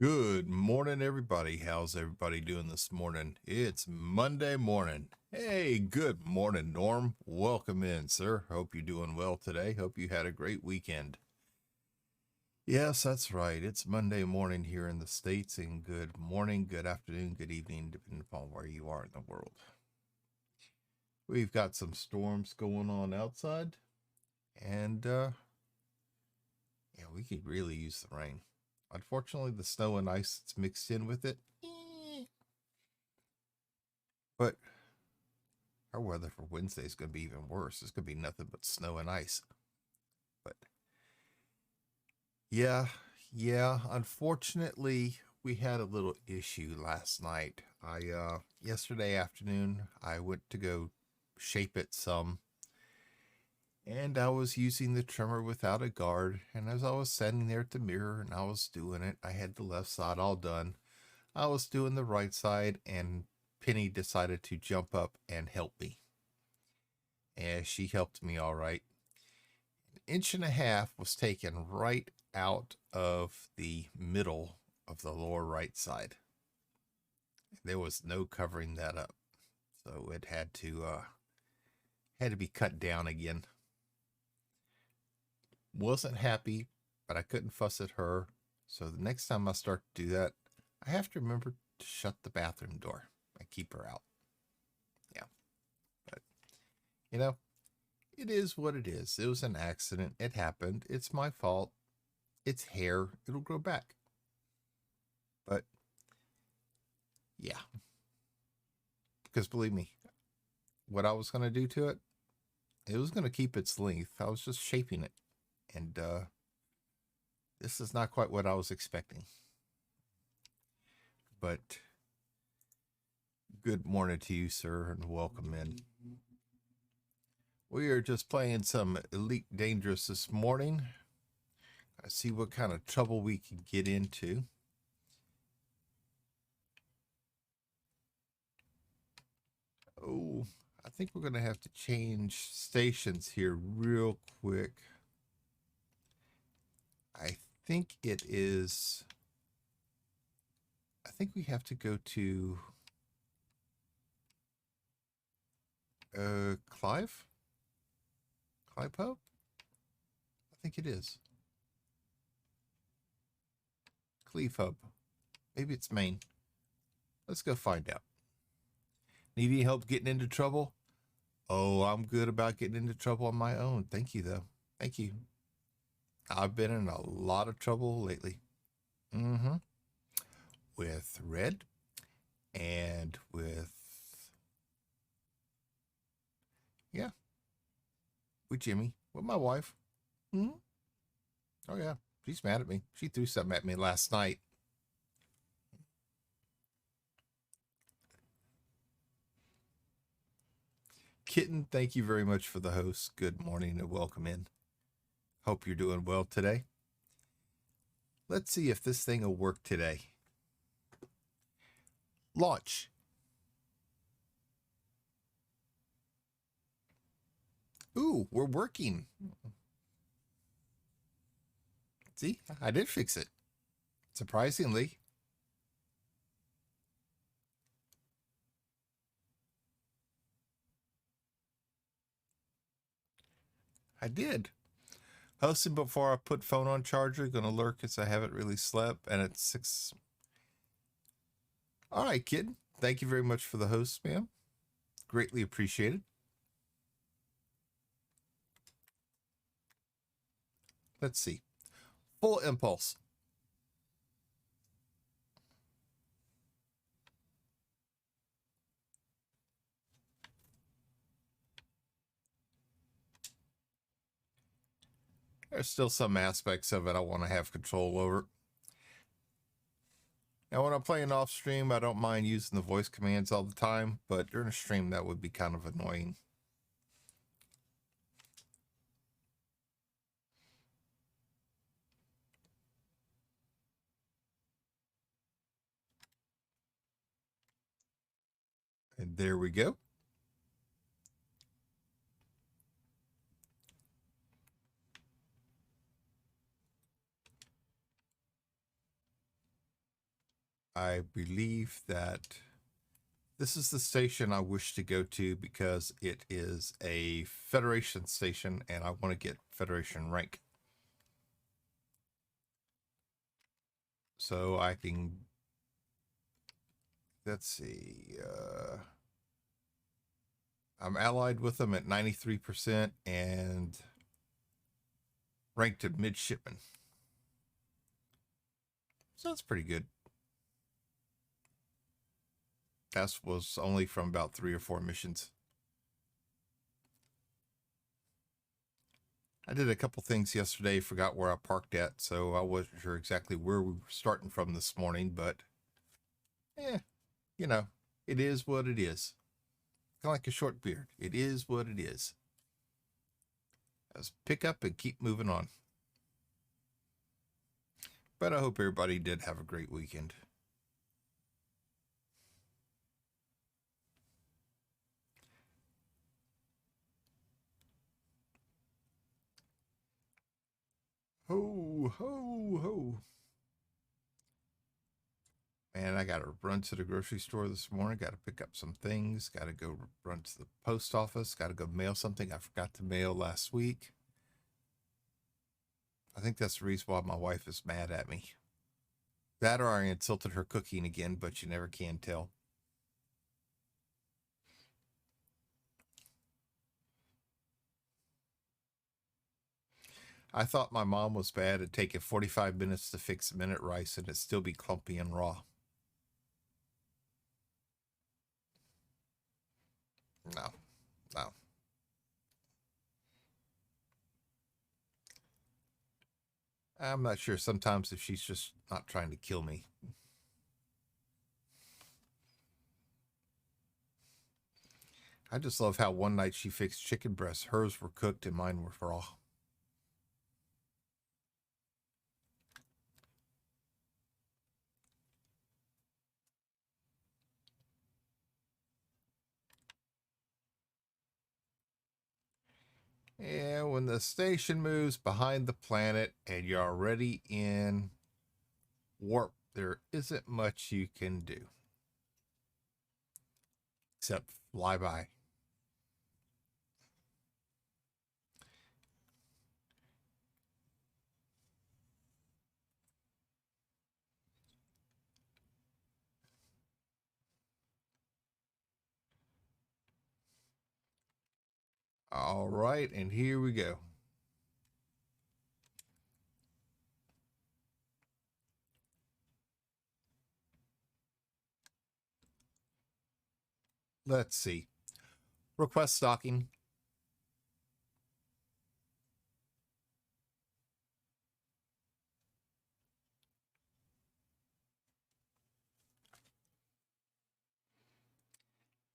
Good morning, everybody. How's everybody doing this morning? It's Monday morning. Hey, good morning, Norm. Welcome in, sir. Hope you're doing well today. Hope you had a great weekend. Yes, that's right. It's Monday morning here in the States, and good morning, good afternoon, good evening, depending upon where you are in the world. We've got some storms going on outside, and yeah, we could really use the rain. Unfortunately, the snow and ice that's mixed in with it, but our weather for Wednesday is going to be even worse. It's going to be nothing but snow and ice. But yeah, unfortunately, we had a little issue last night. Yesterday afternoon, I went to go shape it some, and I was using the trimmer without a guard. And as I was standing there at the mirror and I was doing it, I had the left side all done. I was doing the right side, and Penny decided to jump up and help me. And she helped me all right. An inch and a half was taken right out of the middle of the lower right side. There was no covering that up. So it had to be cut down again. Wasn't happy, but I couldn't fuss at her. So the next time I start to do that, I have to remember to shut the bathroom door and keep her out. Yeah. But you know, it is what it is. It was an accident. It happened. It's my fault. It's hair. It'll grow back. But yeah. Because believe me, what I was going to do to it, it was going to keep its length. I was just shaping it. And this is not quite what I was expecting. But good morning to you, sir, and welcome in. We are just playing some Elite Dangerous this morning. I see what kind of trouble we can get into. Oh, I think we're going to have to change stations here real quick. I think it is. I think we have to go to Clive Hub? I think it is. Cleve Hub. Maybe it's Maine. Let's go find out. Need any help getting into trouble? Oh, I'm good about getting into trouble on my own. Thank you, though. Thank you. I've been in a lot of trouble lately. With Red and with, yeah, with Jimmy, with my wife. Oh, yeah. She's mad at me. She threw something at me last night. Kitten, thank you very much for the host. Good morning and welcome in. Hope you're doing well today. Let's see if this thing will work today. Launch. Ooh, we're working. See, I did fix it. Surprisingly. I did. Hosting before I put phone on charger. Gonna lurk as I haven't really slept. And it's 6. All right, kid. Thank you very much for the host, ma'am. Greatly appreciated. Let's see. Full impulse. There's still some aspects of it I want to have control over. Now, when I'm playing off stream, I don't mind using the voice commands all the time, but during a stream, that would be kind of annoying. And there we go. I believe that this is the station I wish to go to because it is a Federation station and I want to get Federation rank. So I can, let's see, I'm allied with them at 93% and ranked at midshipman. So that's pretty good. That was only from about 3 or 4 missions. I did a couple things yesterday, forgot where I parked at, so I wasn't sure exactly where we were starting from this morning, but you know, it is what it is. Kind of like a short beard. It is what it is. Let's pick up and keep moving on. But I hope everybody did have a great weekend. Ho, ho, ho. Man, I got to run to the grocery store this morning. Got to pick up some things. Got to go run to the post office. Got to go mail something I forgot to mail last week. I think that's the reason why my wife is mad at me. That or I insulted her cooking again, but you never can tell. I thought my mom was bad at taking 45 minutes to fix a minute rice and it'd still be clumpy and raw. No, no. I'm not sure sometimes if she's just not trying to kill me. I just love how one night she fixed chicken breasts. Hers were cooked and mine were raw. And when the station moves behind the planet and you're already in warp, there isn't much you can do except fly by. All right, and here we go. Let's see. Request stocking.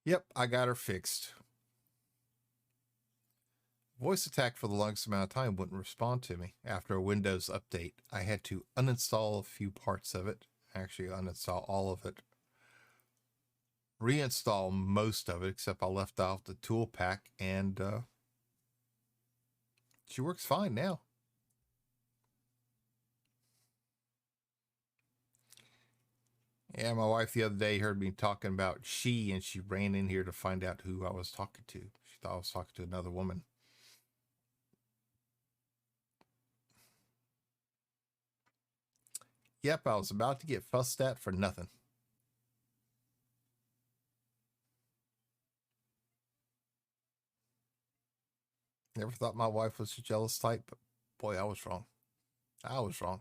Yep, I got her fixed. Voice attack for the longest amount of time wouldn't respond to me. After a Windows update, I had to uninstall a few parts of it. Actually, uninstall all of it. Reinstall most of it, except I left off the tool pack, and she works fine now. Yeah, my wife the other day heard me talking about she, and she ran in here to find out who I was talking to. She thought I was talking to another woman. Yep, I was about to get fussed at for nothing. Never thought my wife was a jealous type, but boy, I was wrong. I was wrong.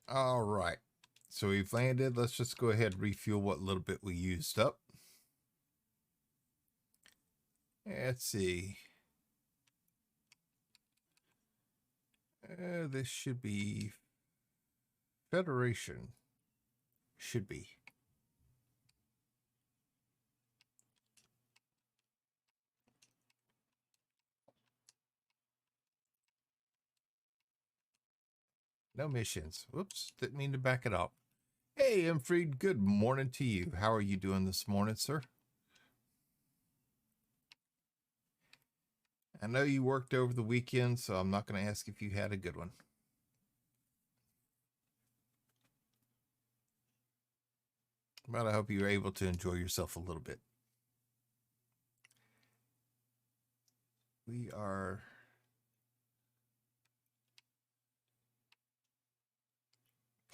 All right. So we've landed. Let's just go ahead and refuel what little bit we used up. Let's see. This should be Federation. Should be. No missions. Whoops, didn't mean to back it up. Hey, Emfried, good morning to you. How are you doing this morning, sir? I know you worked over the weekend, so I'm not going to ask if you had a good one. But I hope you were able to enjoy yourself a little bit. We are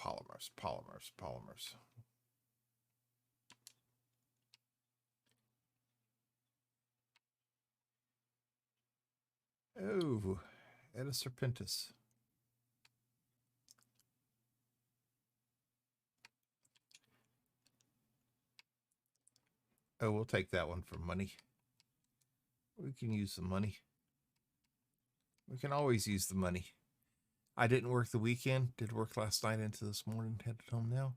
polymers. Oh, Etta Serpentis. Oh, we'll take that one for money. We can use the money. We can always use the money. I didn't work the weekend. Did work last night into this morning. Headed home now.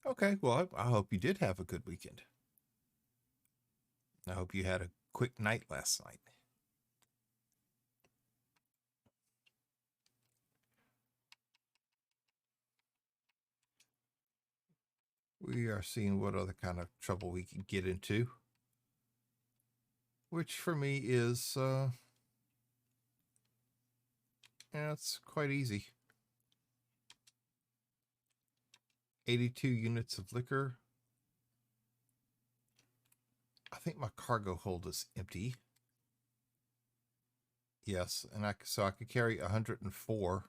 Okay, well, I hope you did have a good weekend. I hope you had a quick night last night. We are seeing what other kind of trouble we can get into, which for me is, it's quite easy. 82 units of liquor. I think my cargo hold is empty. Yes, and so I could carry 104,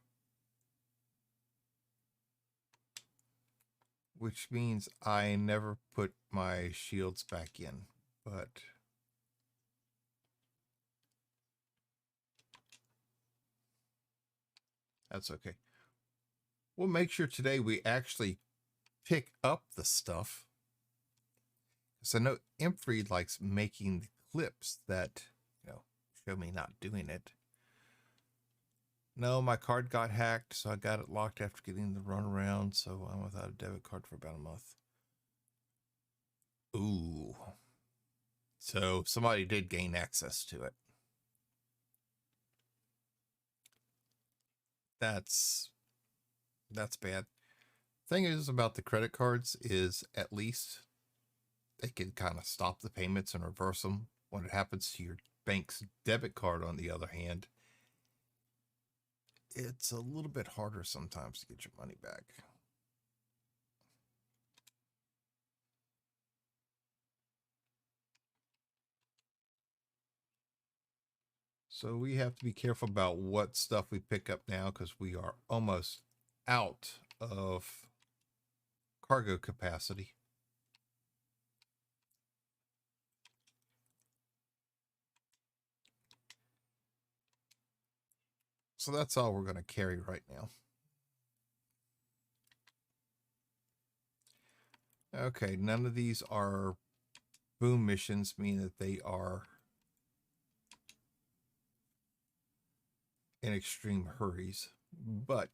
which means I never put my shields back in, but that's okay. We'll make sure today we actually pick up the stuff. So I know Imfrey likes making the clips that, show me not doing it. No, my card got hacked, so I got it locked after getting the runaround, so I'm without a debit card for about a month. Ooh. So somebody did gain access to it. That's bad. Thing is about the credit cards is at least they can kind of stop the payments and reverse them. When it happens to your bank's debit card, on the other hand, it's a little bit harder sometimes to get your money back. So we have to be careful about what stuff we pick up now, because we are almost out of cargo capacity. So that's all we're going to carry right now. Okay, none of these are boom missions, meaning that they are in extreme hurries. But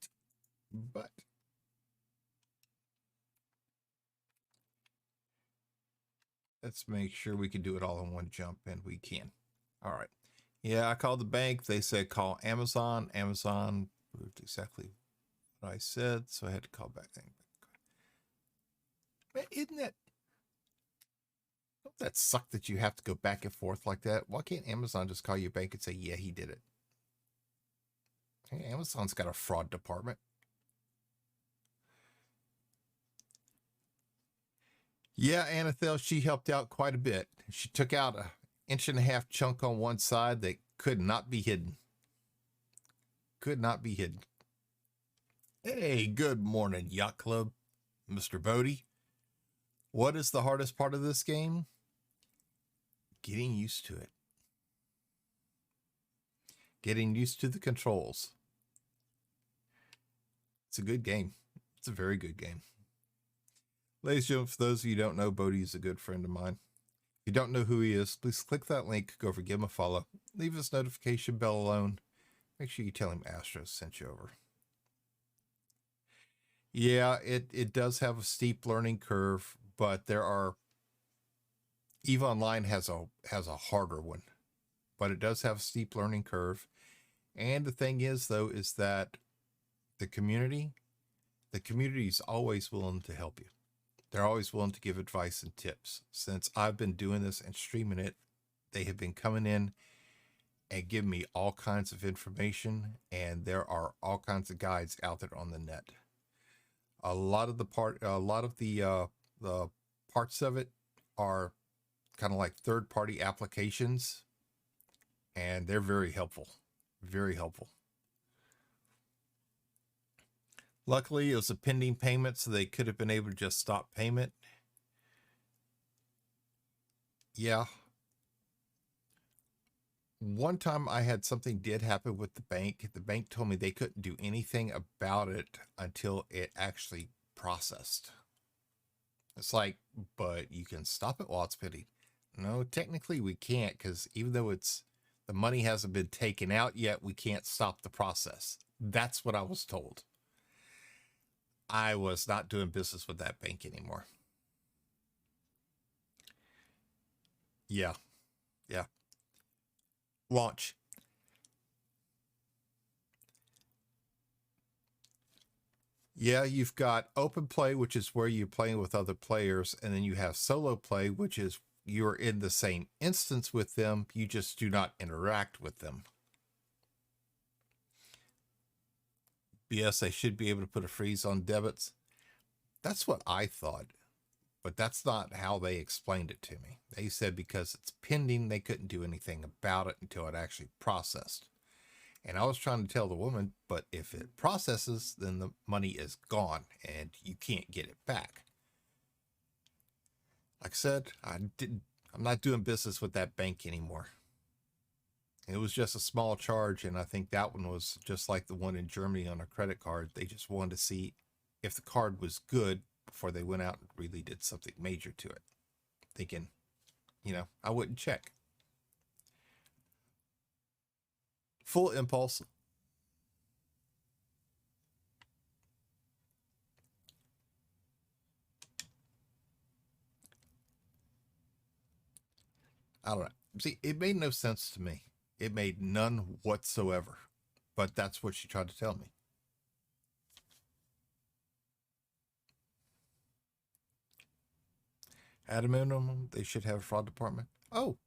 let's make sure we can do it all in one jump, and we can. All right. Yeah, I called the bank. They said call Amazon. Amazon proved exactly what I said, so I had to call back. Man, don't that suck that you have to go back and forth like that? Why can't Amazon just call your bank and say, yeah, he did it? Hey, Amazon's got a fraud department. Yeah, Anathel, she helped out quite a bit. She took out an 1.5-inch chunk on one side that could not be hidden. Could not be hidden. Hey, good morning, Yacht Club, Mr. Bodie. What is the hardest part of this game? Getting used to it. Getting used to the controls. It's a good game. It's a very good game. Ladies and gentlemen, for those of you who don't know, Bodie is a good friend of mine. If you don't know who he is, please click that link, go over, give him a follow, leave his notification bell alone. Make sure you tell him Astro sent you over. Yeah, it does have a steep learning curve, but EVE Online has a harder one, but it does have a steep learning curve. And the thing is, though, is that the community is always willing to help you. They're always willing to give advice and tips. Since I've been doing this and streaming it, they have been coming in and give me all kinds of information. And there are all kinds of guides out there on the net. A lot of the parts of it are kind of like third party applications, and they're very helpful. Very helpful. Luckily, it was a pending payment, so they could have been able to just stop payment. Yeah. One time I had something did happen with the bank. The bank told me they couldn't do anything about it until it actually processed. It's like, but you can stop it while it's pending. No, technically we can't, because even though the money hasn't been taken out yet, we can't stop the process. That's what I was told. I was not doing business with that bank anymore. Yeah. Yeah. Launch. Yeah, you've got open play, which is where you're playing with other players, and then you have solo play, which is you're in the same instance with them, you just do not interact with them. Yes, they should be able to put a freeze on debits. That's what I thought, but that's not how they explained it to me. They said because it's pending, they couldn't do anything about it until it actually processed. And I was trying to tell the woman, but if it processes, then the money is gone and you can't get it back. Like I said, I'm not doing business with that bank anymore. It was just a small charge, and I think that one was just like the one in Germany on a credit card. They just wanted to see if the card was good before they went out and really did something major to it. Thinking, I wouldn't check. Full impulse. I don't know. See, it made no sense to me. It made none whatsoever. But that's what she tried to tell me. At a minimum, they should have a fraud department. Oh,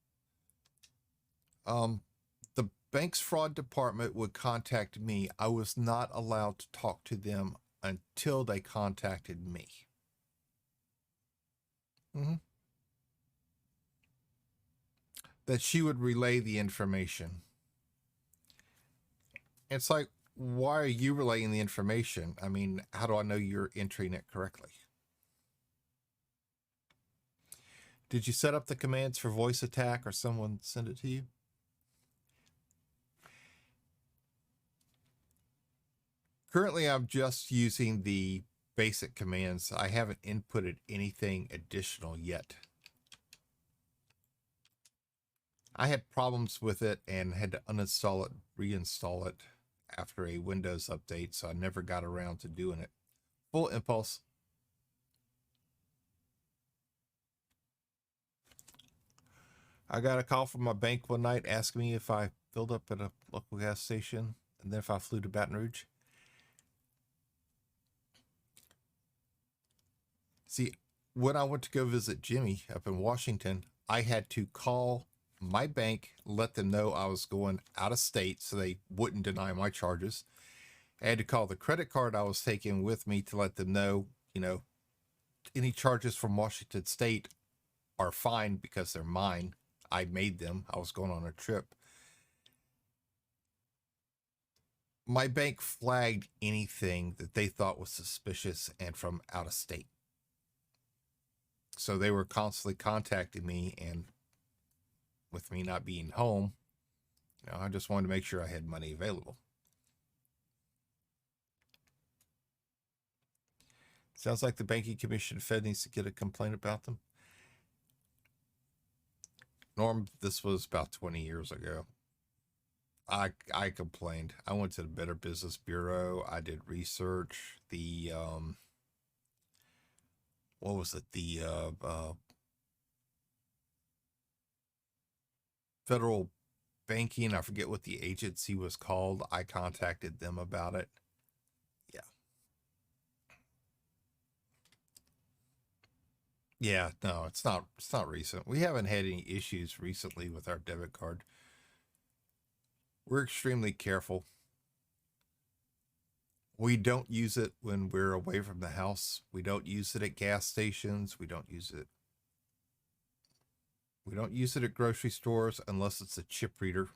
the bank's fraud department would contact me. I was not allowed to talk to them until they contacted me. Mm-hmm. That she would relay the information. It's like, why are you relaying the information? I mean, how do I know you're entering it correctly? Did you set up the commands for voice attack or someone send it to you? Currently, I'm just using the basic commands. I haven't inputted anything additional yet. I had problems with it and had to uninstall it, reinstall it after a Windows update, so I never got around to doing it. Full impulse. I got a call from my bank one night asking me if I filled up at a local gas station and then if I flew to Baton Rouge. See, when I went to go visit Jimmy up in Washington, I had to call my bank, let them know I was going out of state so they wouldn't deny my charges. I had to call the credit card I was taking with me to let them know, any charges from Washington State are fine because they're mine. I made them. I was going on a trip. My bank flagged anything that they thought was suspicious and from out of state. So they were constantly contacting me, and with me not being home, I just wanted to make sure I had money available. Sounds like the Banking Commission Fed needs to get a complaint about them. Norm, this was about 20 years ago. I complained. I went to the Better Business Bureau. I did research. The what was it? The federal banking. I forget what the agency was called. I contacted them about it. Yeah. Yeah, no, it's not recent. We haven't had any issues recently with our debit card. We're extremely careful. We don't use it when we're away from the house. We don't use it at gas stations. We don't use it at grocery stores unless it's a chip reader.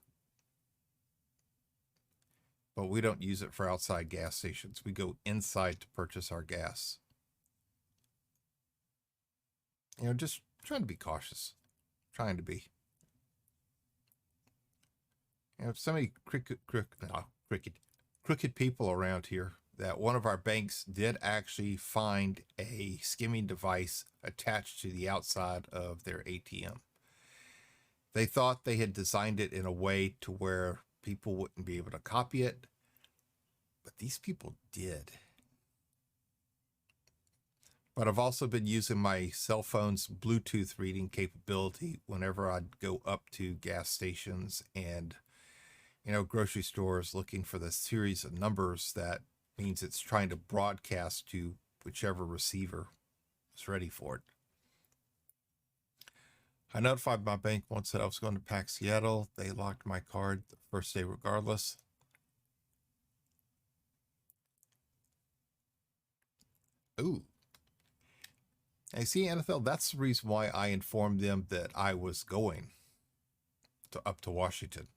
But we don't use it for outside gas stations. We go inside to purchase our gas. Just trying to be cautious. Trying to be. So many crooked people around here that one of our banks did actually find a skimming device attached to the outside of their ATM. They thought they had designed it in a way to where people wouldn't be able to copy it, but these people did. But I've also been using my cell phone's Bluetooth reading capability whenever I'd go up to gas stations and grocery stores looking for the series of numbers that means it's trying to broadcast to whichever receiver is ready for it. I notified my bank once that I was going to PAX Seattle. They locked my card the first day regardless. Ooh. I see, NFL, that's the reason why I informed them that I was going up to Washington.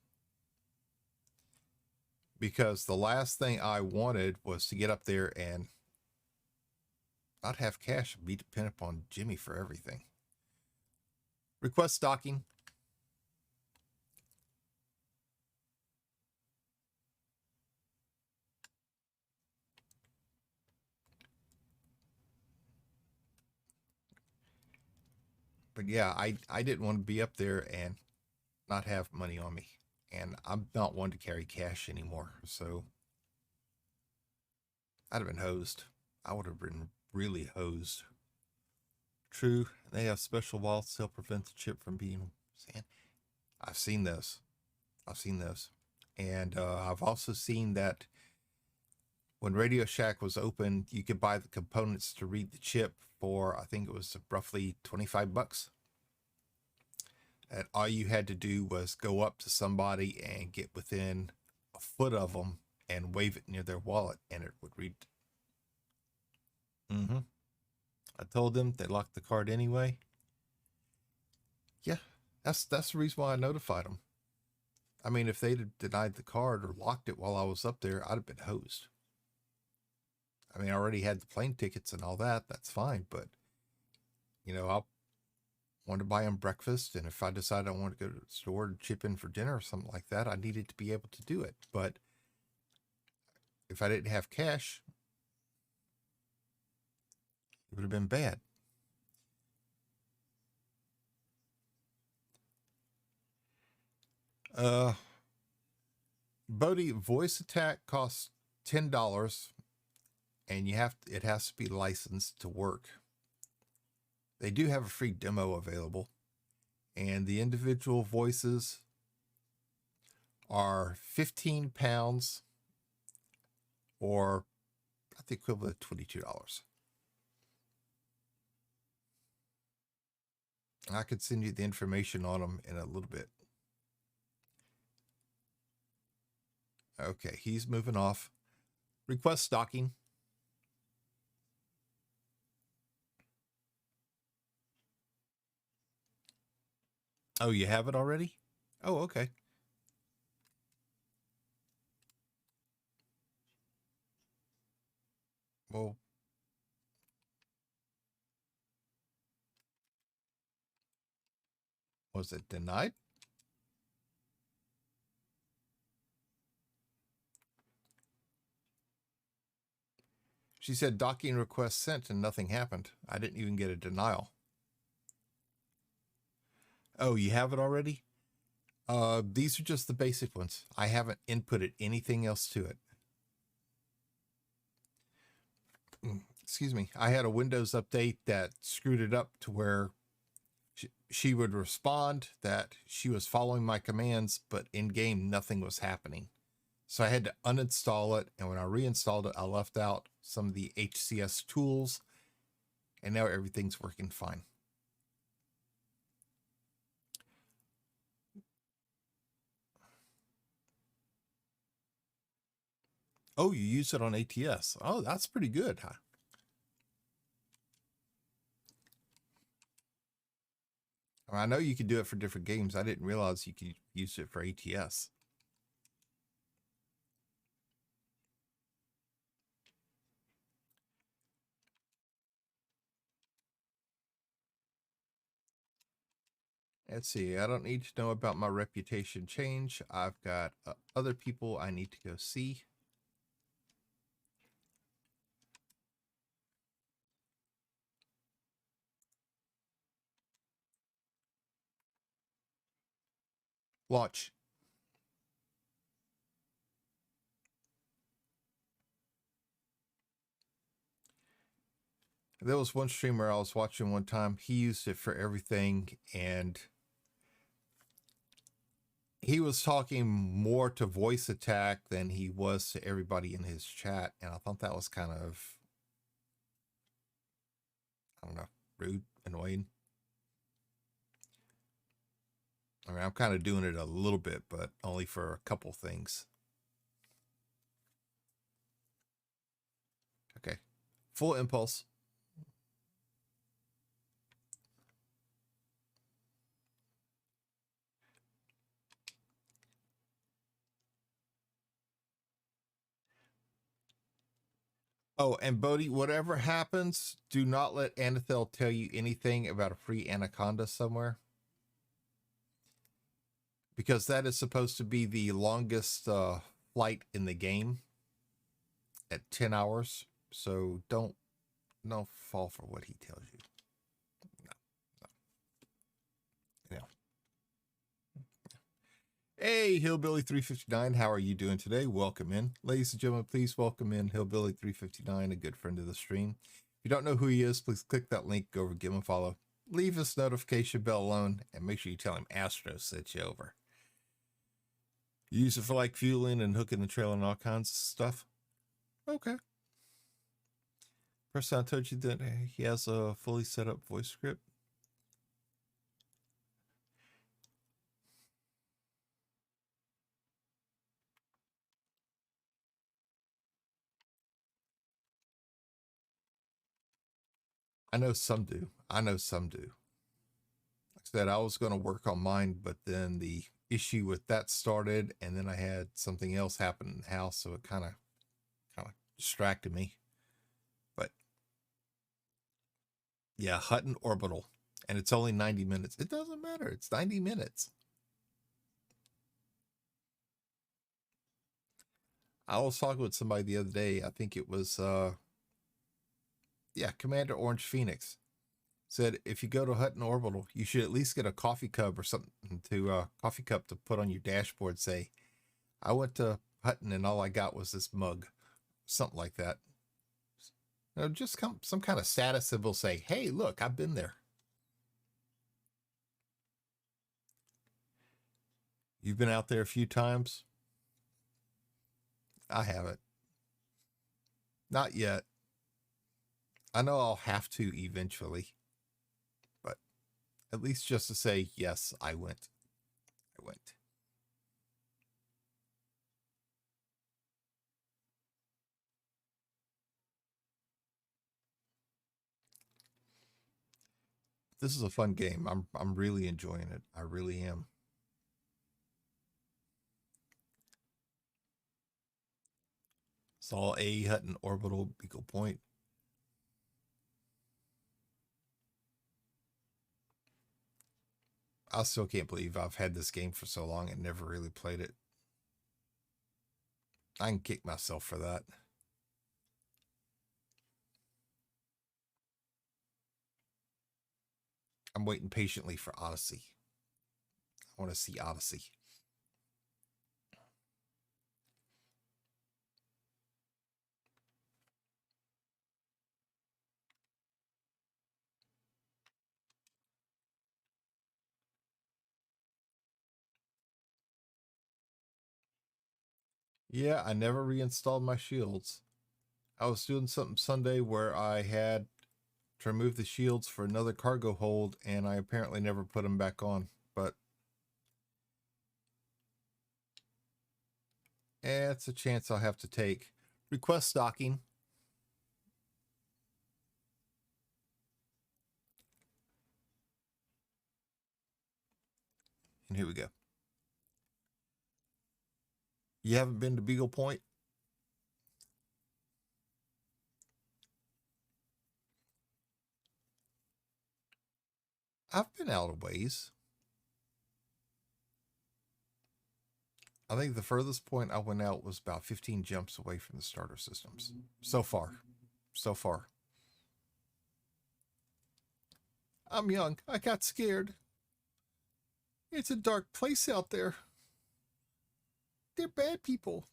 Because the last thing I wanted was to get up there and not have cash and be dependent upon Jimmy for everything. Request stocking. But yeah, I didn't want to be up there and not have money on me. And I'm not one to carry cash anymore. So I'd have been hosed. I would have been really hosed. True, they have special wallets to help prevent the chip from being sand. I've seen those. And I've also seen that when Radio Shack was open, you could buy the components to read the chip for, I think it was roughly $25. And all you had to do was go up to somebody and get within a foot of them and wave it near their wallet, and it would read. I told them they locked the card anyway. Yeah, that's the reason why I notified them. I mean, if they'd have denied the card or locked it while I was up there, I'd have been hosed. I mean, I already had the plane tickets and all that. That's fine. But, I wanted to buy them breakfast. And if I decided I wanted to go to the store and chip in for dinner or something like that, I needed to be able to do it. But if I didn't have cash, it would have been bad. Bodhi, voice attack costs $10, and it has to be licensed to work. They do have a free demo available, and the individual voices are 15 pounds, or the equivalent of $22. I could send you the information on them in a little bit. Okay, he's moving off. Request stocking. Oh, you have it already? Oh, okay. Well, was it denied? She said docking request sent and nothing happened. I didn't even get a denial. Oh, you have it already? These are just the basic ones. I haven't inputted anything else to it. Excuse me. I had a Windows update that screwed it up to where she would respond that she was following my commands, but in game, nothing was happening. So I had to uninstall it. And when I reinstalled it, I left out some of the HCS tools, and now everything's working fine. Oh, you use it on ATS. Oh, that's pretty good, huh? I know you could do it for different games. I didn't realize you could use it for ATS. Let's see. I don't need to know about my reputation change. I've got other people I need to go see. Watch. There was one streamer I was watching one time. He used it for everything, and he was talking more to voice attack than he was to everybody in his chat. And I thought that was kind of, I don't know, rude, annoying. I mean, I'm kind of doing it a little bit, but only for a couple things. Okay. Full impulse. Oh, and Bodhi, whatever happens, do not let Anathel tell you anything about a free anaconda somewhere. Because that is supposed to be the longest flight in the game at 10 hours. So don't fall for what he tells you. No. Hey, Hillbilly 359, how are you doing today? Welcome in. Ladies and gentlemen, please welcome in Hillbilly 359, a good friend of the stream. If you don't know who he is, please click that link, go over, give him a follow. Leave his notification bell alone, and make sure you tell him Astro sent you over. You use it for like fueling and hooking the trailer and all kinds of stuff? Okay. First I told you that he has a fully set up voice script. I know some do. I know some do. Like I said, I was going to work on mine, but then the issue with that started, and then I had something else happen in the house, so it kind of distracted me. But yeah, Hutton Orbital, and it's only 90 minutes. It doesn't matter. It's 90 minutes. I was talking with somebody the other day. I think it was Commander Orange Phoenix said if you go to Hutton Orbital, you should at least get a coffee cup or something to coffee cup to put on your dashboard. Say, I went to Hutton and all I got was this mug, something like that. You know, just some kind of status symbol. Say, hey, look, I've been there. You've been out there a few times. I haven't. Not yet. I know I'll have to eventually, but at least just to say, yes, I went. I went. This is a fun game. I'm really enjoying it. I really am. Saw A Hutton Orbital Beagle Point. I still can't believe I've had this game for so long and never really played it. I can kick myself for that. I'm waiting patiently for Odyssey. I want to see Odyssey. Yeah, I never reinstalled my shields. I was doing something Sunday where I had to remove the shields for another cargo hold, and I apparently never put them back on. But it's a chance I'll have to take. Request stocking. And here we go. You haven't been to Beagle Point? I've been out a ways. I think the furthest point I went out was about 15 jumps away from the starter systems. So far. So far. I'm young. I got scared. It's a dark place out there. They're bad people.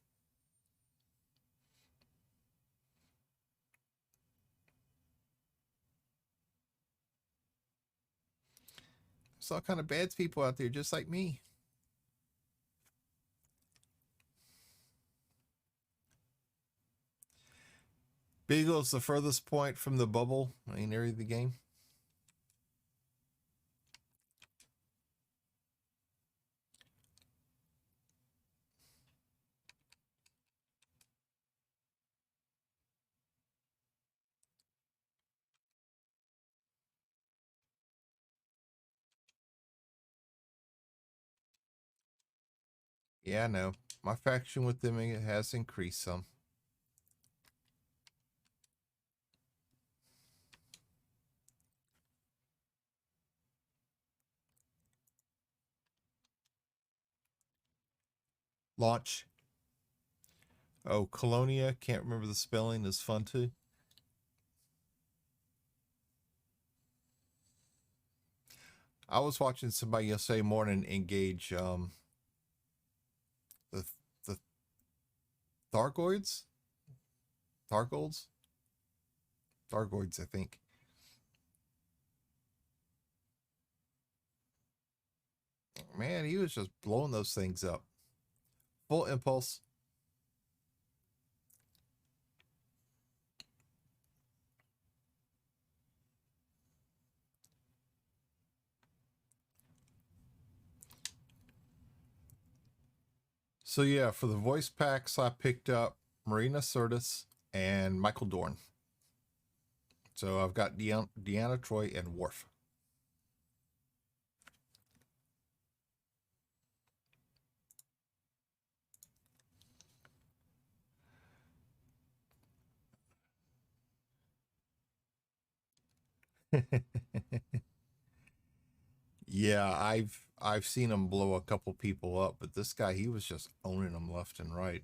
There's all kind of bad people out there just like me. Beagle's the furthest point from the bubble main area of the game. Yeah, I know. My faction with them has increased some. Launch. Oh, Colonia. Can't remember the spelling. Is fun too. I was watching somebody yesterday morning engage the Thargoids? Thargolds? Thargoids, I think. Man, he was just blowing those things up. Full impulse. So yeah, for the voice packs, I picked up Marina Sirtis and Michael Dorn. So I've got Deanna Troi and Worf. Yeah, I've seen him blow a couple people up, but this guy, he was just owning them left and right.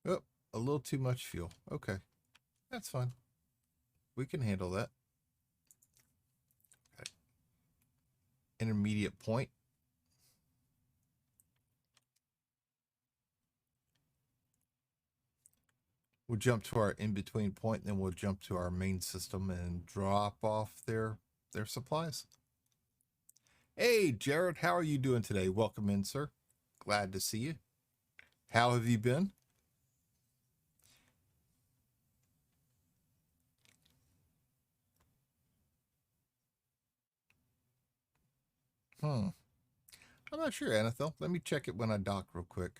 Oh, a little too much fuel. Okay, that's fine. We can handle that. Okay. Intermediate point. We'll jump to our in-between point, and then we'll jump to our main system and drop off their supplies. Hey, Jared, how are you doing today? Welcome in, sir. Glad to see you. How have you been? I'm not sure, Anethel. Let me check it when I dock real quick.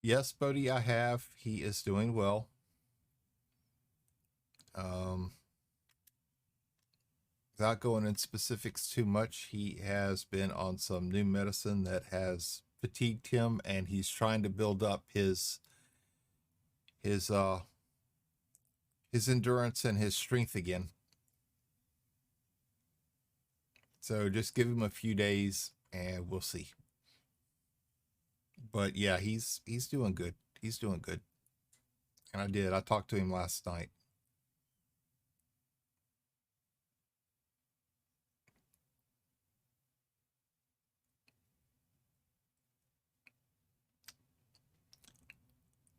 Yes, Bodhi, I have. He is doing well. Without going in specifics too much, he has been on some new medicine that has fatigued him, and he's trying to build up his endurance and his strength again. So just give him a few days and we'll see. But yeah, he's doing good. He's doing good. And I talked to him last night.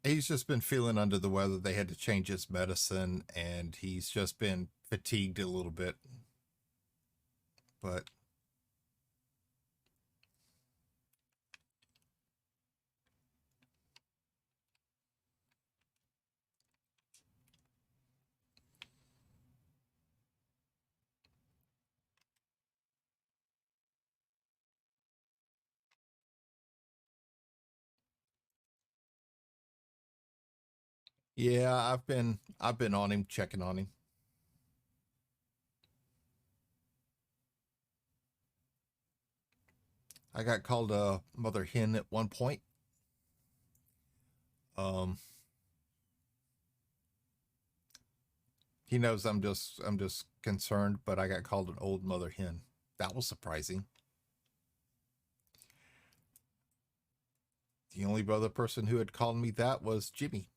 He's just been feeling under the weather. They had to change his medicine, and he's just been fatigued a little bit, but yeah, I've been on him, checking on him. I got called a mother hen at one point. Um, he knows I'm just concerned, but I got called an old mother hen. That was surprising. The only other person who had called me that was Jimmy.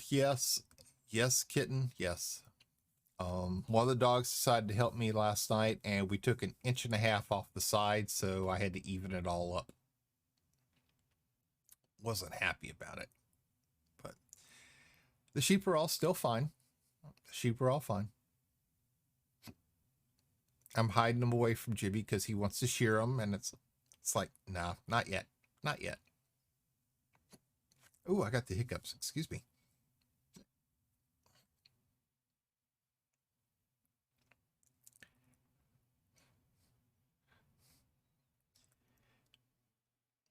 Yes, yes, kitten, yes. One of the dogs decided to help me last night, and we took an inch and a half off the side, so I had to even it all up. Wasn't happy about it, but the sheep are all still fine. The sheep are all fine. I'm hiding them away from Jimmy because he wants to shear them, and it's like, nah, not yet, not yet. Oh, I got the hiccups. Excuse me.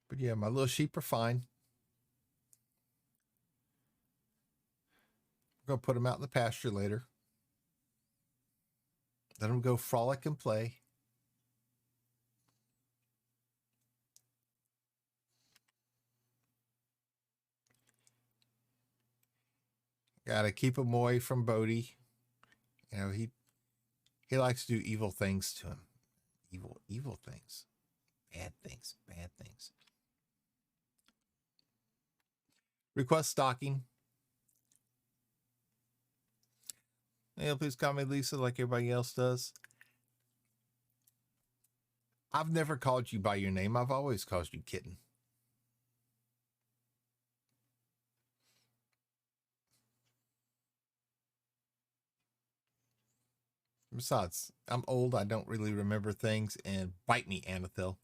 But yeah, my little sheep are fine. I'm gonna put them out in the pasture later. Let them go frolic and play. Gotta keep them away from Bodie. You know, he likes to do evil things to him. Evil things. Bad things. Bad things. Request stocking. Yeah, please call me Lisa like everybody else does. I've never called you by your name. I've always called you Kitten. Besides, I'm old. I don't really remember things. And bite me, Anathil.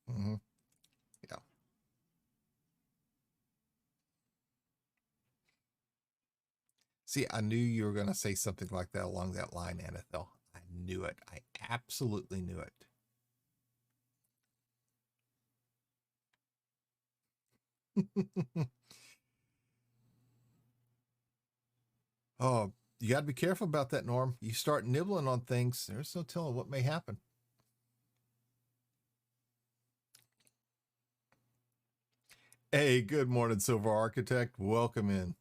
Mm-hmm. Yeah. See, I knew you were going to say something like that along that line, Anathil. I knew it. I absolutely knew it. Oh, you got to be careful about that, Norm. You start nibbling on things, there's no telling what may happen. Hey, good morning, Silver Architect. Welcome in.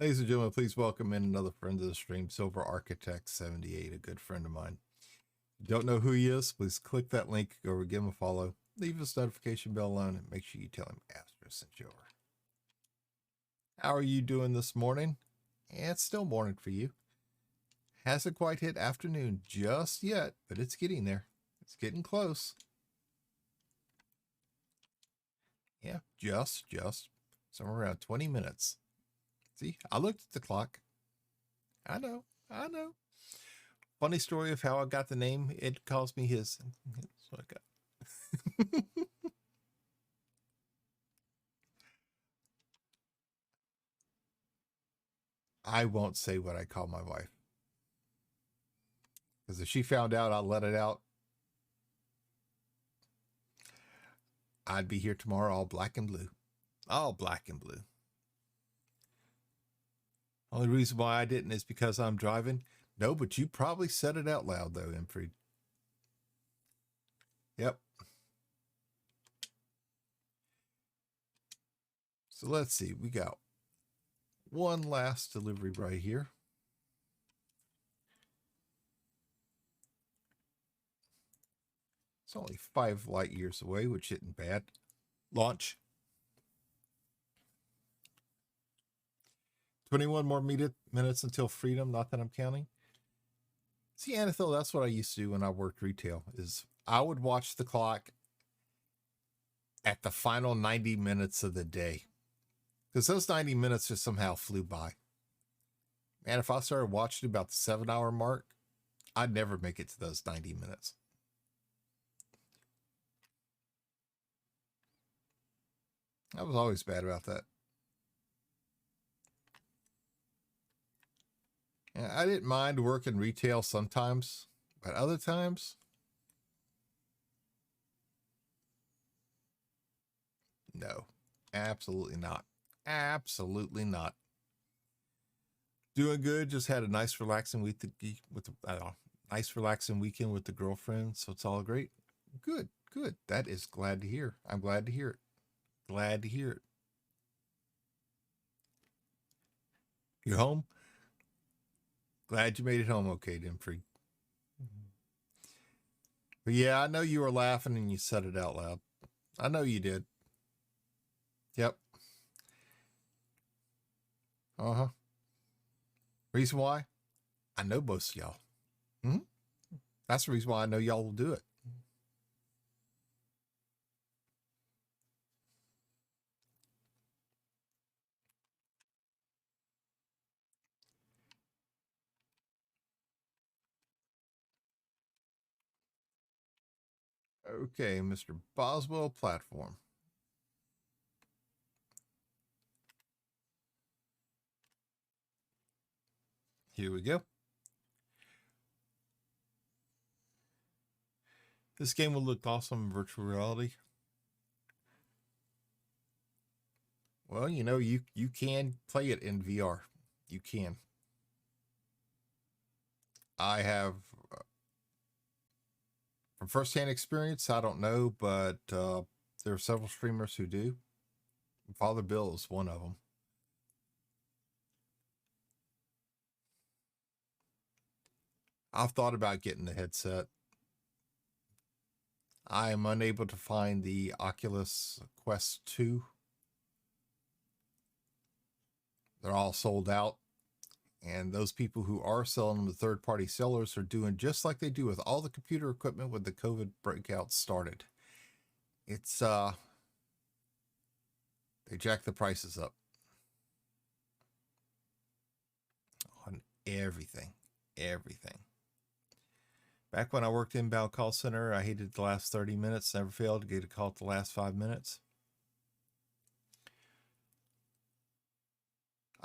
Ladies and gentlemen, please welcome in another friend of the stream, Silver Architect 78, a good friend of mine. Don't know who he is? Please click that link, go over, give him a follow, leave his notification bell on, and make sure you tell him Astro sent you over. How are you doing this morning? It's still morning for you. Hasn't quite hit afternoon just yet, but it's getting there. It's getting close. Yeah, just somewhere around 20 minutes. See, I looked at the clock. I know. Funny story of how I got the name. It calls me his. That's what I got. I won't say what I call my wife. Because if she found out, I'll let it out. I'd be here tomorrow all black and blue. All black and blue. Only reason why I didn't is because I'm driving. No, but you probably said it out loud, though, Imfried. Yep. So let's see. We got one last delivery right here. It's only 5 light years away, which isn't bad. Launch. 21 more minutes until freedom. Not that I'm counting. See, Anathil, that's what I used to do when I worked retail. Is I would watch the clock. at the final 90 minutes of the day. Because those 90 minutes just somehow flew by. And if I started watching about the 7 hour mark, I'd never make it to those 90 minutes. I was always bad about that. And I didn't mind working retail sometimes, but other times, no, absolutely not. Absolutely not. Doing good. Just had a nice, relaxing week with nice, relaxing weekend with the girlfriend. So it's all great. Good, good. That is glad to hear. I'm glad to hear it. Glad to hear it. You're home? Glad you made it home okay, Dimfrey. But yeah, I know you were laughing and you said it out loud. I know you did. Yep. Uh-huh. Reason why? I know most of y'all. Mm-hmm. That's the reason why I know y'all will do it. Okay, Mr. Boswell platform. Here we go. This game will look awesome in virtual reality. Well, you know, you can play it in VR. You can. I have from firsthand experience, I don't know, but there are several streamers who do. Father Bill is one of them. I've thought about getting the headset. I am unable to find the Oculus Quest 2. They're all sold out. And those people who are selling them to third-party sellers are doing just like they do with all the computer equipment when the COVID breakout started. It's, they jack the prices up on everything. Everything. Back when I worked inbound call center, I hated the last 30 minutes. Never failed to get a call at the last 5 minutes.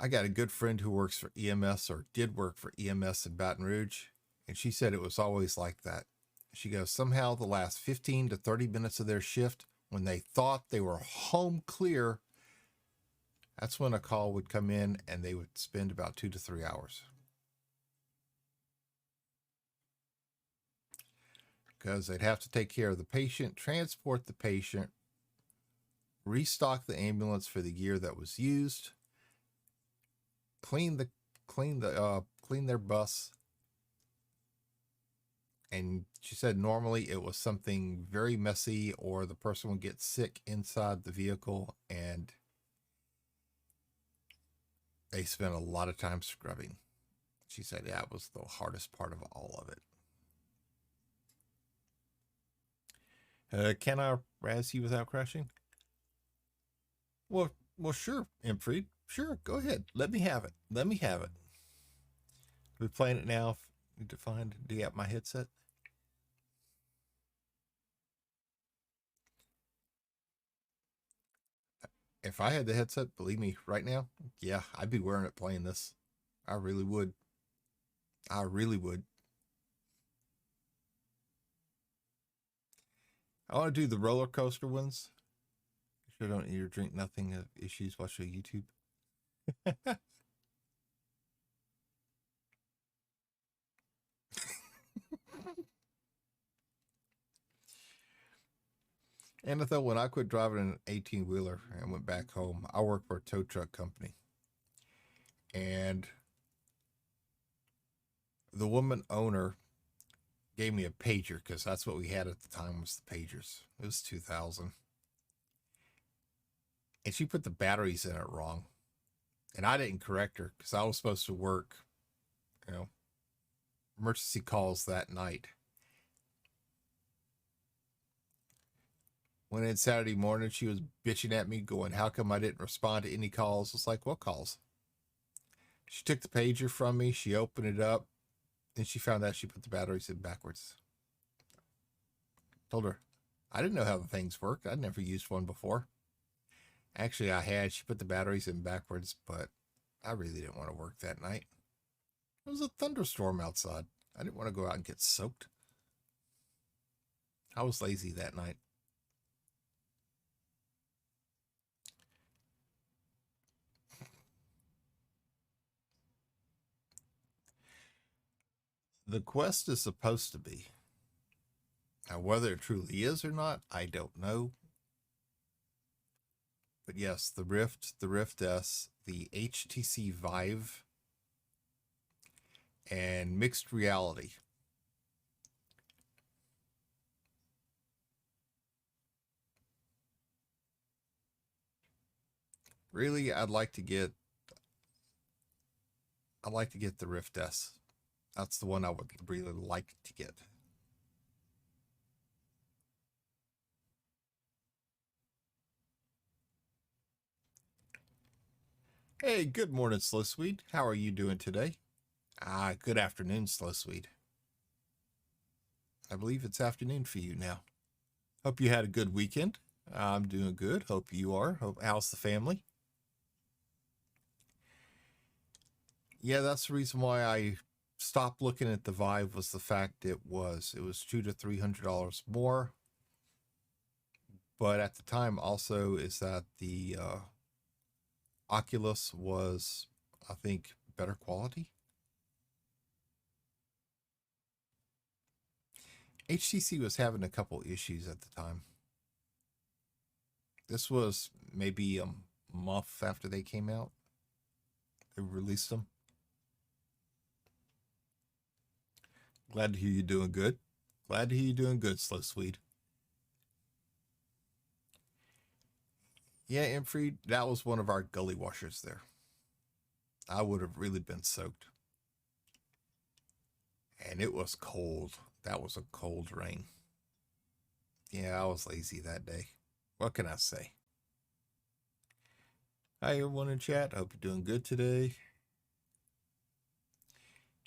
I got a good friend who works for EMS or did work for EMS in Baton Rouge, and she said it was always like that. She goes, somehow the last 15 to 30 minutes of their shift, when they thought they were home clear, that's when a call would come in and they would spend about 2 to 3 hours. Because they'd have to take care of the patient, transport the patient, restock the ambulance for the gear that was used, clean their bus. And she said normally it was something very messy, or the person would get sick inside the vehicle, and they spent a lot of time scrubbing. She said that was the hardest part of all of it. Can I razz you without crashing? Well, sure, Imfried. Sure, go ahead. Let me have it. Let me have it. We're playing it now. Need to find. Do you have my headset? If I had the headset, believe me, right now, yeah, I'd be wearing it playing this. I really would. I really would. I want to do the roller coaster ones. Sure, don't eat or drink nothing. Issues. Watch the YouTube. And I thought when I quit driving an 18-wheeler and went back home, I worked for a tow truck company. And the woman owner gave me a pager, because that's what we had at the time, was the pagers. It was 2000. And she put the batteries in it wrong. And I didn't correct her because I was supposed to work, emergency calls that night. Went in Saturday morning. She was bitching at me, going, "How come I didn't respond to any calls?" It's like, "What calls?" She took the pager from me. She opened it up, and she found out she put the batteries in backwards. Told her, I didn't know how the things worked. I'd never used one before. Actually, I had. She put the batteries in backwards, but I really didn't want to work that night. It was a thunderstorm outside. I didn't want to go out and get soaked. I was lazy that night. The quest is supposed to be. Now, whether it truly is or not, I don't know. But yes, the Rift S, the HTC Vive, and mixed reality. Really, I'd like to get the Rift S. That's the one I would really like to get. Hey, good morning, Slow Sweet. How are you doing today? Good afternoon, Slow Sweet. I believe it's afternoon for you now. Hope you had a good weekend. I'm doing good. Hope you are. How's the family? Yeah, that's the reason why I stopped looking at the Vive, was the fact it was $200 to $300 more. But at the time also is that the Oculus was, I think, better quality. HTC was having a couple issues at the time. This was maybe a month after they came out. They released them. Glad to hear you doing good. Glad to hear you doing good, Slow Sweet. Yeah, Imfried, that was one of our gully washers there. I would have really been soaked. And it was cold. That was a cold rain. Yeah, I was lazy that day. What can I say? Hi, everyone in chat. Hope you're doing good today.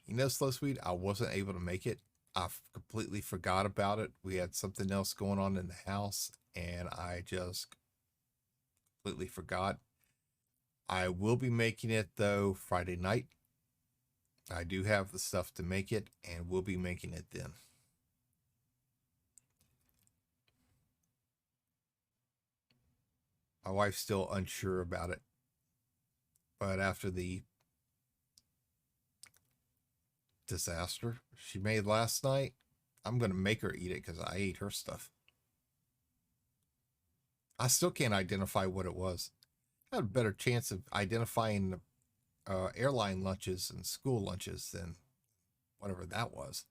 You know, Slow Sweet, I wasn't able to make it. I completely forgot about it. We had something else going on in the house, and I just completely forgot. I will be making it, though, Friday night. I do have the stuff to make it, and we'll be making it then. My wife's still unsure about it. But after the disaster she made last night, I'm going to make her eat it because I ate her stuff. I still can't identify what it was. I had a better chance of identifying airline lunches and school lunches than whatever that was.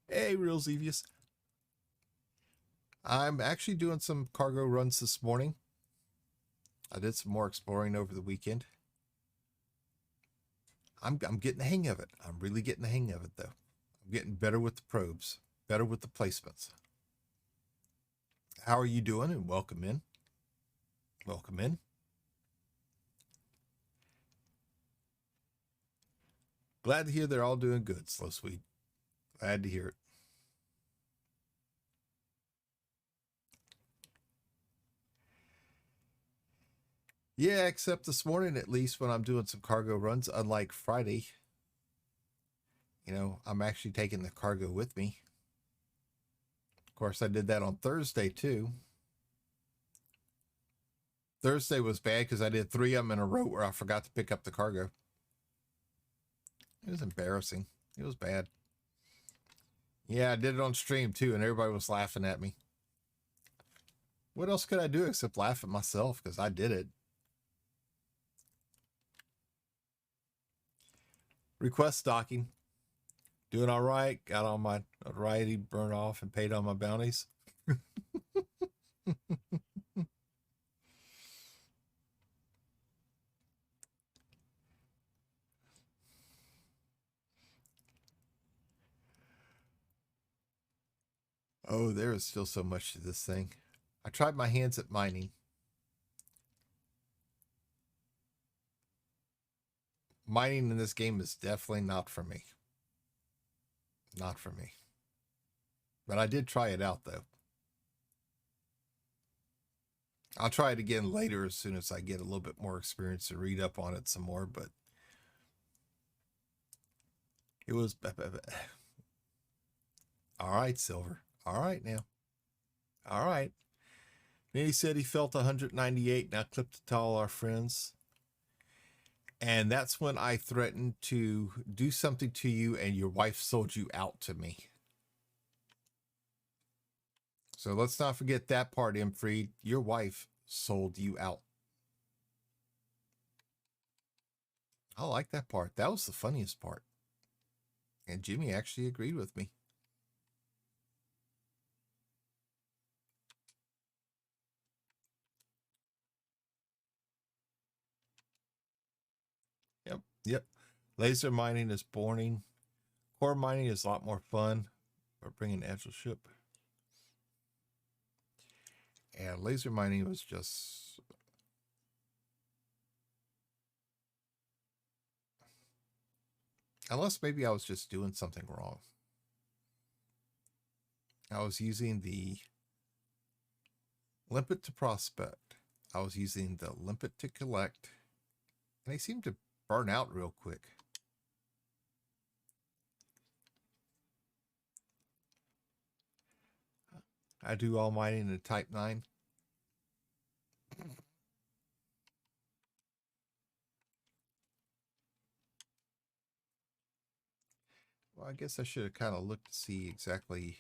Hey, Real Zevius. I'm actually doing some cargo runs this morning. I did some more exploring over the weekend. I'm getting the hang of it. I'm really getting the hang of it, though. I'm getting better with the probes, better with the placements. How are you doing? And welcome in. Welcome in. Glad to hear they're all doing good, Slow Sweet. Glad to hear it. Yeah, except this morning, at least when I'm doing some cargo runs, unlike Friday, I'm actually taking the cargo with me. Of course, I did that on Thursday too. Thursday was bad because I did 3 of them in a row where I forgot to pick up the cargo. It was embarrassing. It was bad. Yeah, I did it on stream too, and everybody was laughing at me. What else could I do except laugh at myself because I did it? Request stocking. Doing all right. Got all my notoriety burned off and paid all my bounties. Oh, there is still so much to this thing. I tried my hands at mining. Mining in this game is definitely not for me. Not for me. But I did try it out though. I'll try it again later as soon as I get a little bit more experience to read up on it some more, but it was all right, Silver. All right now. All right. Then he said he felt 198, and I clipped it to all our friends. And that's when I threatened to do something to you, and your wife sold you out to me. So let's not forget that part, Imfried. Your wife sold you out. I like that part. That was the funniest part. And Jimmy actually agreed with me. Yep. Laser mining is boring. Core mining is a lot more fun. We're bringing an agile ship. And laser mining was just... Unless maybe I was just doing something wrong. I was using the limpet to prospect. I was using the limpet to collect. And they seem to burn out real quick. I do all mining in Type 9. Well, I guess I should have kind of looked to see exactly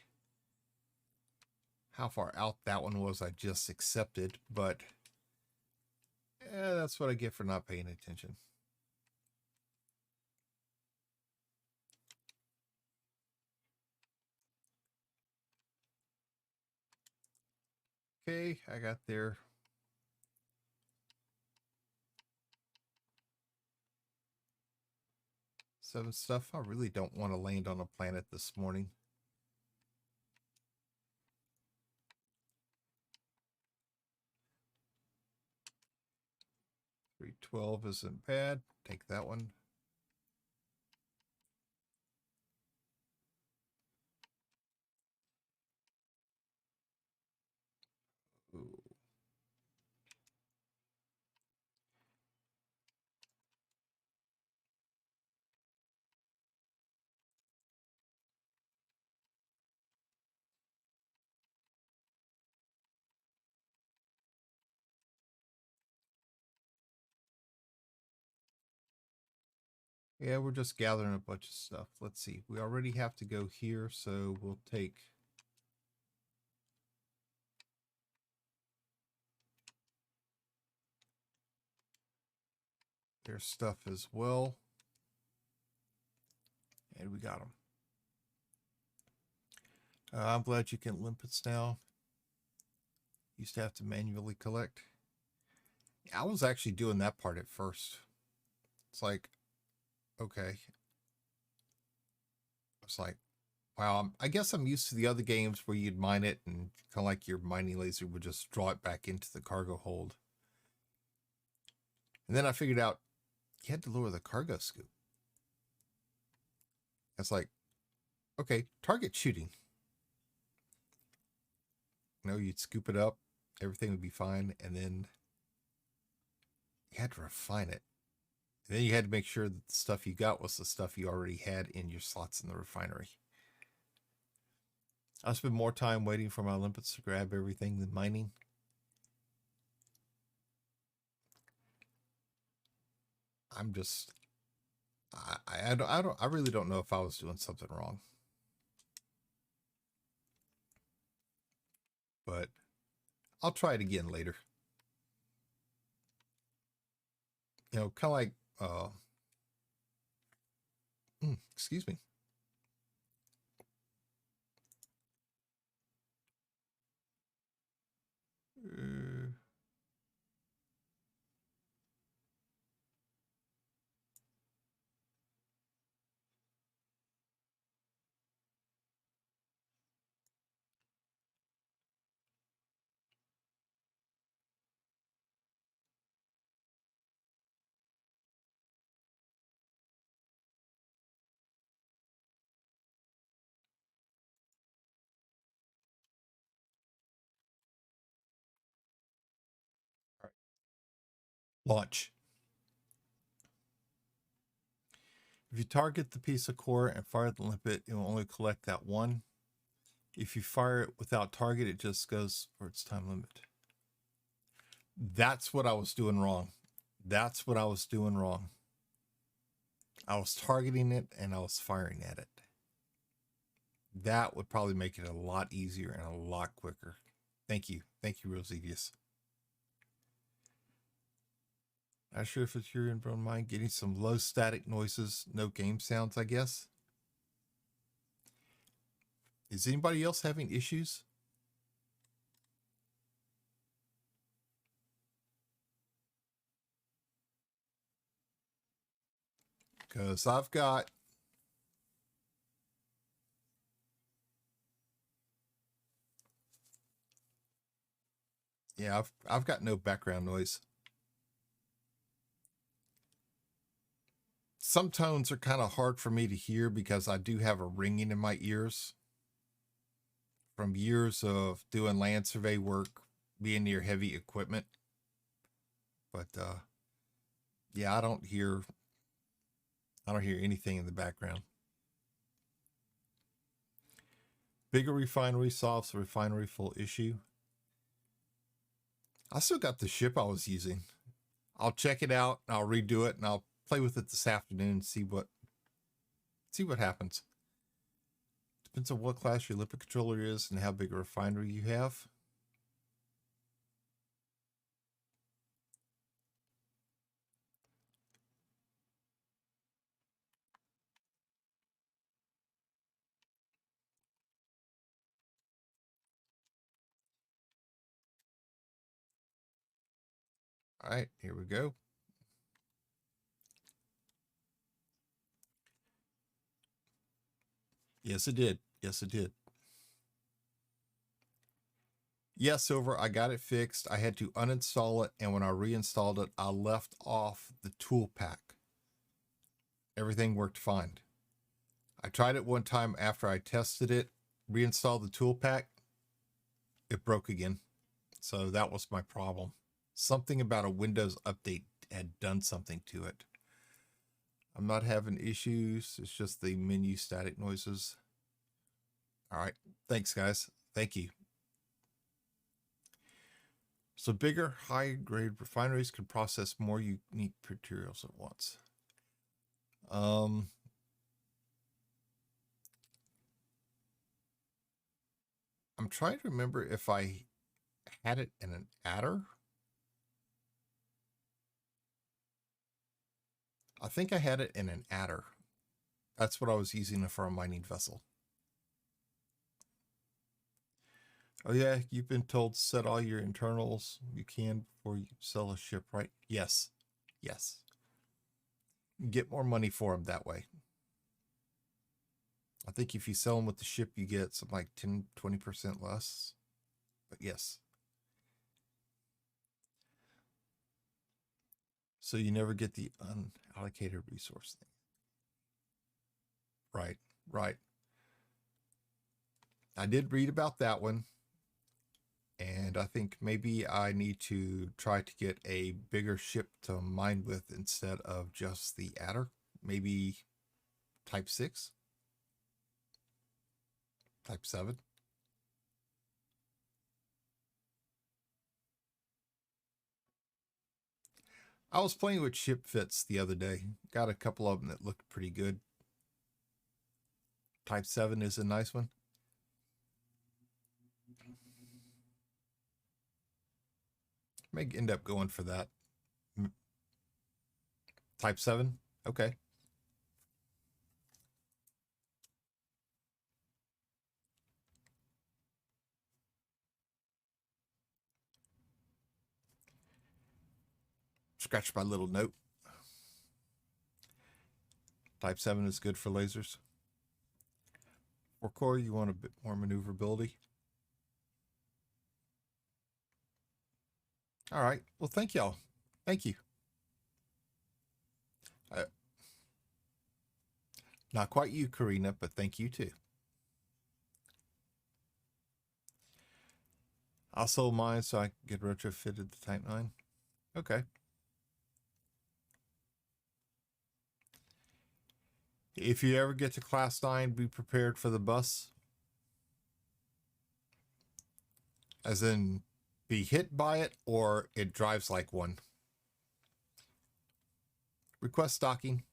how far out that one was I just accepted, but that's what I get for not paying attention. Okay, I got there. Seven stuff. I really don't want to land on a planet this morning. $312 isn't bad. Take that one. Ooh. Yeah, we're just gathering a bunch of stuff. Let's see. We already have to go here, so we'll take... their stuff as well. And we got them. I'm glad you can limpets now. Used to have to manually collect. I was actually doing that part at first. It's like, okay. It's like, wow, I guess I'm used to the other games where you'd mine it and kind of like your mining laser would just draw it back into the cargo hold. And then I figured out you had to lower the cargo scoop. It's like, okay, target shooting. You know, you'd scoop it up, everything would be fine, and then you had to refine it. And then you had to make sure that the stuff you got was the stuff you already had in your slots in the refinery. I spend more time waiting for my limpets to grab everything than mining. I'm just, I really don't know if I was doing something wrong. But I'll try it again later. You know, kind of like, excuse me. Launch. If you target the piece of core and fire the limpet, it will only collect that one. If you fire it without target, it just goes for its time limit. That's what I was doing wrong. That's what I was doing wrong. I was targeting it and I was firing at it. That would probably make it a lot easier and a lot quicker. Thank you. Thank you, Roselius. Not sure if it's your inborn mind getting some low static noises, no game sounds, I guess. Is anybody else having issues? Because I've got I've got no background noise. Some tones are kind of hard for me to hear because I do have a ringing in my ears from years of doing land survey work, being near heavy equipment. But yeah, I don't hear anything in the background. Bigger refinery solves the refinery full issue. I still got the ship I was using. I'll check it out and I'll redo it and I'll play with it this afternoon and see what happens. Depends on what class your limpet controller is and how big a refinery you have. All right, here we go. Yes, it did. Yes, it did. Yes, Silver, I got it fixed. I had to uninstall it, and when I reinstalled it, I left off the tool pack. Everything worked fine. I tried it one time after I tested it, reinstalled the tool pack, it broke again. So that was my problem. Something about a Windows update had done something to it. I'm not having issues. It's just the menu static noises. All right. Thanks, guys. Thank you. So bigger, high-grade refineries can process more unique materials at once. I'm trying to remember if I had it in an adder. I think I had it in an adder. That's what I was using for a mining vessel. Oh yeah, you've been told to set all your internals you can before you sell a ship, right? Yes. Yes. Get more money for them that way. I think if you sell them with the ship, you get something like 10-20% less. But yes. So you never get the unallocated resource thing. Right, right. I did read about that one. And I think maybe I need to try to get a bigger ship to mine with instead of just the adder. Maybe type 6, type 7. I was playing with ship fits the other day. Got a couple of them that looked pretty good. Type 7 is a nice one. May end up going for that. Type 7? Okay. Scratch my little note. Type 7 is good for lasers. For core, you want a bit more maneuverability. All right. Well, thank y'all. Thank you. Not quite you, Karina, but thank you too. I sold mine so I could get retrofitted the Type 9. Okay. If you ever get to Class 9, be prepared for the bus. As in, be hit by it or it drives like one. Request stocking.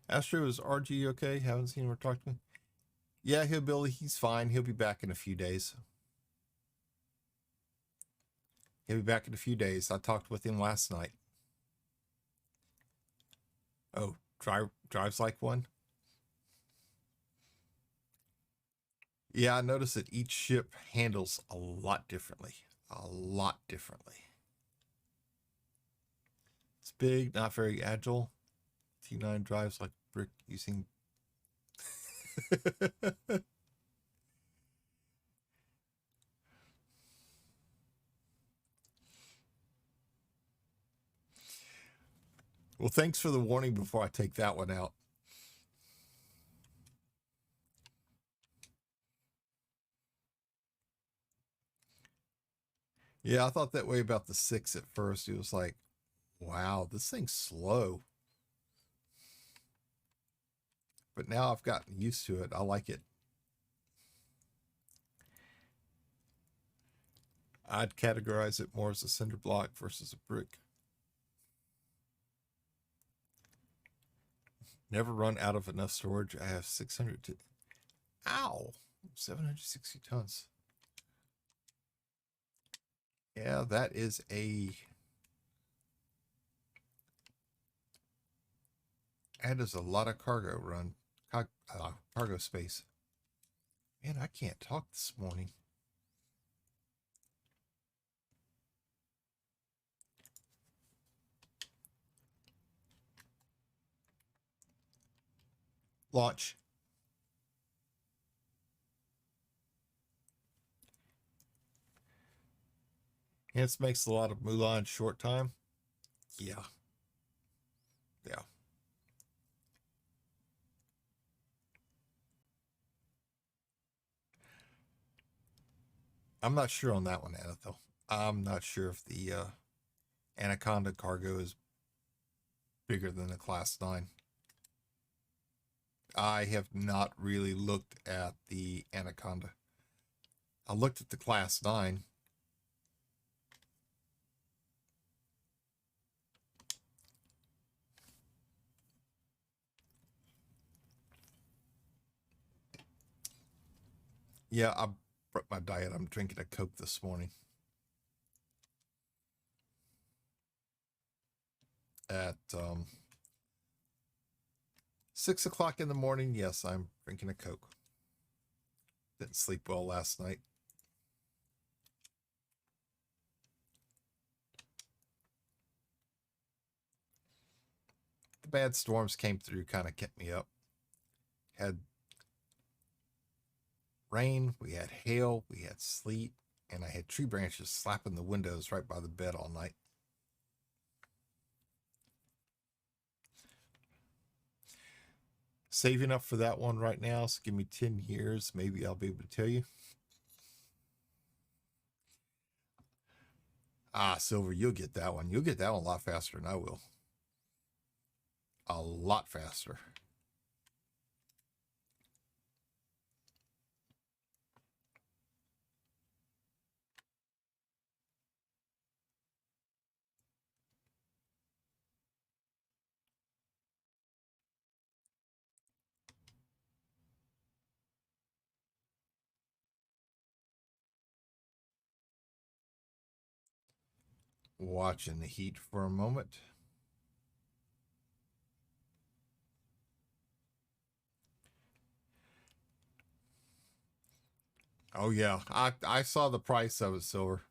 Astro, is RG okay? Haven't seen him or talked to him. Yeah, Hillbilly, he's fine. He'll be back in a few days. He'll be back in a few days. I talked with him last night. Oh, drives like one? Yeah, I noticed that each ship handles a lot differently. A lot differently. It's big, not very agile. T9 drives like brick using... Well, thanks for the warning before I take that one out. Yeah, I thought that way about the 6 at first. It was like, wow, this thing's slow. But now I've gotten used to it. I like it. I'd categorize it more as a cinder block versus a brick. Never run out of enough storage. I have 600 to... Ow! 760 tons. Yeah, that is a... That is a lot of cargo run. Cargo space. Man, I can't talk this morning. Launch. Hence makes a lot of moolah in short time. Yeah. Yeah. I'm not sure on that one, Anna, though. I'm not sure if the Anaconda cargo is bigger than the Class 9. I have not really looked at the Anaconda. I looked at the Class 9. Yeah, I brought my diet. I'm drinking a Coke this morning. At 6 o'clock in the morning, yes, I'm drinking a Coke. Didn't sleep well last night. The bad storms came through, kind of kept me up. Had rain, we had hail, we had sleet, and I had tree branches slapping the windows right by the bed all night. Saving up for that one right now, so give me 10 years, maybe I'll be able to tell you. Ah, Silver, you'll get that one. You'll get that one a lot faster than I will. A lot faster. Watching the heat for a moment. Oh yeah, I saw the price of it, Silver.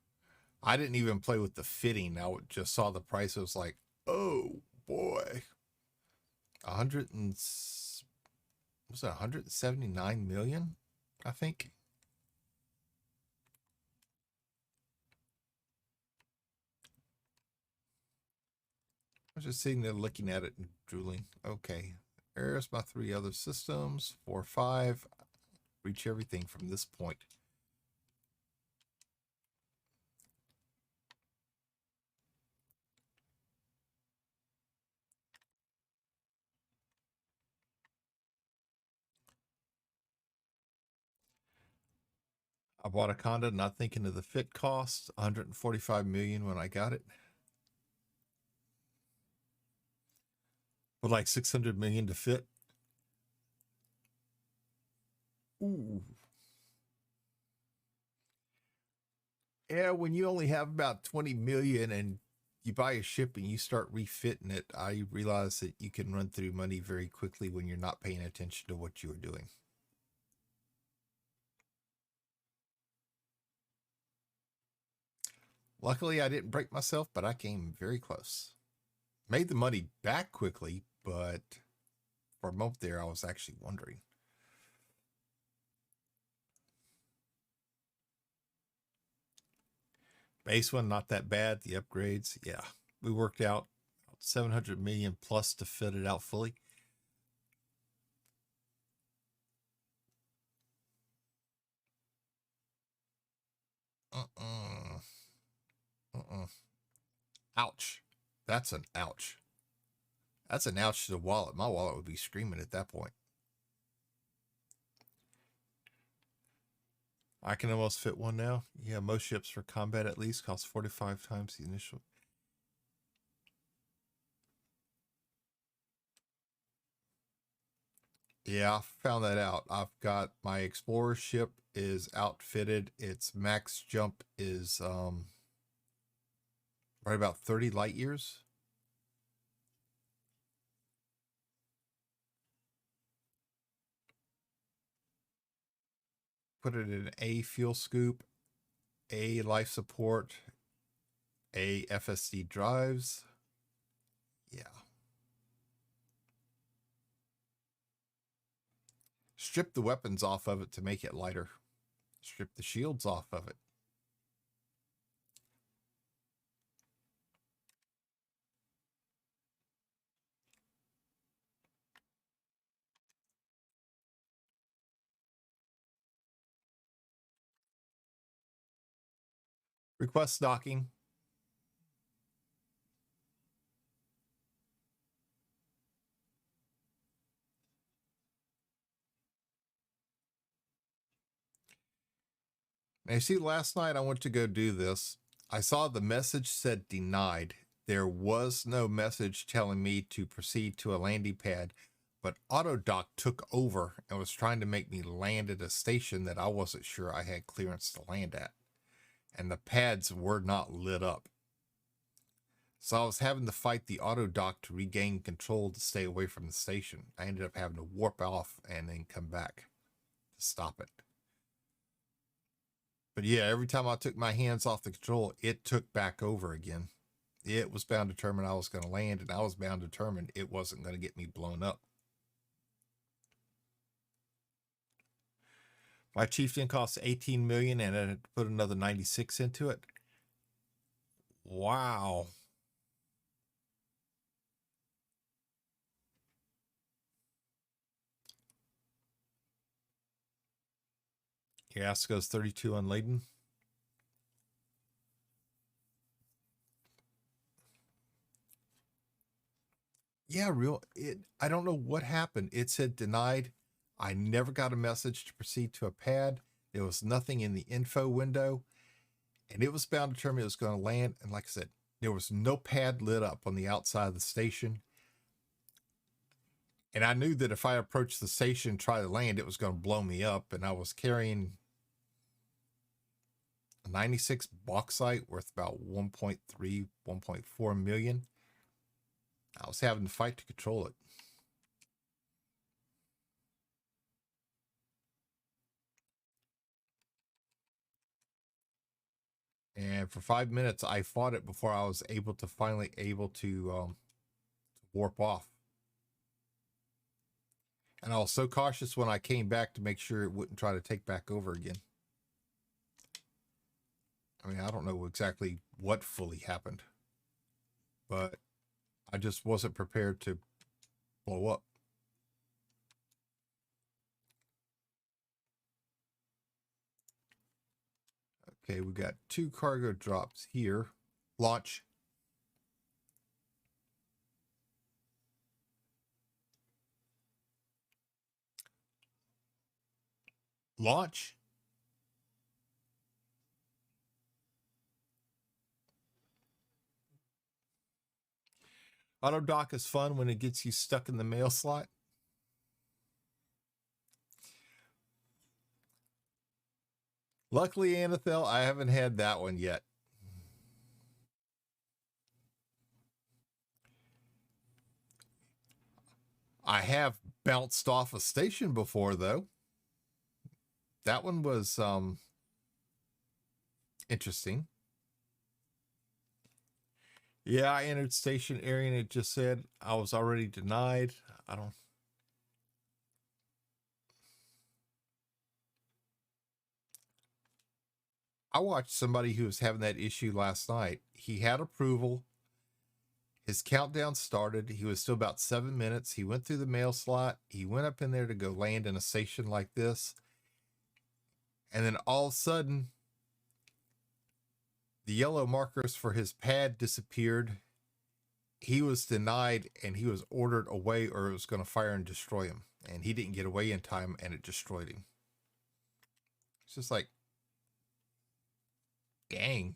I didn't even play with the fitting. I just saw the price. It was like, oh boy, 100 and was it 179 million? I think. I was just sitting there looking at it and drooling. Okay, there's my 3 other systems. 4, 5. Reach everything from this point. I bought a condo not thinking of the fit cost, 145 million when I got it. With like 600 million to fit. Ooh. Yeah, when you only have about 20 million and you buy a ship and you start refitting it, I realize that you can run through money very quickly when you're not paying attention to what you are doing. Luckily, I didn't break myself, but I came very close. Made the money back quickly, but for a moment there, I was actually wondering. Base one, not that bad. The upgrades, yeah. We worked out 700 million plus to fit it out fully. Ouch. That's an ouch. That's an ouch to the wallet. My wallet would be screaming at that point. I can almost fit one now. Yeah, most ships for combat at least cost 45 times the initial. Yeah, I found that out. I've got my Explorer ship is outfitted. Its max jump is right about 30 light years. Put it in A fuel scoop, A life support, A FSD drives. Yeah. Strip the weapons off of it to make it lighter. Strip the shields off of it. Request docking. Now, you see, last night I went to go do this. I saw the message said denied. There was no message telling me to proceed to a landing pad, but AutoDock took over and was trying to make me land at a station that I wasn't sure I had clearance to land at. And the pads were not lit up. So I was having to fight the AutoDock to regain control to stay away from the station. I ended up having to warp off and then come back to stop it. But yeah, every time I took my hands off the control, it took back over again. It was bound to determine I was going to land, and I was bound to determine it wasn't going to get me blown up. My chieftain cost 18 million, and I had to put another 96 into it. Wow. Gas goes 32 unladen. Yeah, I don't know what happened. It said denied. I never got a message to proceed to a pad. There was nothing in the info window, and it was bound to determine it was going to land. And like I said, there was no pad lit up on the outside of the station. And I knew that if I approached the station and tried to land, it was going to blow me up. And I was carrying a 96 bauxite worth about 1.3, 1.4 million. I was having to fight to control it. And for 5 minutes, I fought it before I was finally able to warp off. And I was so cautious when I came back to make sure it wouldn't try to take back over again. I mean, I don't know exactly what fully happened, but I just wasn't prepared to blow up. Okay, we got 2 cargo drops here. Launch. Launch. AutoDock is fun when it gets you stuck in the mail slot. Luckily, Anathel, I haven't had that one yet. I have bounced off a station before, though. That one was interesting. Yeah, I entered station area and it just said I was already denied. I don't. I watched somebody who was having that issue last night. He had approval. His countdown started. He was still about 7 minutes. He went through the mail slot. He went up in there to go land in a station like this. And then all of a sudden, the yellow markers for his pad disappeared. He was denied and he was ordered away or it was going to fire and destroy him. And he didn't get away in time and it destroyed him. It's just like, dang.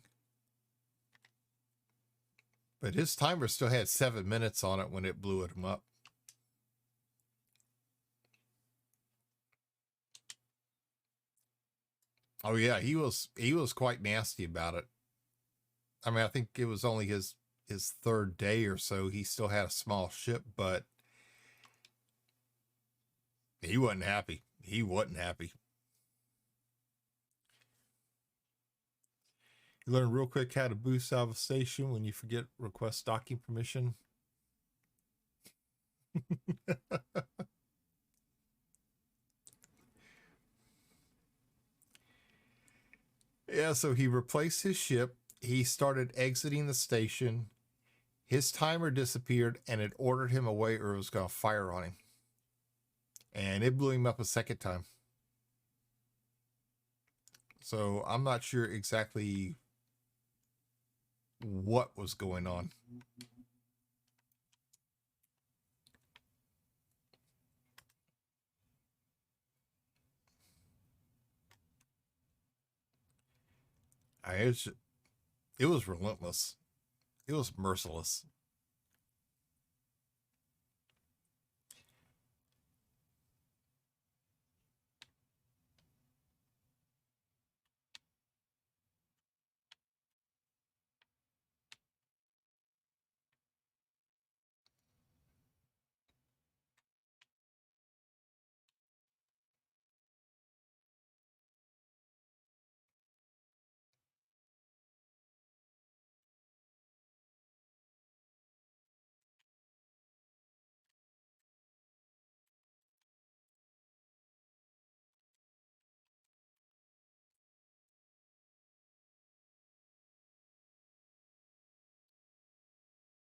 But his timer still had 7 minutes on it when it blew him up. Oh yeah, he was quite nasty about it. I mean, I think it was only his third day or so. He still had a small ship, but he wasn't happy. He wasn't happy. You learn real quick how to boost out of a station when you forget request docking permission. Yeah, so he replaced his ship. He started exiting the station. His timer disappeared and it ordered him away or it was going to fire on him. And it blew him up a second time. So I'm not sure exactly what was going on. It was relentless. It was merciless.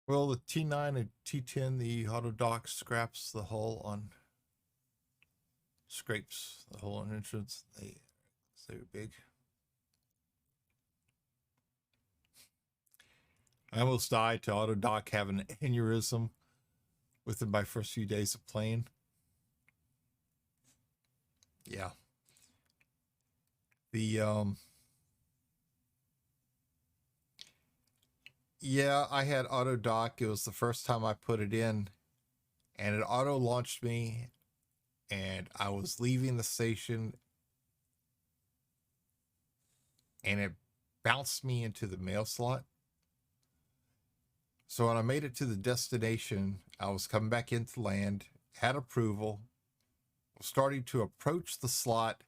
Well, the T9 and T10, the AutoDock scraps the hull on, scrapes the hull on entrance. They're big. I almost died to AutoDock having an aneurysm within my first few days of playing. Yeah. Yeah, I had AutoDock. It was the first time I put it in and it auto launched me and I was leaving the station and it bounced me into the mail slot. So when I made it to the destination, I was coming back into land, had approval, starting to approach the slot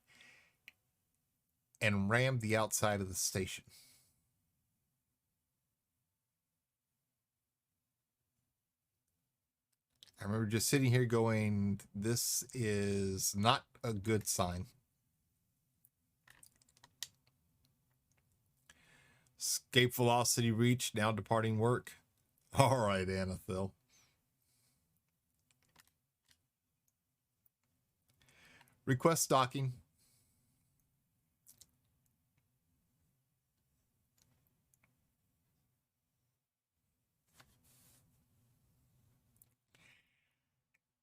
and rammed the outside of the station. I remember just sitting here going, this is not a good sign. Escape velocity reached, now departing work. All right, Anathil. Request docking.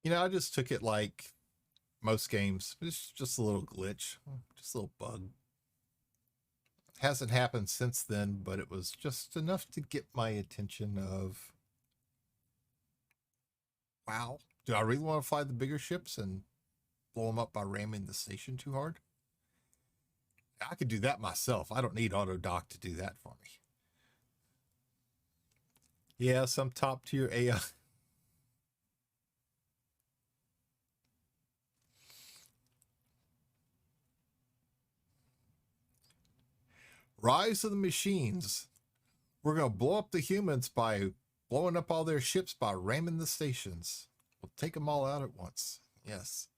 You know, I just took it like most games. It's just a little glitch, just a little bug. Hasn't happened since then, but it was just enough to get my attention of Wow. Do I really want to fly the bigger ships and blow them up by ramming the station too hard? I could do that myself. I don't need AutoDock to do that for me. Yeah, some top tier AI. Rise of the Machines. We're going to blow up the humans by blowing up all their ships by ramming the stations. We'll take them all out at once. Yes.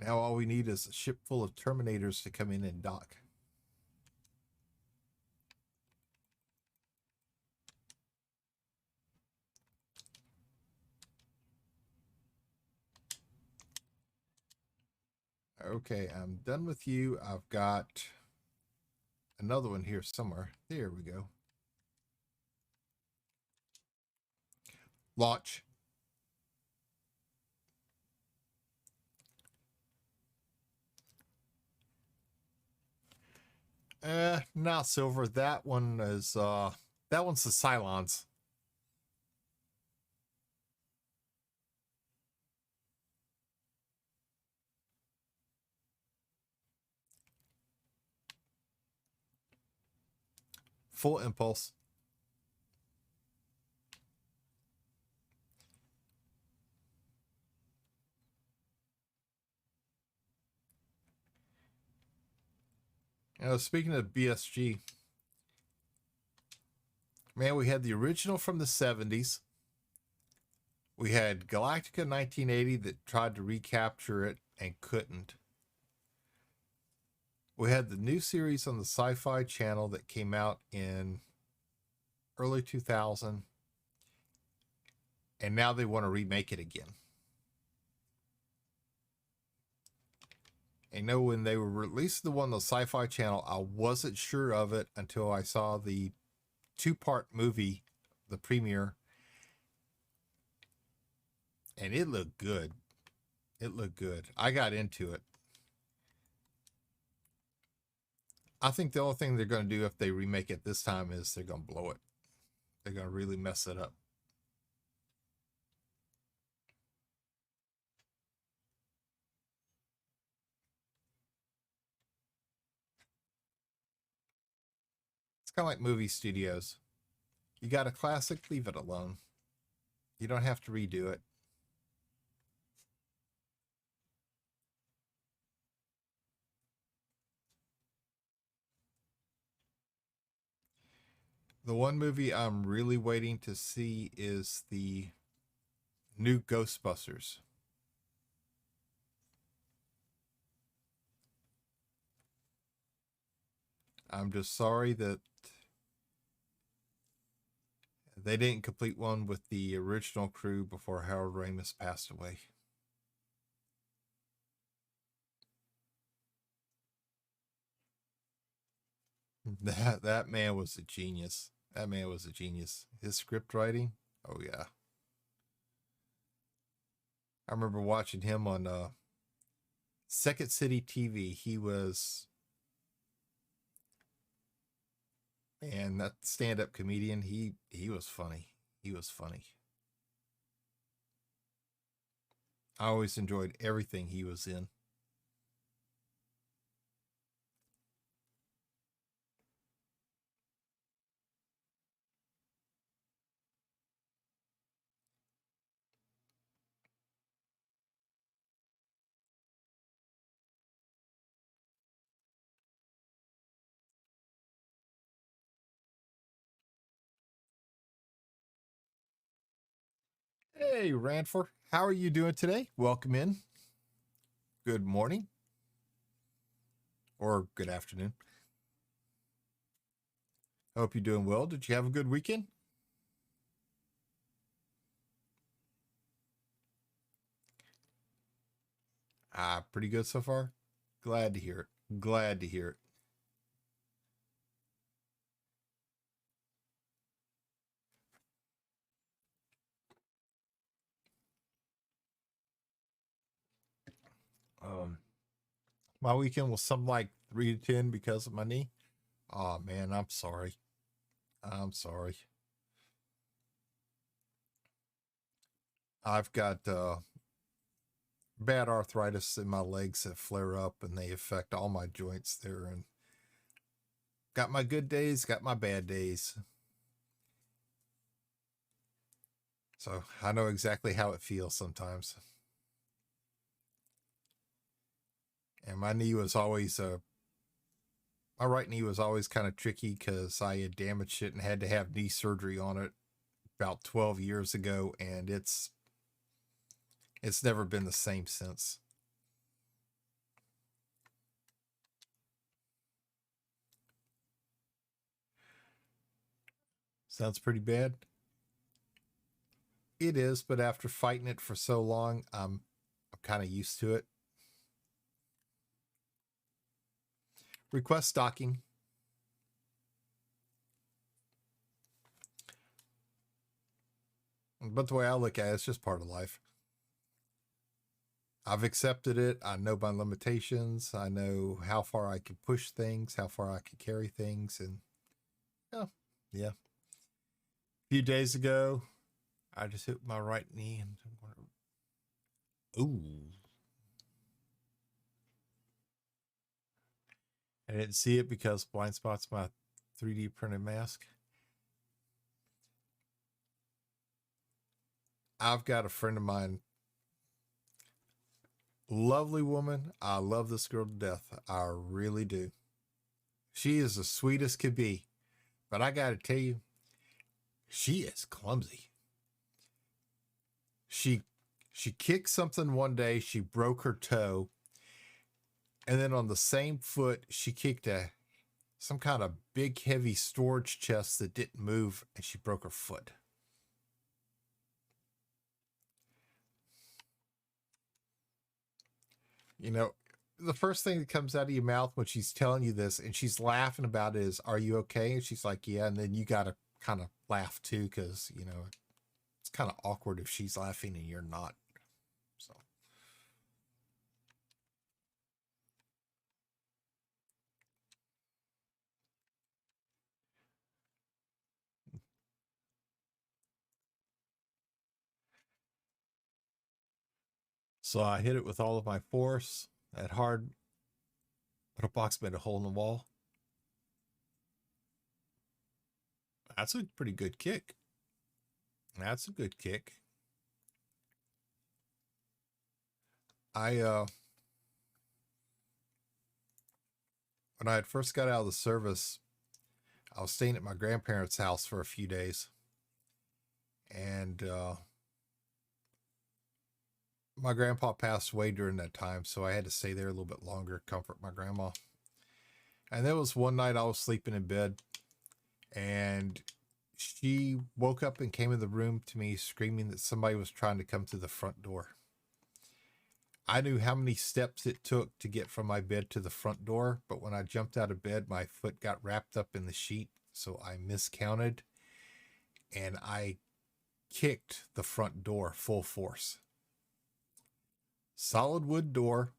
Now all we need is a ship full of Terminators to come in and dock. Okay, I'm done with you. I've got another one here somewhere. There we go. Launch. Not silver. That one is that one's the Cylons. Full impulse. Speaking of BSG, man, we had the original from the 70s. We had Galactica 1980 that tried to recapture it and couldn't. We had the new series on the Sci-Fi Channel that came out in early 2000, and now they want to remake it again. I know when they were releasing the one on the Sci-Fi Channel, I wasn't sure of it until I saw the two-part movie, the premiere, and it looked good. It looked good. I got into it. I think the only thing they're going to do if they remake it this time is they're going to blow it. They're going to really mess it up. It's kind of like movie studios. You got a classic, leave it alone. You don't have to redo it. The one movie I'm really waiting to see is the new Ghostbusters. I'm just sorry that they didn't complete one with the original crew before Harold Ramis passed away. That man was a genius. That man was a genius. His script writing, oh yeah. I remember watching him on Second City TV. He was, man, that stand-up comedian. He was funny. He was funny. I always enjoyed everything he was in. Hey, Ranford, how are you doing today? Welcome in. Good morning or good afternoon. Hope you're doing well. Did you have a good weekend? Pretty good so far. Glad to hear it. Glad to hear it. My weekend was something like 3 to 10 because of my knee. Oh man, I'm sorry. I'm sorry. I've got bad arthritis in my legs that flare up and they affect all my joints there. And got my good days, got my bad days. So I know exactly how it feels sometimes. And my knee was always my right knee was always kind of tricky because I had damaged it and had to have knee surgery on it about 12 years ago, and it's never been the same since. Sounds pretty bad. It is, but after fighting it for so long, I'm kind of used to it. Request stocking. But the way I look at it, it's just part of life. I've accepted it. I know my limitations. I know how far I can push things, how far I can carry things. And yeah, yeah. A few days ago, I just hit my right knee and ooh. I didn't see it because blind spot's my 3D printed mask. I've got a friend of mine, lovely woman. I love this girl to death. I really do. She is the sweetest could be. But I got to tell you, she is clumsy. She kicked something one day, she broke her toe, and then on the same foot she kicked some kind of big heavy storage chest that didn't move and she broke her foot. You know, the first thing that comes out of your mouth when she's telling you this and she's laughing about it is, "Are you okay?" And she's like, "Yeah." And then you got to kind of laugh too because, it's kind of awkward if she's laughing and you're not. So, so I hit it with all of my force. That hard little box made a hole in the wall. That's a pretty good kick. That's a good kick. I When I had first got out of the service, I was staying at my grandparents' house for a few days, and my grandpa passed away during that time, so I had to stay there a little bit longer, comfort my grandma. And there was one night I was sleeping in bed, and she woke up and came in the room to me screaming that somebody was trying to come through the front door. I knew how many steps it took to get from my bed to the front door, but when I jumped out of bed, my foot got wrapped up in the sheet, so I miscounted and I kicked the front door full force. Solid wood door.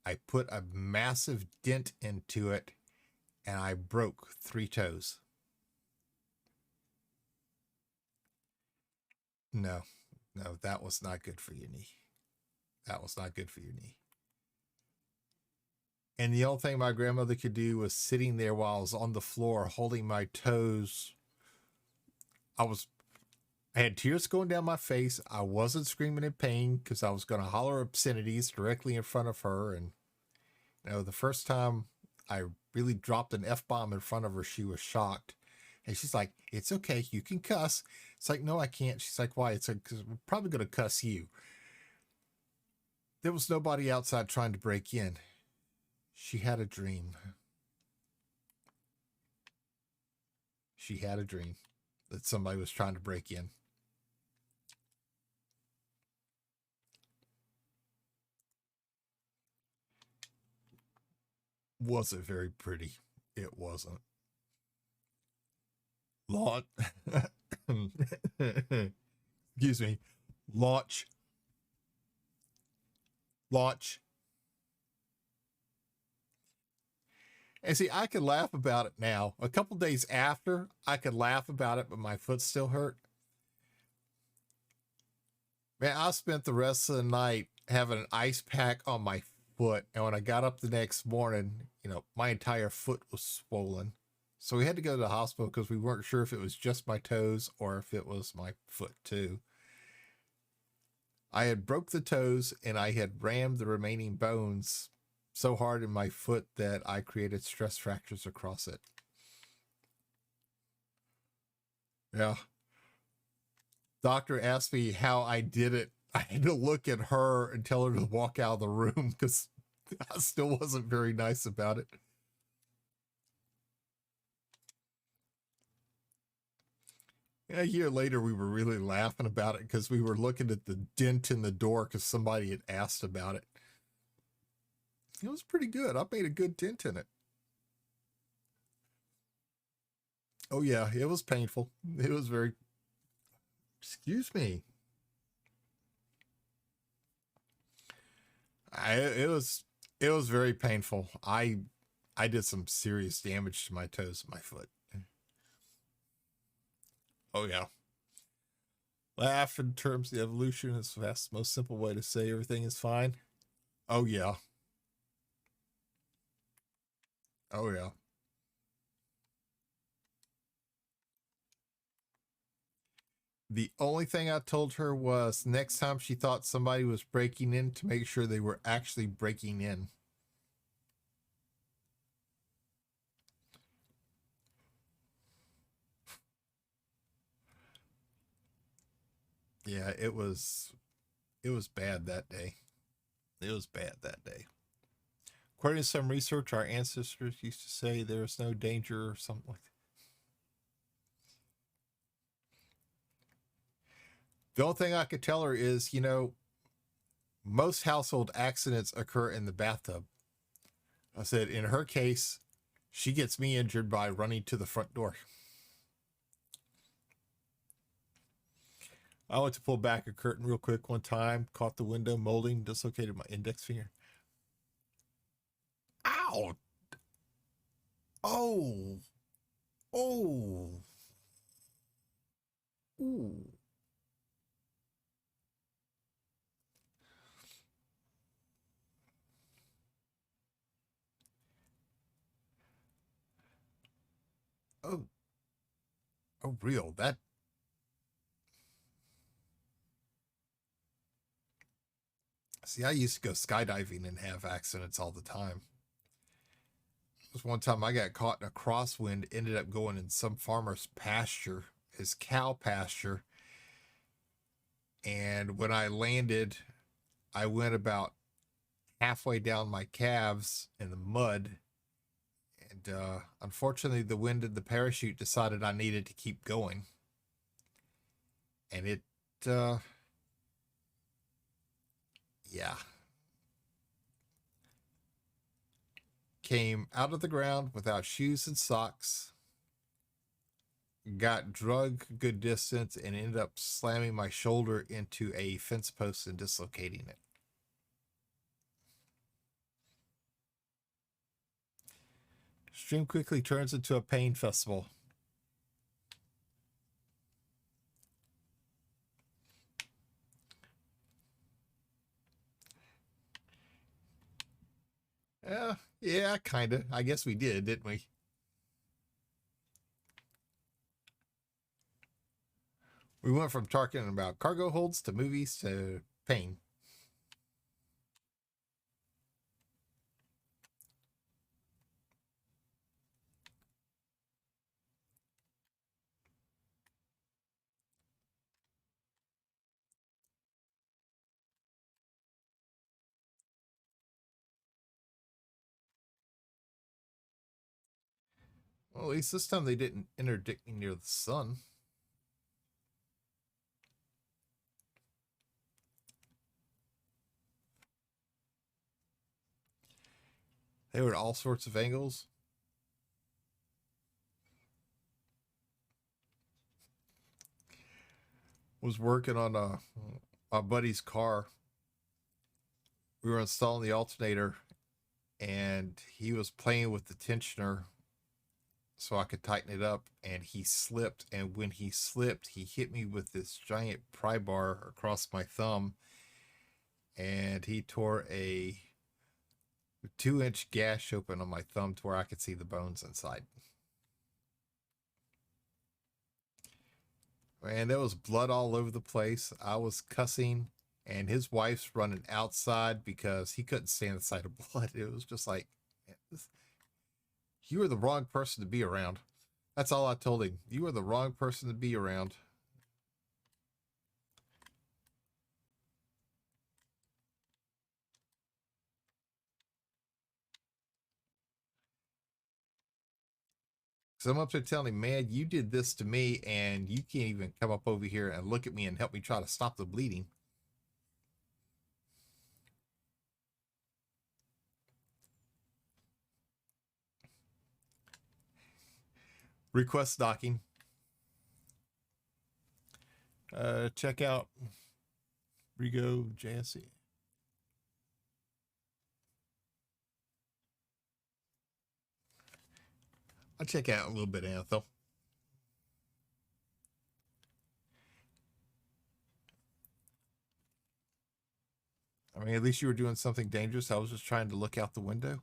I put a massive dent into it and I broke 3 toes. No, no, that was not good for your knee. That was not good for your knee. And the only thing my grandmother could do was sitting there while I was on the floor holding my toes. I had tears going down my face. I wasn't screaming in pain because I was going to holler obscenities directly in front of her. And, the first time I really dropped an F bomb in front of her, she was shocked. And she's like, "It's okay. You can cuss." It's like, "No, I can't." She's like, "Why?" It's like, "Because we're probably going to cuss you." There was nobody outside trying to break in. She had a dream. She had a dream that somebody was trying to break in. Wasn't very pretty. It wasn't. Launch. Excuse me. Launch. Launch. And see, I could laugh about it now. A couple days after, I could laugh about it, but my foot still hurt. Man, I spent the rest of the night having an ice pack on my foot. And when I got up the next morning, my entire foot was swollen. So we had to go to the hospital because we weren't sure if it was just my toes or if it was my foot too. I had broke the toes and I had rammed the remaining bones so hard in my foot that I created stress fractures across it. Yeah. Doctor asked me how I did it. I had to look at her and tell her to walk out of the room because I still wasn't very nice about it. A year later, we were really laughing about it because we were looking at the dent in the door because somebody had asked about it. It was pretty good. I made a good dent in it. Oh, yeah, it was painful. It was very... Excuse me. It was very painful. I did some serious damage to my toes and my foot. Oh, yeah. Laugh in terms of the evolution is the most simple way to say everything is fine. Oh, yeah. Oh, yeah. The only thing I told her was next time she thought somebody was breaking in to make sure they were actually breaking in. Yeah, it was bad that day. It was bad that day. According to some research, our ancestors used to say there is no danger or something like that. The only thing I could tell her is, most household accidents occur in the bathtub. I said, in her case, she gets me injured by running to the front door. I went to pull back a curtain real quick one time, caught the window molding, dislocated my index finger. Ow! Oh! Oh! Ooh. Oh. Oh, real. That. See, I used to go skydiving and have accidents all the time. There was one time I got caught in a crosswind, ended up going in some farmer's pasture, his cow pasture. And when I landed, I went about halfway down my calves in the mud. And unfortunately, the wind of the parachute decided I needed to keep going. And it, yeah, came out of the ground without shoes and socks, got drug a good distance, and ended up slamming my shoulder into a fence post and dislocating it. Stream quickly turns into a pain festival. Yeah, kind of. I guess we did, didn't we? We went from talking about cargo holds to movies to pain. Well, at least this time they didn't interdict me near the sun. They were at all sorts of angles. Was working on a buddy's car. We were installing the alternator, and he was playing with the tensioner so I could tighten it up, and he slipped. And when he slipped, he hit me with this giant pry bar across my thumb, and he tore a 2-inch gash open on my thumb to where I could see the bones inside. And there was blood all over the place. I was cussing, and his wife's running outside because he couldn't stand the sight of blood. It was just like, you are the wrong person to be around. That's all I told him. You are the wrong person to be around. So I'm up there telling him, man, you did this to me, and you can't even come up over here and look at me and help me try to stop the bleeding. Request docking. Check out Rigo JSC. I'll check out a little bit, Anthel. I mean, at least you were doing something dangerous. I was just trying to look out the window.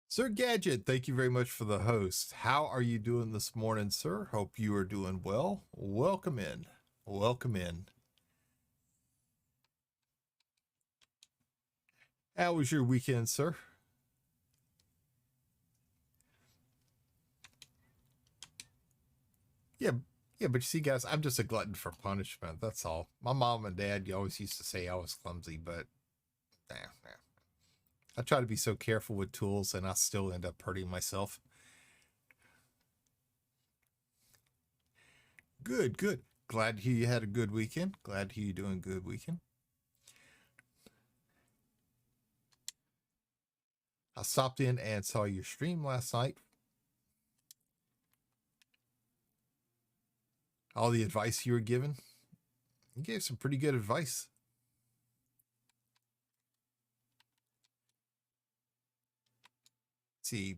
Sir Gadget, thank you very much for the host. How are you doing this morning, sir? Hope you are doing well. Welcome in. Welcome in. How was your weekend, sir? Yeah, yeah, but you see, guys, I'm just a glutton for punishment. That's all. My mom and dad, you always used to say I was clumsy, but nah. I try to be so careful with tools, and I still end up hurting myself. Good, good. Glad to hear you had a good weekend. Glad to hear you doing a good weekend. I stopped in and saw your stream last night. All the advice you were given. You gave some pretty good advice. Let's see.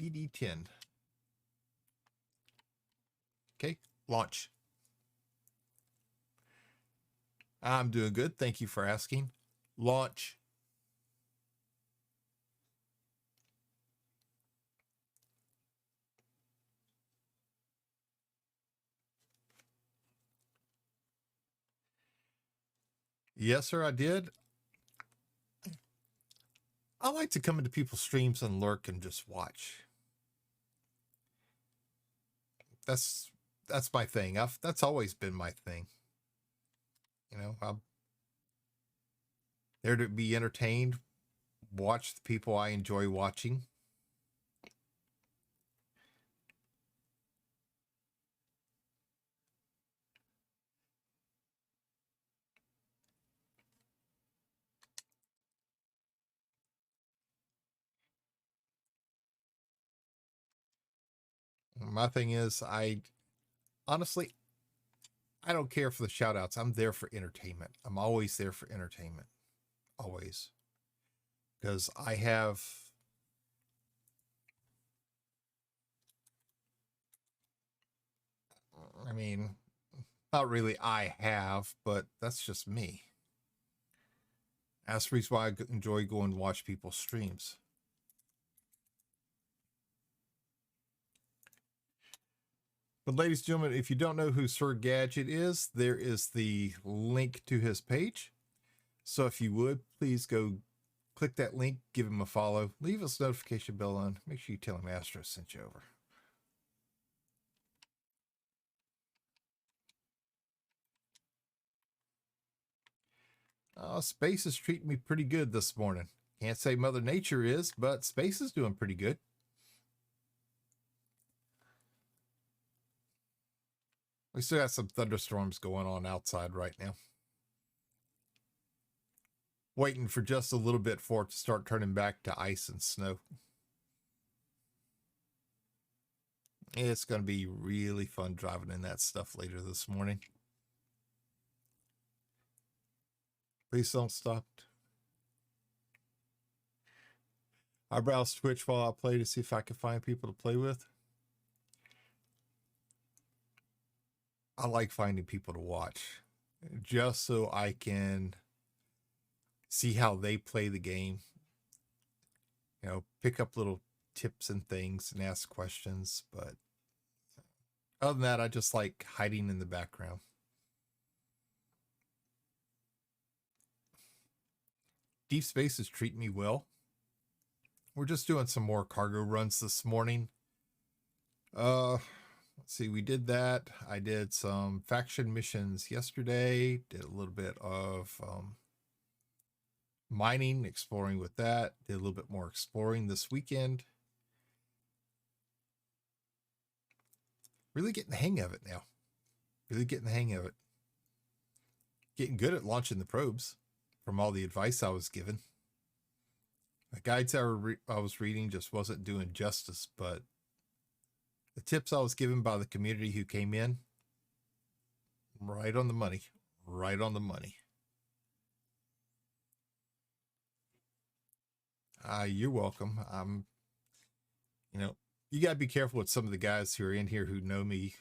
BD10. Okay, launch. I'm doing good. Thank you for asking. Launch. Yes, sir, I did. I like to come into people's streams and lurk and just watch. That's my thing. That's always been my thing. You know, I'm there to be entertained, watch the people I enjoy watching. My thing is, I honestly, I don't care for the shout outs. I'm there for entertainment. I'm always there for entertainment. Always. Because I mean, not really but that's just me. That's the reason why I enjoy going to watch people's streams. But ladies and gentlemen, if you don't know who Sir Gadget is, there is the link to his page. So if you would, please go click that link, give him a follow, leave us a notification bell on. Make sure you tell him Astro sent you over. Space is treating me pretty good this morning. Can't say Mother Nature is, but space is doing pretty good. We still got some thunderstorms going on outside right now. Waiting for just a little bit for it to start turning back to ice and snow. It's going to be really fun driving in that stuff later this morning. Please don't stop. I browse Twitch while I play to see if I can find people to play with. I like finding people to watch just so I can see how they play the game. You know, pick up little tips and things and ask questions. But other than that, I just like hiding in the background. Deep Space is treating me well. We're just doing some more cargo runs this morning. Let's see, we did that. I did some faction missions yesterday. Did a little bit of mining, exploring with that. Did a little bit more exploring this weekend. Really getting the hang of it now. Really getting the hang of it. Getting good at launching the probes from all the advice I was given. The guides I was reading just wasn't doing justice, but the tips I was given by the community who came in, right on the money. Right on the money. You're welcome. You know, you got to be careful with some of the guys who are in here who know me,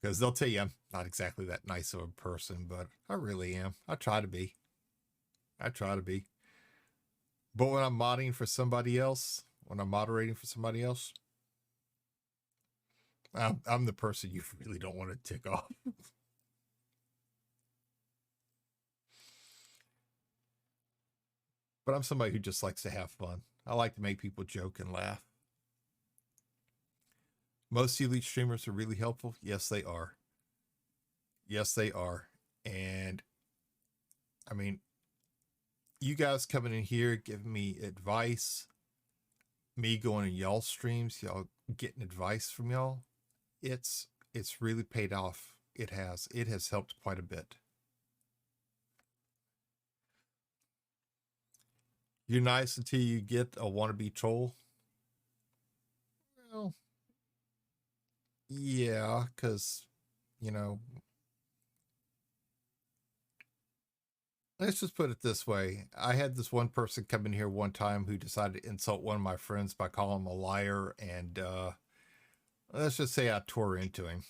because they'll tell you I'm not exactly that nice of a person, but I really am. I try to be. But when I'm modding for somebody else, when I'm moderating for somebody else, I'm the person you really don't want to tick off. But I'm somebody who just likes to have fun. I like to make people joke and laugh. Most elite streamers are really helpful. Yes, they are. Yes, they are. And I mean, you guys coming in here, giving me advice, me going to y'all streams, y'all getting advice from y'all, it's really paid off. It has helped quite a bit. You're nice until you get a wannabe troll. Well, yeah, because, you know, let's just put it this way. I had this one person come in here one time who decided to insult one of my friends by calling him a liar, and let's just say I tore into him.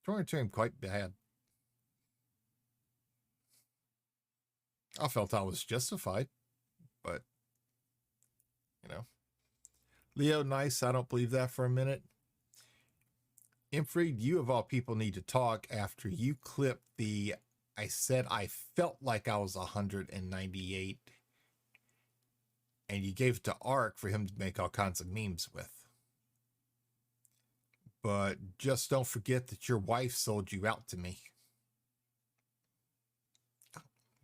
Tore into him quite bad. I felt I was justified, but, you know. Leo, nice. I don't believe that for a minute. Imfried, you of all people need to talk after you clipped the, I said I felt like I was 198, and you gave it to Ark for him to make all kinds of memes with. But just don't forget that your wife sold you out to me.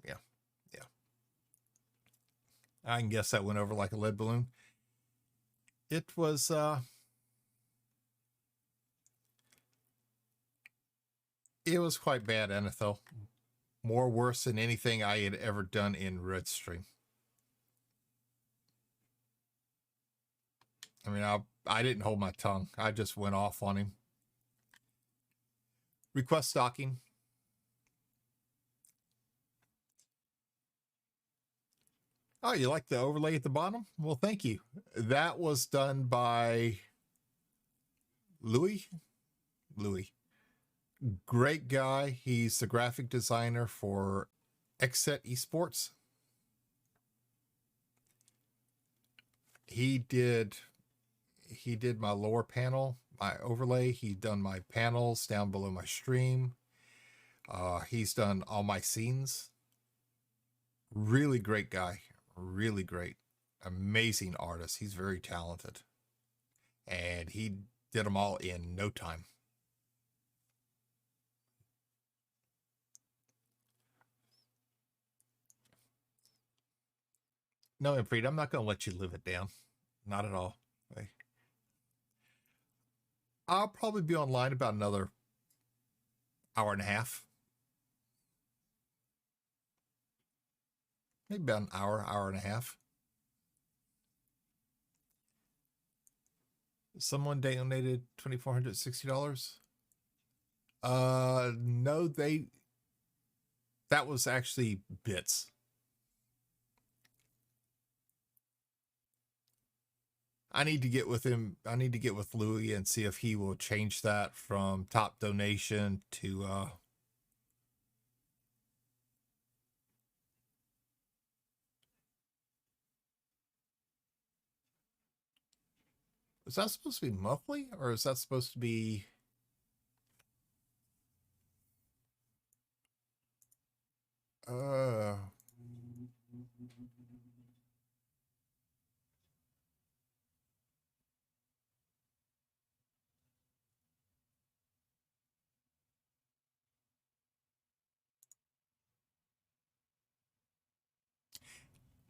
Yeah. I can guess that went over like a lead balloon. It was, it was quite bad, Anethel. More worse than anything I had ever done in Redstream. I mean, I didn't hold my tongue. I just went off on him. Request stalking. Oh, you like the overlay at the bottom? Well, thank you. That was done by Louis. Great guy. He's the graphic designer for Xset Esports. He did my lower panel, my overlay. He's done my panels down below my stream. He's done all my scenes. Really great guy. Really great. Amazing artist. He's very talented. And he did them all in no time. No, Imfried, I'm not going to let you live it down. Not at all. Okay. I'll probably be online about another hour and a half. Maybe about an hour, hour and a half. Someone donated $2,460. No, that was actually bits. I need to get with him. I need to get with Louis and see if he will change that from top donation to is that supposed to be monthly or is that supposed to be uh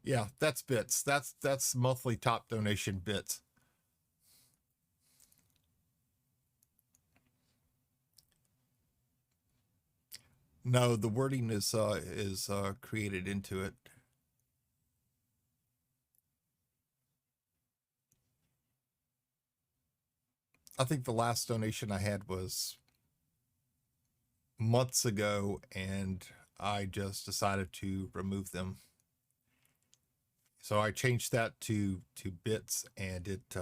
yeah, that's bits. That's monthly top donation bits. No, the wording is created into it. I think the last donation I had was months ago and I just decided to remove them. So I changed that to bits and it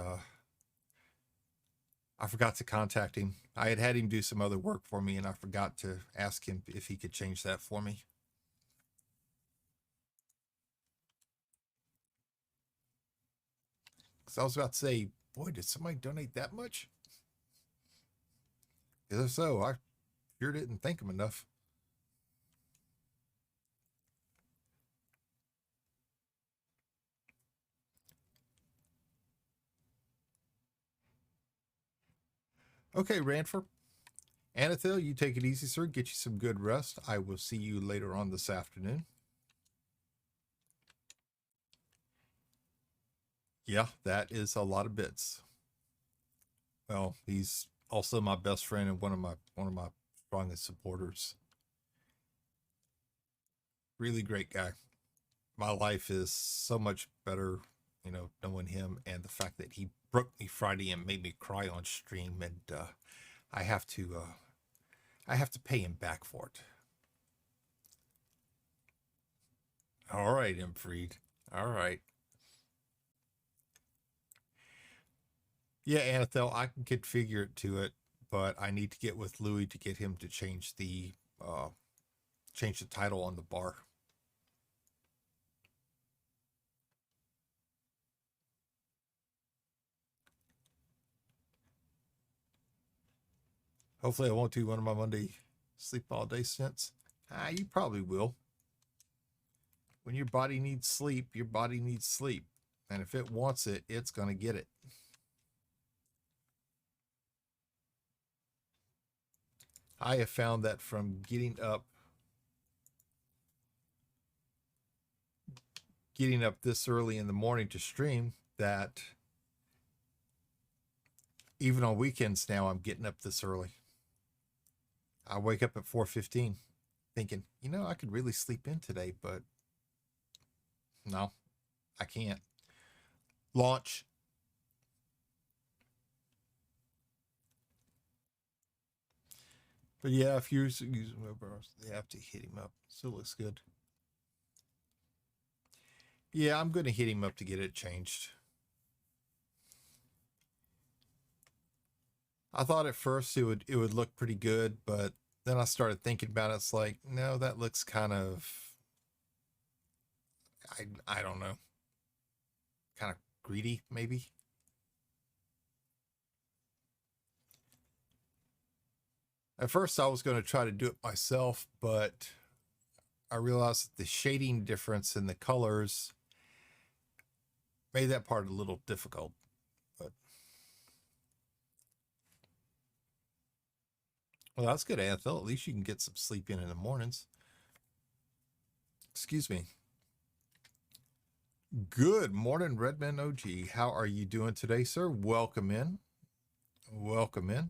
I forgot to contact him. I had him do some other work for me and I forgot to ask him if he could change that for me. Cuz I was about to say, boy, did somebody donate that much? If so, I sure didn't thank him enough. Okay, Ranford. Anathil, you take it easy, sir. Get you some good rest. I will see you later on this afternoon. Yeah, that is a lot of bits. Well, he's also my best friend and one of my strongest supporters. Really great guy. My life is so much better, knowing him and the fact that he broke me Friday and made me cry on stream, and I have to pay him back for it. All right, Imfried. All right. Yeah, Anathel, I can configure it to it, but I need to get with Louis to get him to change the title on the bar. Hopefully, I won't do one of my Monday sleep all day stints. You probably will. When your body needs sleep, your body needs sleep. And if it wants it, it's going to get it. I have found that from getting up this early in the morning to stream, that even on weekends now I'm getting up this early. I wake up at 4:15 thinking, I could really sleep in today, but no, I can't. Launch. But yeah, if you're using webinars, they have to hit him up. Still looks good. Yeah, I'm going to hit him up to get it changed. I thought at first it would look pretty good, but then I started thinking about it. It's like, no, that looks kind of, I don't know, kind of greedy maybe. At first I was going to try to do it myself, but I realized that the shading difference in the colors made that part a little difficult. But well, that's good, Anthel. At least you can get some sleep in the mornings. Excuse me. Good morning, Redman OG. How are you doing today, sir? Welcome in. Welcome in.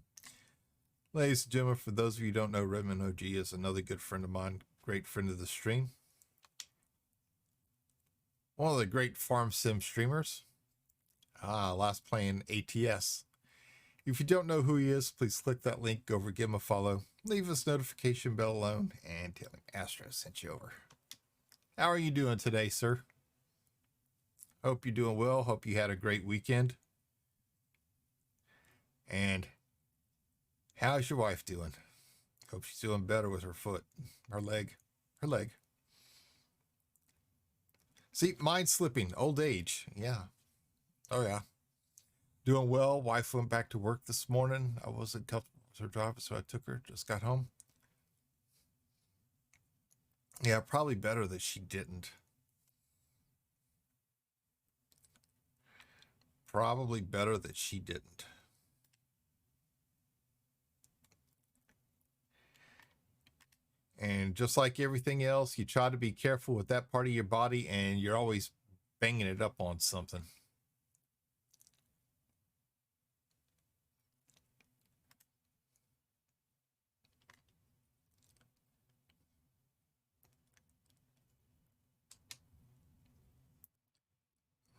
Ladies and gentlemen, for those of you who don't know, Redman OG is another good friend of mine, great friend of the stream. One of the great farm sim streamers. Last playing ATS. If you don't know who he is, please click that link, go over, give him a follow, leave his notification bell alone, and tell him Astro sent you over. How are you doing today, sir? Hope you're doing well. Hope you had a great weekend. And how's your wife doing? Hope she's doing better with her foot, her leg. See, mine's slipping. Old age. Yeah. Oh, yeah. Doing well. Wife went back to work this morning. I wasn't comfortable with her job, so I took her. Just got home. Yeah, probably better that she didn't. Probably better that she didn't. And just like everything else, you try to be careful with that part of your body, and you're always banging it up on something.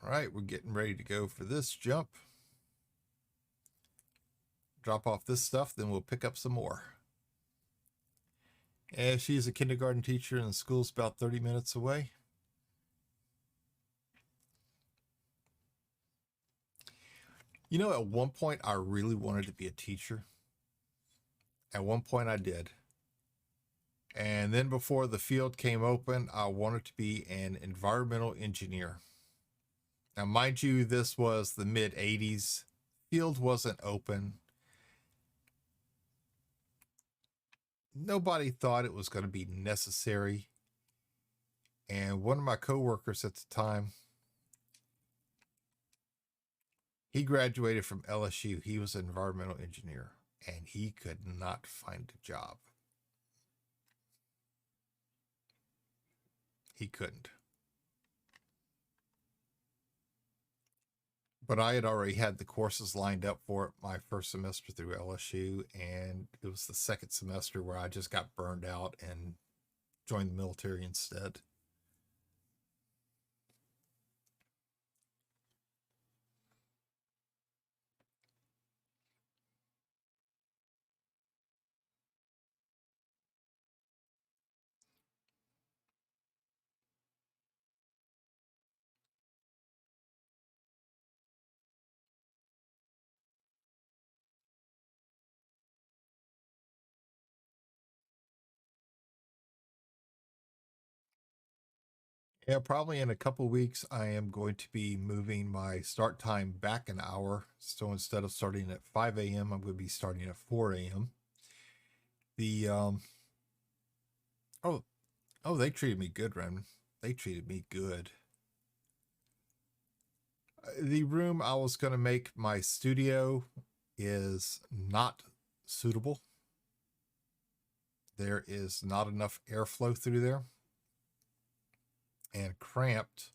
All right, we're getting ready to go for this jump. Drop off this stuff, then we'll pick up some more. And she's a kindergarten teacher, and the school's about 30 minutes away. You know, at one point, I really wanted to be a teacher. At one point, I did. And then before the field came open, I wanted to be an environmental engineer. Now, mind you, this was the mid 80s. Field wasn't open. Nobody thought it was going to be necessary. And one of my coworkers at the time, he graduated from LSU. He was an environmental engineer, and he could not find a job. He couldn't. But I had already had the courses lined up for it my first semester through LSU, and it was the second semester where I just got burned out and joined the military instead. Yeah, probably in a couple weeks, I am going to be moving my start time back an hour. So instead of starting at 5 a.m., I'm going to be starting at 4 a.m. The oh, they treated me good, Ren. They treated me good. The room I was going to make my studio is not suitable. There is not enough airflow through there and cramped.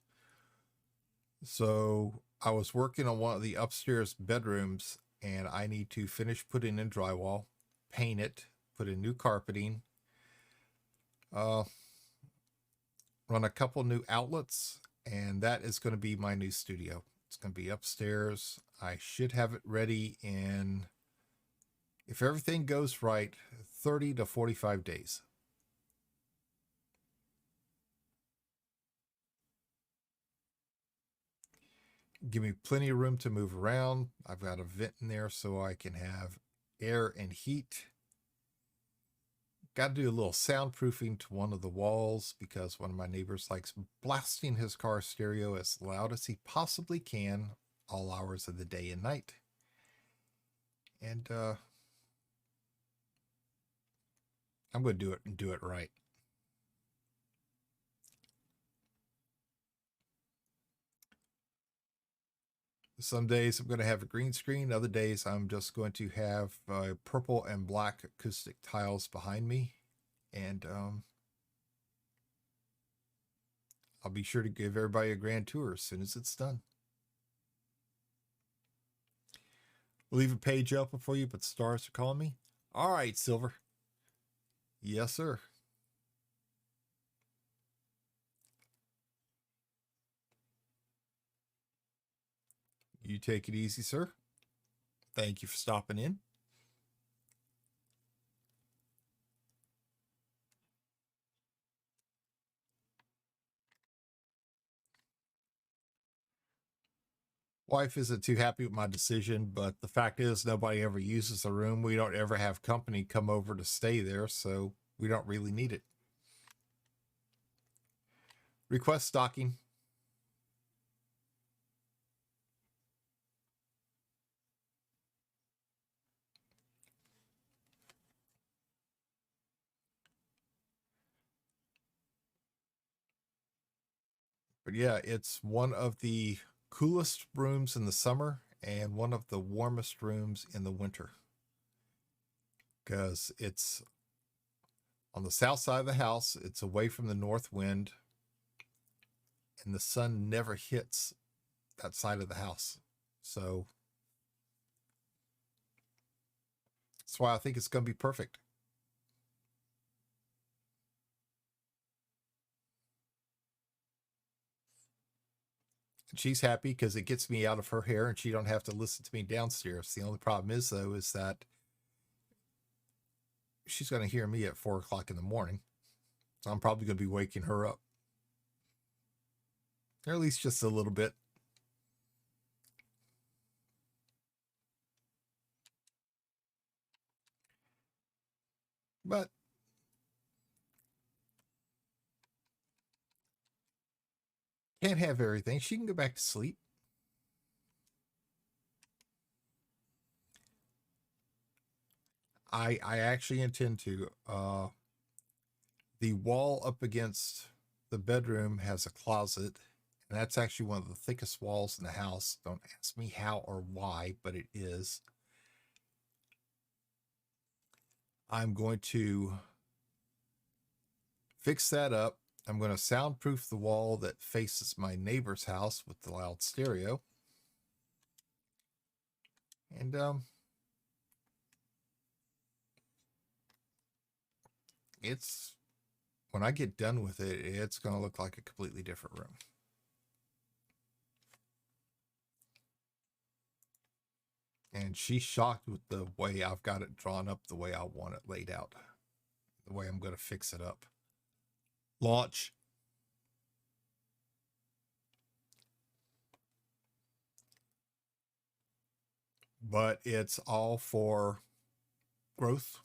So I was working on one of the upstairs bedrooms, and I need to finish putting in drywall, paint it, put in new carpeting, run a couple new outlets, and that is going to be my new studio. It's going to be upstairs. I should have it ready in, if everything goes right, 30 to 45 days. Give me plenty of room to move around. I've got a vent in there so I can have air and heat. Got to do a little soundproofing to one of the walls because one of my neighbors likes blasting his car stereo as loud as he possibly can all hours of the day and night. And I'm going to do it and do it right. Some days I'm going to have a green screen. Other days I'm just going to have purple and black acoustic tiles behind me. And I'll be sure to give everybody a grand tour as soon as it's done. We'll leave a page open for you, but the stars are calling me. All right, Silver. Yes, sir. You take it easy, sir. Thank you for stopping in. Wife isn't too happy with my decision, but the fact is nobody ever uses the room. We don't ever have company come over to stay there, so we don't really need it. Request stocking. But yeah, it's one of the coolest rooms in the summer and one of the warmest rooms in the winter, because it's on the south side of the house. It's away from the north wind, and the sun never hits that side of the house. So that's why I think it's going to be perfect. And she's happy because it gets me out of her hair and she don't have to listen to me downstairs. The only problem is, though, is that she's going to hear me at 4 o'clock in the morning. So I'm probably going to be waking her up. Or at least just a little bit. But can't have everything. She can go back to sleep. I actually intend to. The wall up against the bedroom has a closet, and that's actually one of the thickest walls in the house. Don't ask me how or why, but it is. I'm going to fix that up. I'm going to soundproof the wall that faces my neighbor's house with the loud stereo. And it's, when I get done with it, it's going to look like a completely different room. And she's shocked with the way I've got it drawn up, the way I want it laid out, the way I'm going to fix it up. Launch. But it's all for growth,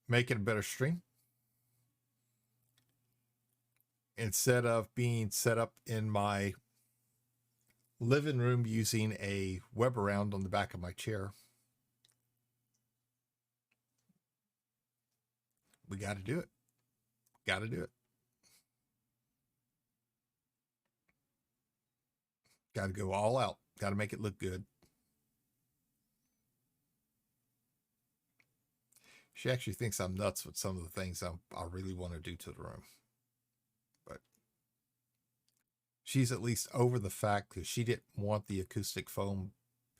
making a better stream. Instead of being set up in my living room using a web around on the back of my chair, we got to do it. Got to do it. Got to go all out. Got to make it look good. She actually thinks I'm nuts with some of the things I really want to do to the room. But she's at least over the fact that she didn't want the acoustic foam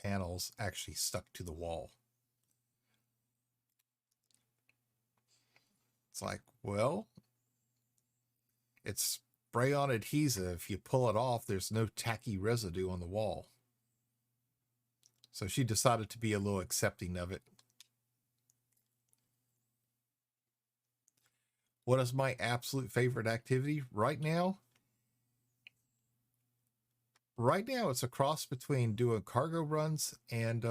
panels actually stuck to the wall. It's like, well, it's spray-on adhesive. If you pull it off, there's no tacky residue on the wall. So she decided to be a little accepting of it. What is my absolute favorite activity right now? Right now, it's a cross between doing cargo runs and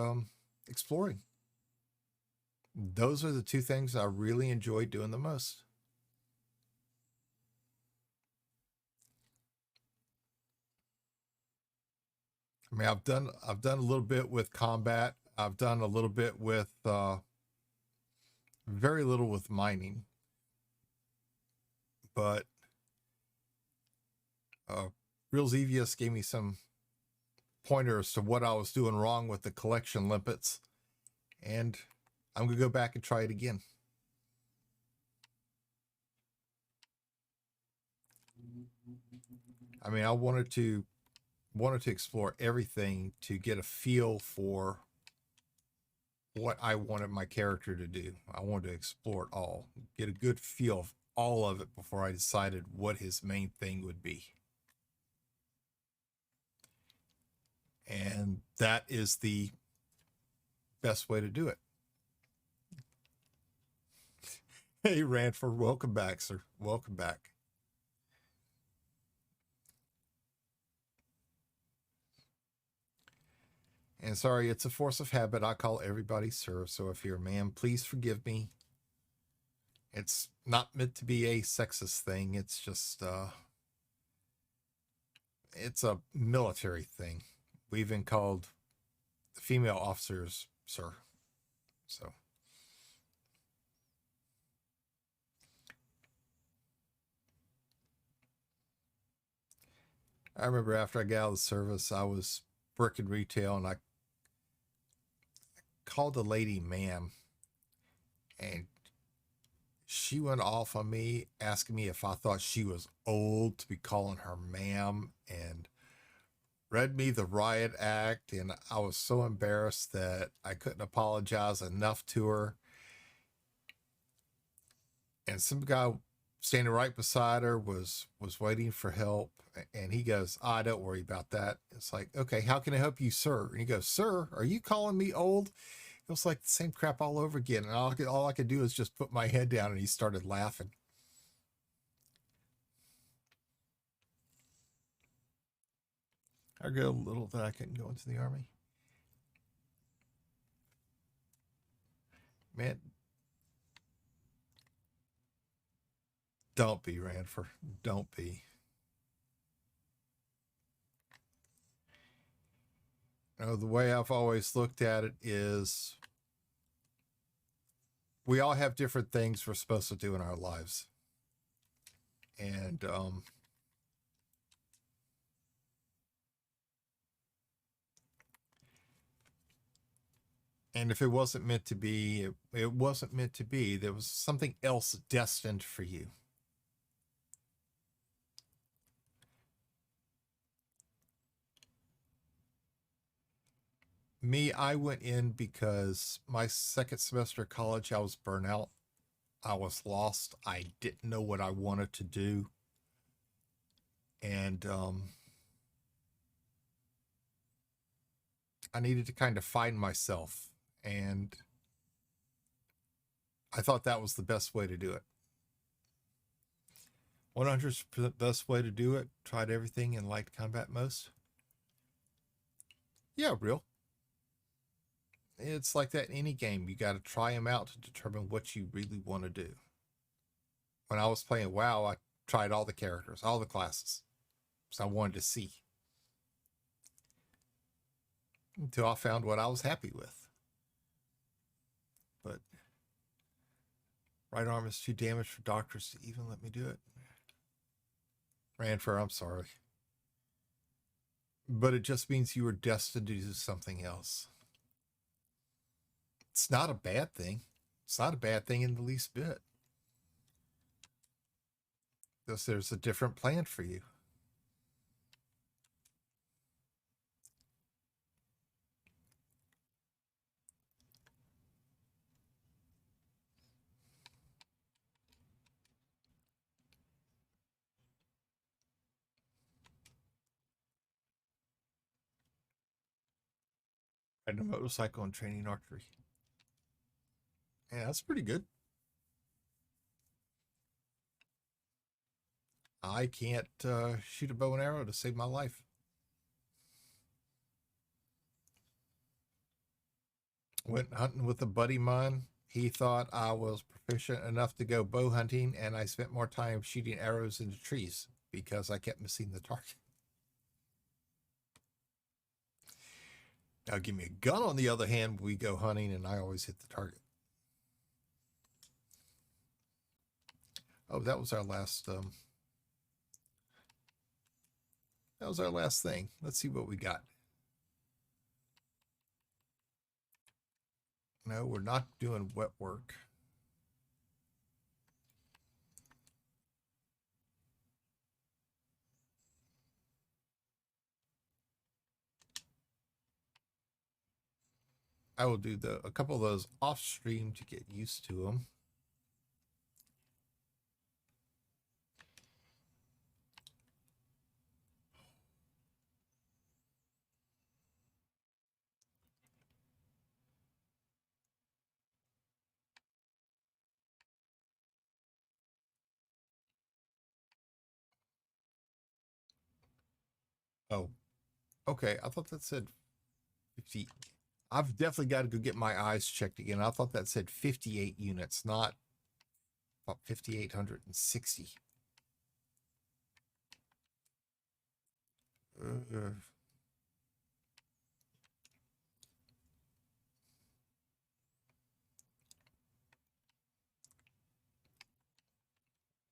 exploring. Those are the two things I really enjoy doing the most. I mean, I've done a little bit with combat. I've done a little bit with very little with mining. But Real Zevius gave me some pointers to what I was doing wrong with the collection limpets, and I'm gonna go back and try it again. I mean, I wanted to explore everything to get a feel for what I wanted my character to do. I wanted to explore it all, get a good feel of all of it before I decided what his main thing would be. And that is the best way to do it. Hey, Ranford, welcome back, sir. Welcome back. And sorry, it's a force of habit. I call everybody sir. So if you're a man, please forgive me. It's not meant to be a sexist thing. It's just, it's a military thing. We've been called the female officers, sir. So. I remember after I got out of the service, I was working retail and I called the lady ma'am, and she went off on me asking me if I thought she was old to be calling her ma'am, and read me the riot act. And I was so embarrassed that I couldn't apologize enough to her. And some guy standing right beside her was waiting for help, and he goes, don't worry about that. It's like, okay, how can I help you, sir? And he goes, sir, are you calling me old? It was like the same crap all over again. And all I could do is just put my head down, and he started laughing. I regret a little that I couldn't go into the army. Man, don't be, Ranford. Don't be. The way I've always looked at it is we all have different things we're supposed to do in our lives. And if it wasn't meant to be, it wasn't meant to be. There was something else destined for you. Me, I went in because my second semester of college, I was burnt out. I was lost. I didn't know what I wanted to do. And I needed to kind of find myself. And I thought that was the best way to do it. 100% best way to do it. Tried everything and liked combat most. Yeah, real. It's like that in any game. You got to try them out to determine what you really want to do. When I was playing WoW, I tried all the characters, all the classes. So I wanted to see. Until I found what I was happy with. But right arm is too damaged for doctors to even let me do it. Ranford, I'm sorry. But it just means you were destined to do something else. It's not a bad thing. It's not a bad thing in the least bit. Because there's a different plan for you. Riding a motorcycle and training archery. Yeah, that's pretty good. I can't shoot a bow and arrow to save my life. Went hunting with a buddy of mine. He thought I was proficient enough to go bow hunting, and I spent more time shooting arrows into trees because I kept missing the target. Now, give me a gun, on the other hand, we go hunting, and I always hit the target. Oh, that was our last. That was our last thing. Let's see what we got. No, we're not doing wet work. I will do a couple of those off stream to get used to them. Oh, okay. I thought that said 50. I've definitely got to go get my eyes checked again. I thought that said 58 units, not about 5,860.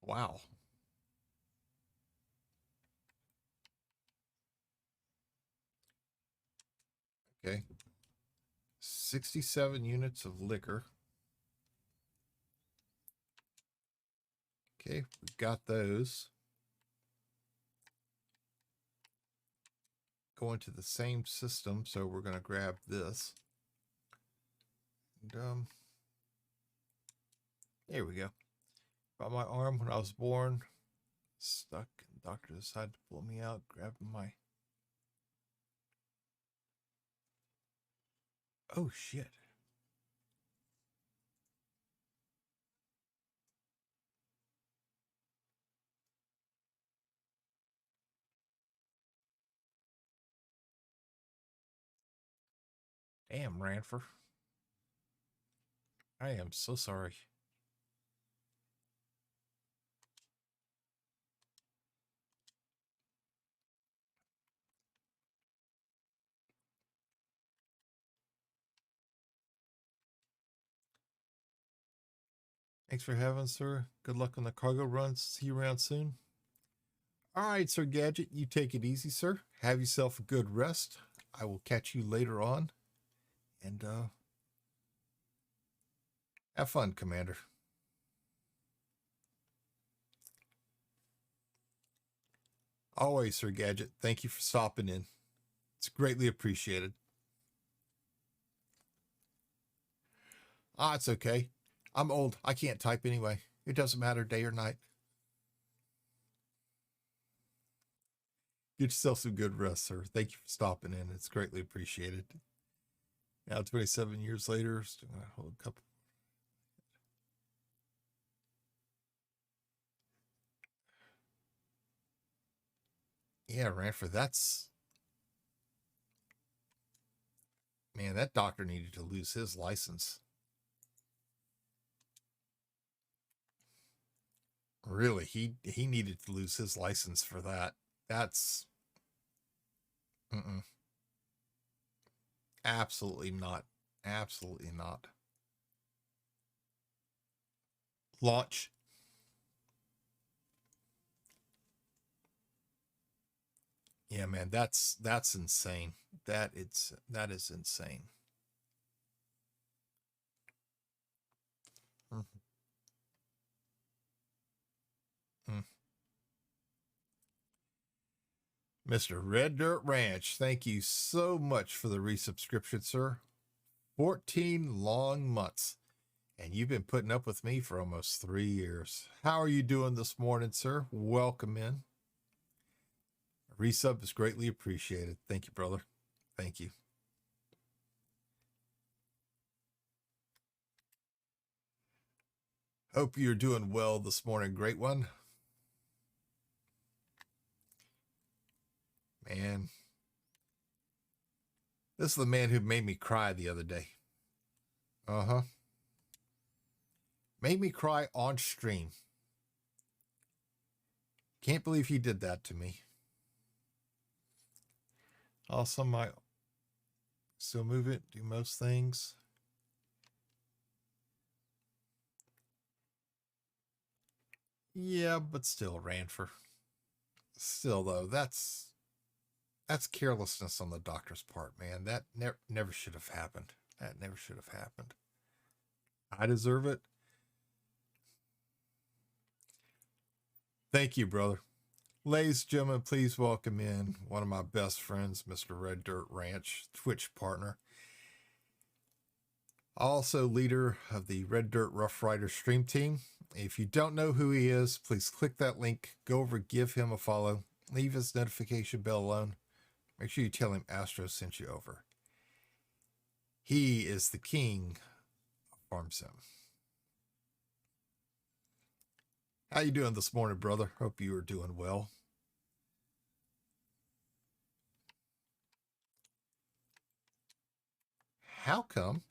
Wow. Okay. 67 units of liquor. Okay, we've got those. Going to the same system, so we're going to grab this. And, there we go. Got my arm when I was born. Stuck, and the doctor decided to pull me out, grabbing my... Oh, shit. Damn, Ranfer. I am so sorry. Thanks for having, sir. Good luck on the cargo runs. See you around soon. All right, Sir Gadget, you take it easy, sir. Have yourself a good rest. I will catch you later on. And have fun, Commander. Always, Sir Gadget. Thank you for stopping in. It's greatly appreciated. It's okay. I'm old. I can't type anyway. It doesn't matter day or night. Get yourself some good rest, sir. Thank you for stopping in. It's greatly appreciated. Now, 27 years later, still gonna hold a couple. Yeah, Ranford, that's... Man, that doctor needed to lose his license. Really, he needed to lose his license for that. That's... Absolutely not. Absolutely not. Launch. Yeah, man, that's insane. That is insane. Mr. Red Dirt Ranch, thank you so much for the resubscription, sir. 14 long months. And you've been putting up with me for almost 3 years. How are you doing this morning, sir? Welcome in. A resub is greatly appreciated. Thank you, brother. Thank you. Hope you're doing well this morning, great one. Man, this is the man who made me cry the other day. Made me cry on stream. Can't believe he did that to me. Also, my still move it, do most things. Yeah, but still, Ranford. Still, though, that's carelessness on the doctor's part, man. That never should have happened. That never should have happened. I deserve it. Thank you, brother. Ladies and gentlemen, please welcome in one of my best friends, Mr. Red Dirt Ranch, Twitch partner. Also leader of the Red Dirt Rough Rider stream team. If you don't know who he is, please click that link, go over, give him a follow, leave his notification bell alone. Make sure you tell him Astro sent you over. He is the king of Farm Sim. How you doing this morning, brother? Hope you are doing well. How come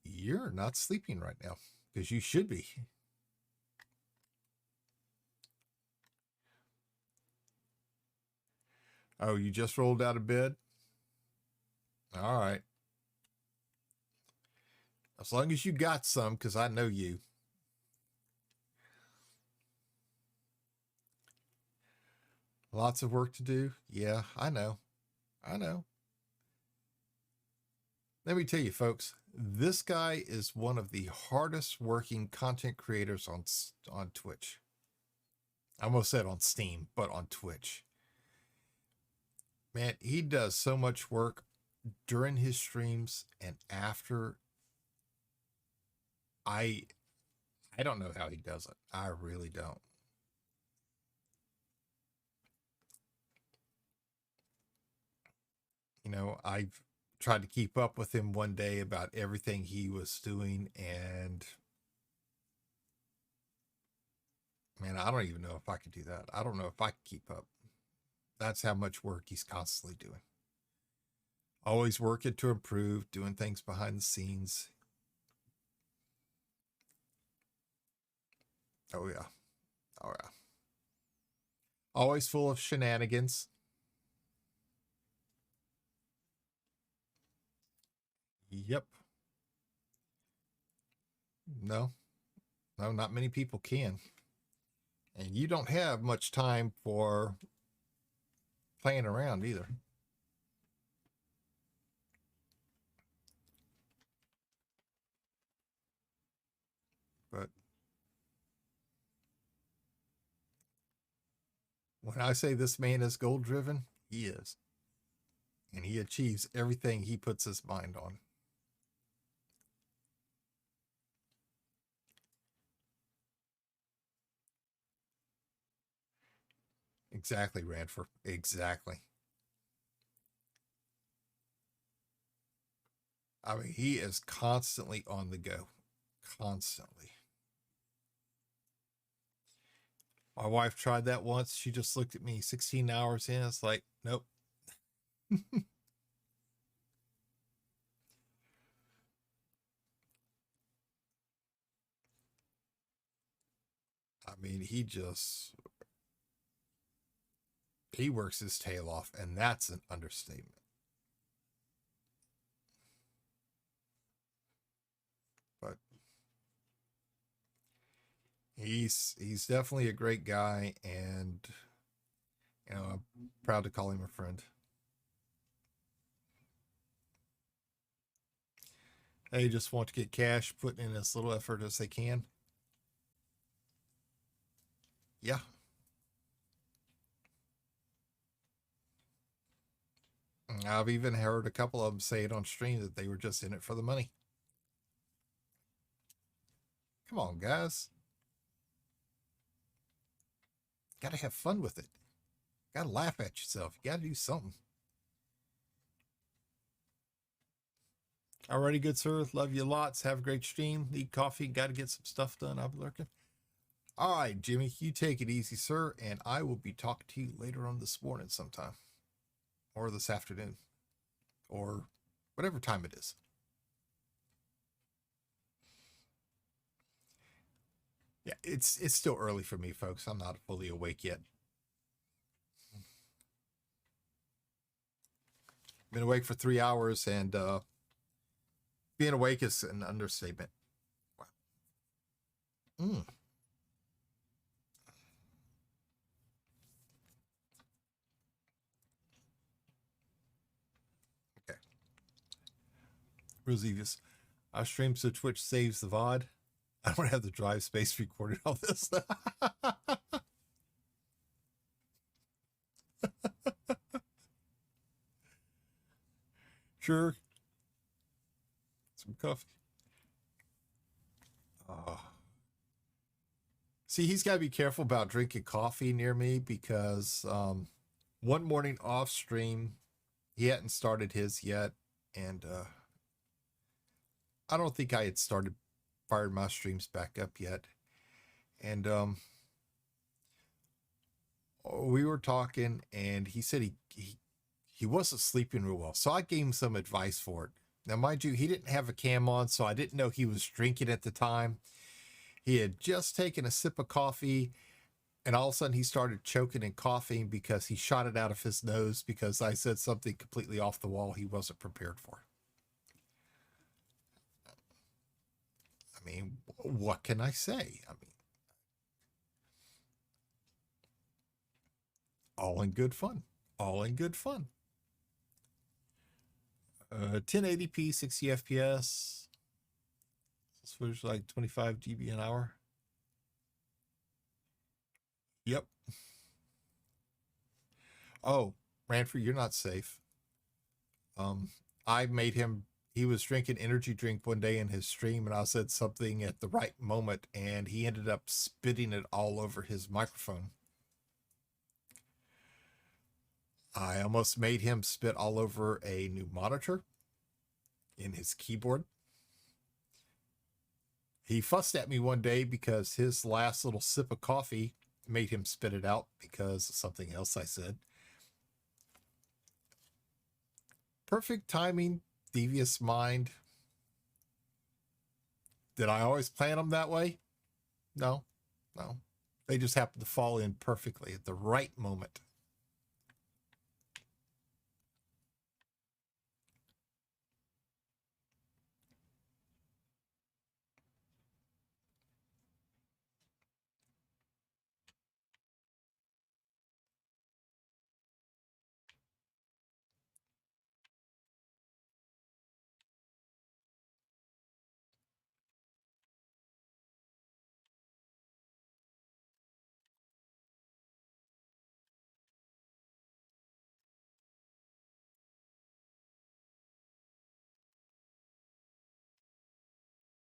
you're not sleeping right now? Because you should be. Oh, you just rolled out of bed? All right. As long as you got some, because I know you. Lots of work to do? Yeah, I know. I know. Let me tell you, folks, this guy is one of the hardest working content creators on Twitch. I almost said on Steam, but on Twitch. Man, he does so much work during his streams and after. I don't know how he does it. I really don't. You know, I've tried to keep up with him one day about everything he was doing, and man, I don't even know if I could do that. I don't know if I could keep up. That's how much work he's constantly doing. Always working to improve, doing things behind the scenes. Oh, yeah. Oh, yeah. Always full of shenanigans. Yep. No, not many people can. And you don't have much time for playing around either. But when I say this man is goal driven, he is. And he achieves everything he puts his mind on. Exactly, Ranford. Exactly. I mean, he is constantly on the go. Constantly. My wife tried that once. She just looked at me 16 hours in. It's like, nope. I mean, he works his tail off, and that's an understatement. But he's definitely a great guy, and you know, I'm proud to call him a friend. They just want to get cash, putting in as little effort as they can. Yeah. I've even heard a couple of them say it on stream that they were just in it for the money. Come on, guys. Got to have fun with it. Got to laugh at yourself. You got to do something. Alrighty, good sir. Love you lots. Have a great stream. Need coffee. Got to get some stuff done. I'll be lurking. All right, Jimmy, you take it easy, sir, and I will be talking to you later on this morning sometime, or this afternoon, or whatever time it is. Yeah, it's still early for me, folks. I'm not fully awake yet. Been awake for 3 hours, and being awake is an understatement. Wow. Okay. Rosivius, I stream so Twitch saves the VOD. I don't have the drive space recorded all this. Sure. Some coffee. See, he's got to be careful about drinking coffee near me because one morning off stream, he hadn't started his yet, and I don't think I had started fired my streams back up yet, and we were talking, and he said he wasn't sleeping real well, so I gave him some advice for it. Now, mind you, he didn't have a cam on, so I didn't know he was drinking at the time. He had just taken a sip of coffee, and all of a sudden he started choking and coughing because he shot it out of his nose because I said something completely off the wall he wasn't prepared for. I mean, what can I say? I mean, all in good fun. All in good fun. 1080p, 60 FPS. This footage like 25 GB an hour. Yep. Oh, Ranford, you're not safe. I made him, he was drinking energy drink one day in his stream, and I said something at the right moment, and he ended up spitting it all over his microphone. I almost made him spit all over a new monitor in his keyboard. He fussed at me one day because his last little sip of coffee made him spit it out because of something else I said. Perfect timing, devious mind. Did I always plan them that way? No. They just happen to fall in perfectly at the right moment.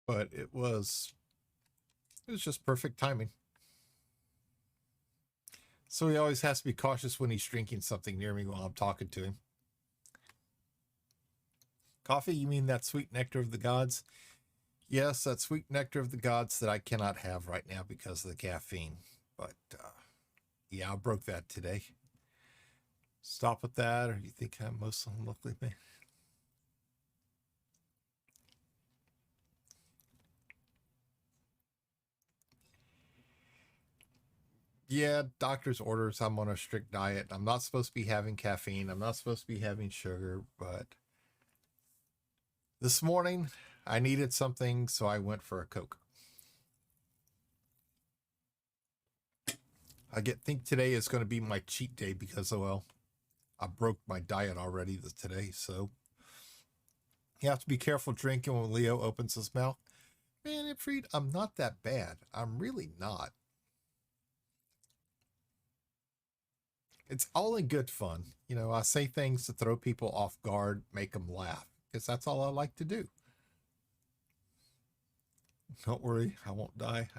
But it was just perfect timing. So he always has to be cautious when he's drinking something near me while I'm talking to him. Coffee, you mean that sweet nectar of the gods? Yes, that sweet nectar of the gods that I cannot have right now because of the caffeine. But yeah, I broke that today. Stop with that, or you think I'm most unlucky man? Yeah, doctor's orders. I'm on a strict diet. I'm not supposed to be having caffeine. I'm not supposed to be having sugar. But this morning, I needed something, so I went for a Coke. Think today is going to be my cheat day because, well, I broke my diet already today. So you have to be careful drinking when Leo opens his mouth. Man, Ifrit, I'm not that bad. I'm really not. It's all in good fun. You know, I say things to throw people off guard, make them laugh, because that's all I like to do. Don't worry, I won't die.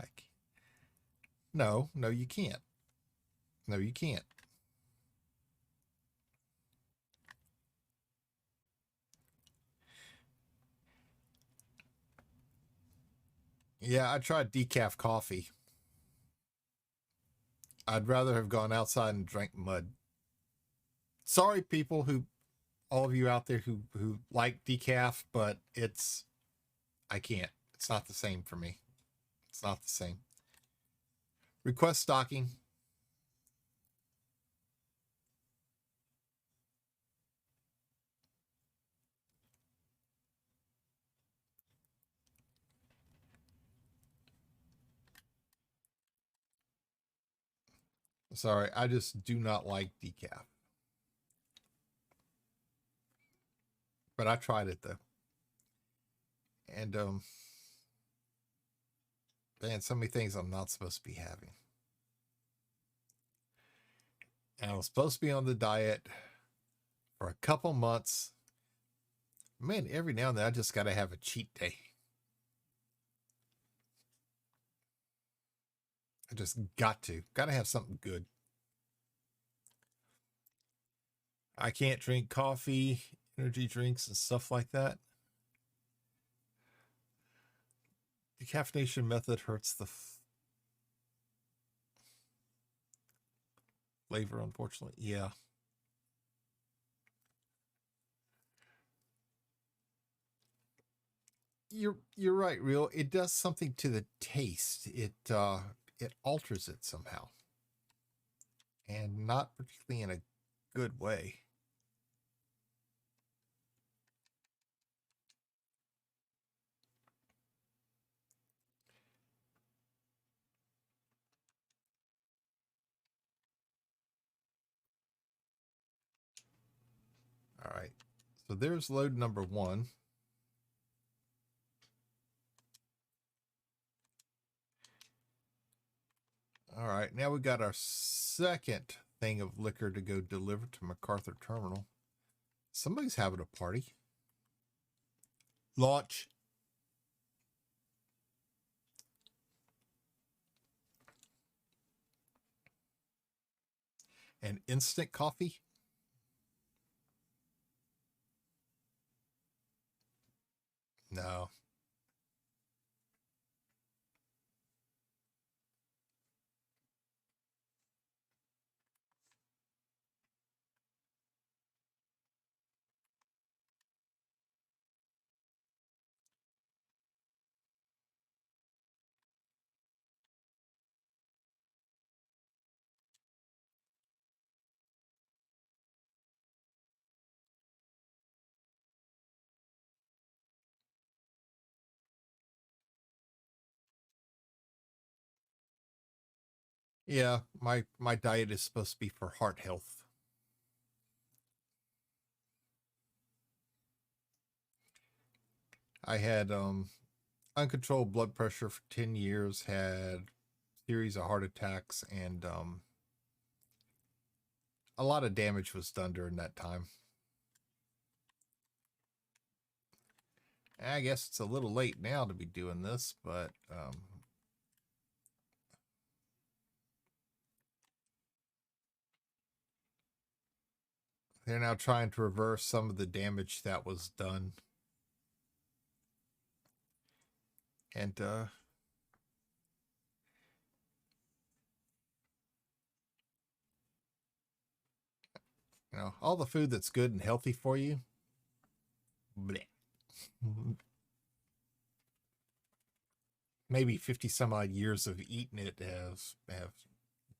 No, you can't. No, you can't. Yeah, I tried decaf coffee. I'd rather have gone outside and drank mud. Sorry, people all of you out there who like decaf, but I can't. It's not the same for me. It's not the same. Request stocking. Sorry, I just do not like decaf. But I tried it though. And man, so many things I'm not supposed to be having. And I was supposed to be on the diet for a couple months. Man, every now and then I just got to have a cheat day. I just gotta have something good. I can't drink coffee, energy drinks, and stuff like that. Decaffeination method hurts the flavor, unfortunately. Yeah. You're right, real. It does something to the taste. It alters it somehow. And not particularly in a good way. All right. So there's load number 1. All right. Now we got our second thing of liquor to go deliver to MacArthur Terminal. Somebody's having a party. Launch. And instant coffee. No. Yeah, my diet is supposed to be for heart health. I had uncontrolled blood pressure for 10 years, had series of heart attacks, and a lot of damage was done during that time. I guess it's a little late now to be doing this, but they're now trying to reverse some of the damage that was done. And all the food that's good and healthy for you, bleh. Maybe 50 some odd years of eating it have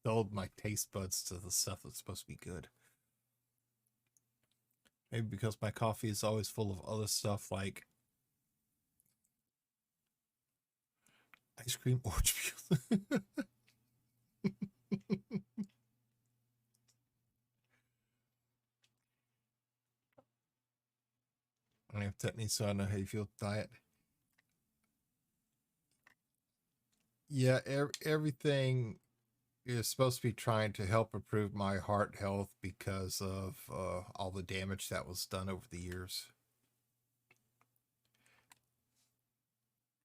dulled my taste buds to the stuff that's supposed to be good. Maybe because my coffee is always full of other stuff like ice cream, orange peel. I have Tetany, so I know how you feel with diet. Yeah, everything is supposed to be trying to help improve my heart health because of all the damage that was done over the years.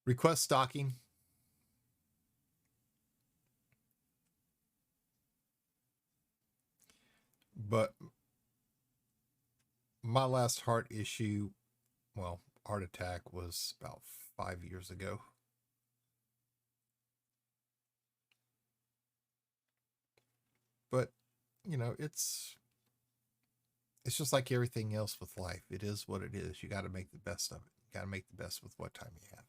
Request stocking. But my last heart issue, well, heart attack was about 5 years ago. But, it's just like everything else with life. It is what it is. You got to make the best of it. You got to make the best with what time you have.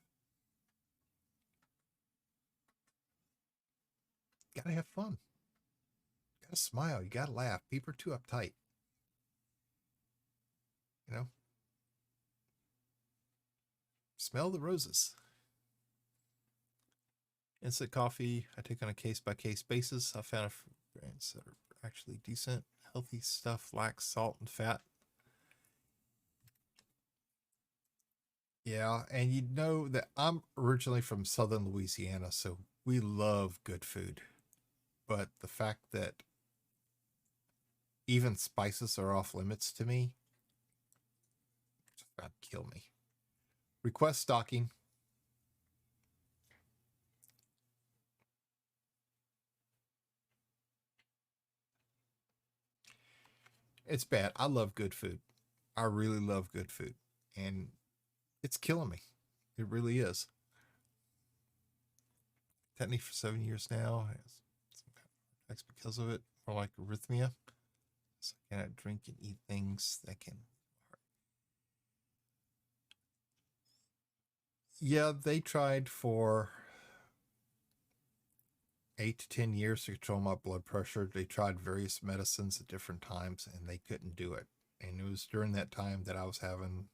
Got to have fun. Got to smile. You got to laugh. People are too uptight. You know, smell the roses. Instant coffee, I take on a case by case basis. I found brands that are actually decent, healthy stuff, lacks salt and fat. Yeah, and you know that I'm originally from southern Louisiana, so we love good food. But the fact that even spices are off limits to me, just about kill me. Request stocking. It's bad. I love good food. I really love good food. And it's killing me. It really is. Technically for 7 years now. That's because of it. Or like arrhythmia. So I cannot drink and eat things that can. Yeah, they tried for 8 to 10 years to control my blood pressure. They tried various medicines at different times and they couldn't do it. And it was during that time that I was having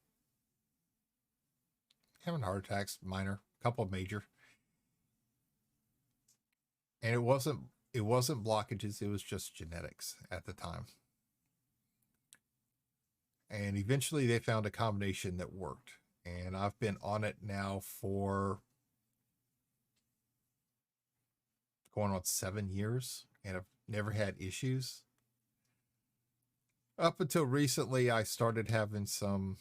heart attacks, minor, couple of major. And it wasn't blockages, it was just genetics at the time. And eventually they found a combination that worked. And I've been on it now for going on 7 years and I've never had issues. Up until recently, I started having some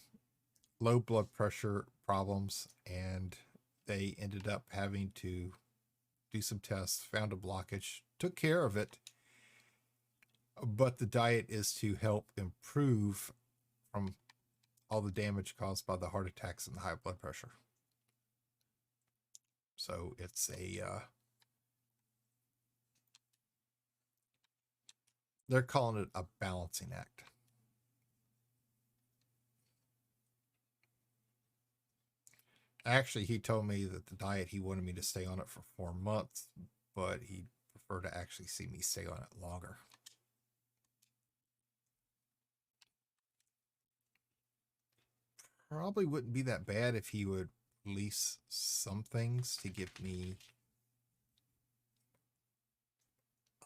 low blood pressure problems, and they ended up having to do some tests, found a blockage, took care of it. But the diet is to help improve from all the damage caused by the heart attacks and the high blood pressure. So it's they're calling it a balancing act. Actually, he told me that the diet, he wanted me to stay on it for 4 months, but he'd prefer to actually see me stay on it longer. Probably wouldn't be that bad if he would release some things to give me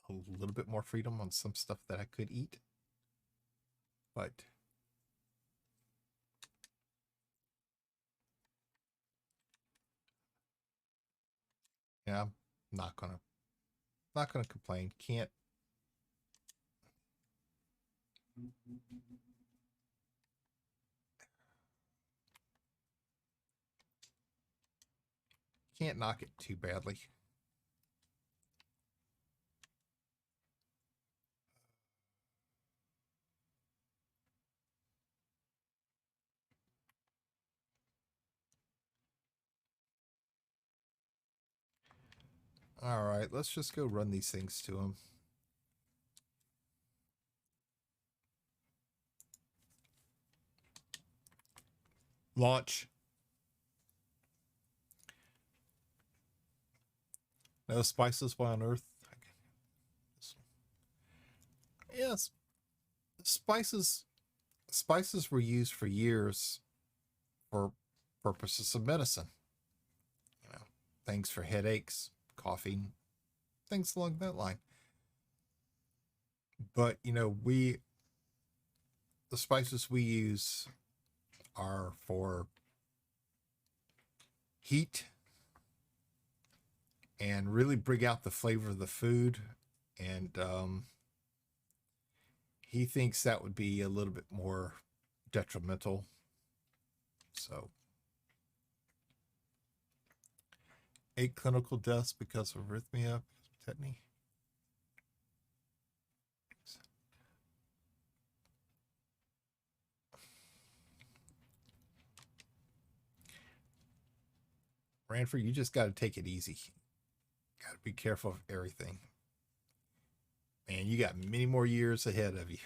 a little bit more freedom on some stuff that I could eat. But yeah, I'm not gonna complain. Can't knock it too badly. All right, let's just go run these things to him. Launch. No spices. Why on earth? Yes, spices. Spices were used for years for purposes of medicine. You know, things for headaches, coughing, things along that line. But the spices we use are for heat and really bring out the flavor of the food. And he thinks that would be a little bit more detrimental. So, 8 clinical deaths because of arrhythmia, tetany. Ranford, you just got to take it easy. Got to be careful of everything. Man, you got many more years ahead of you.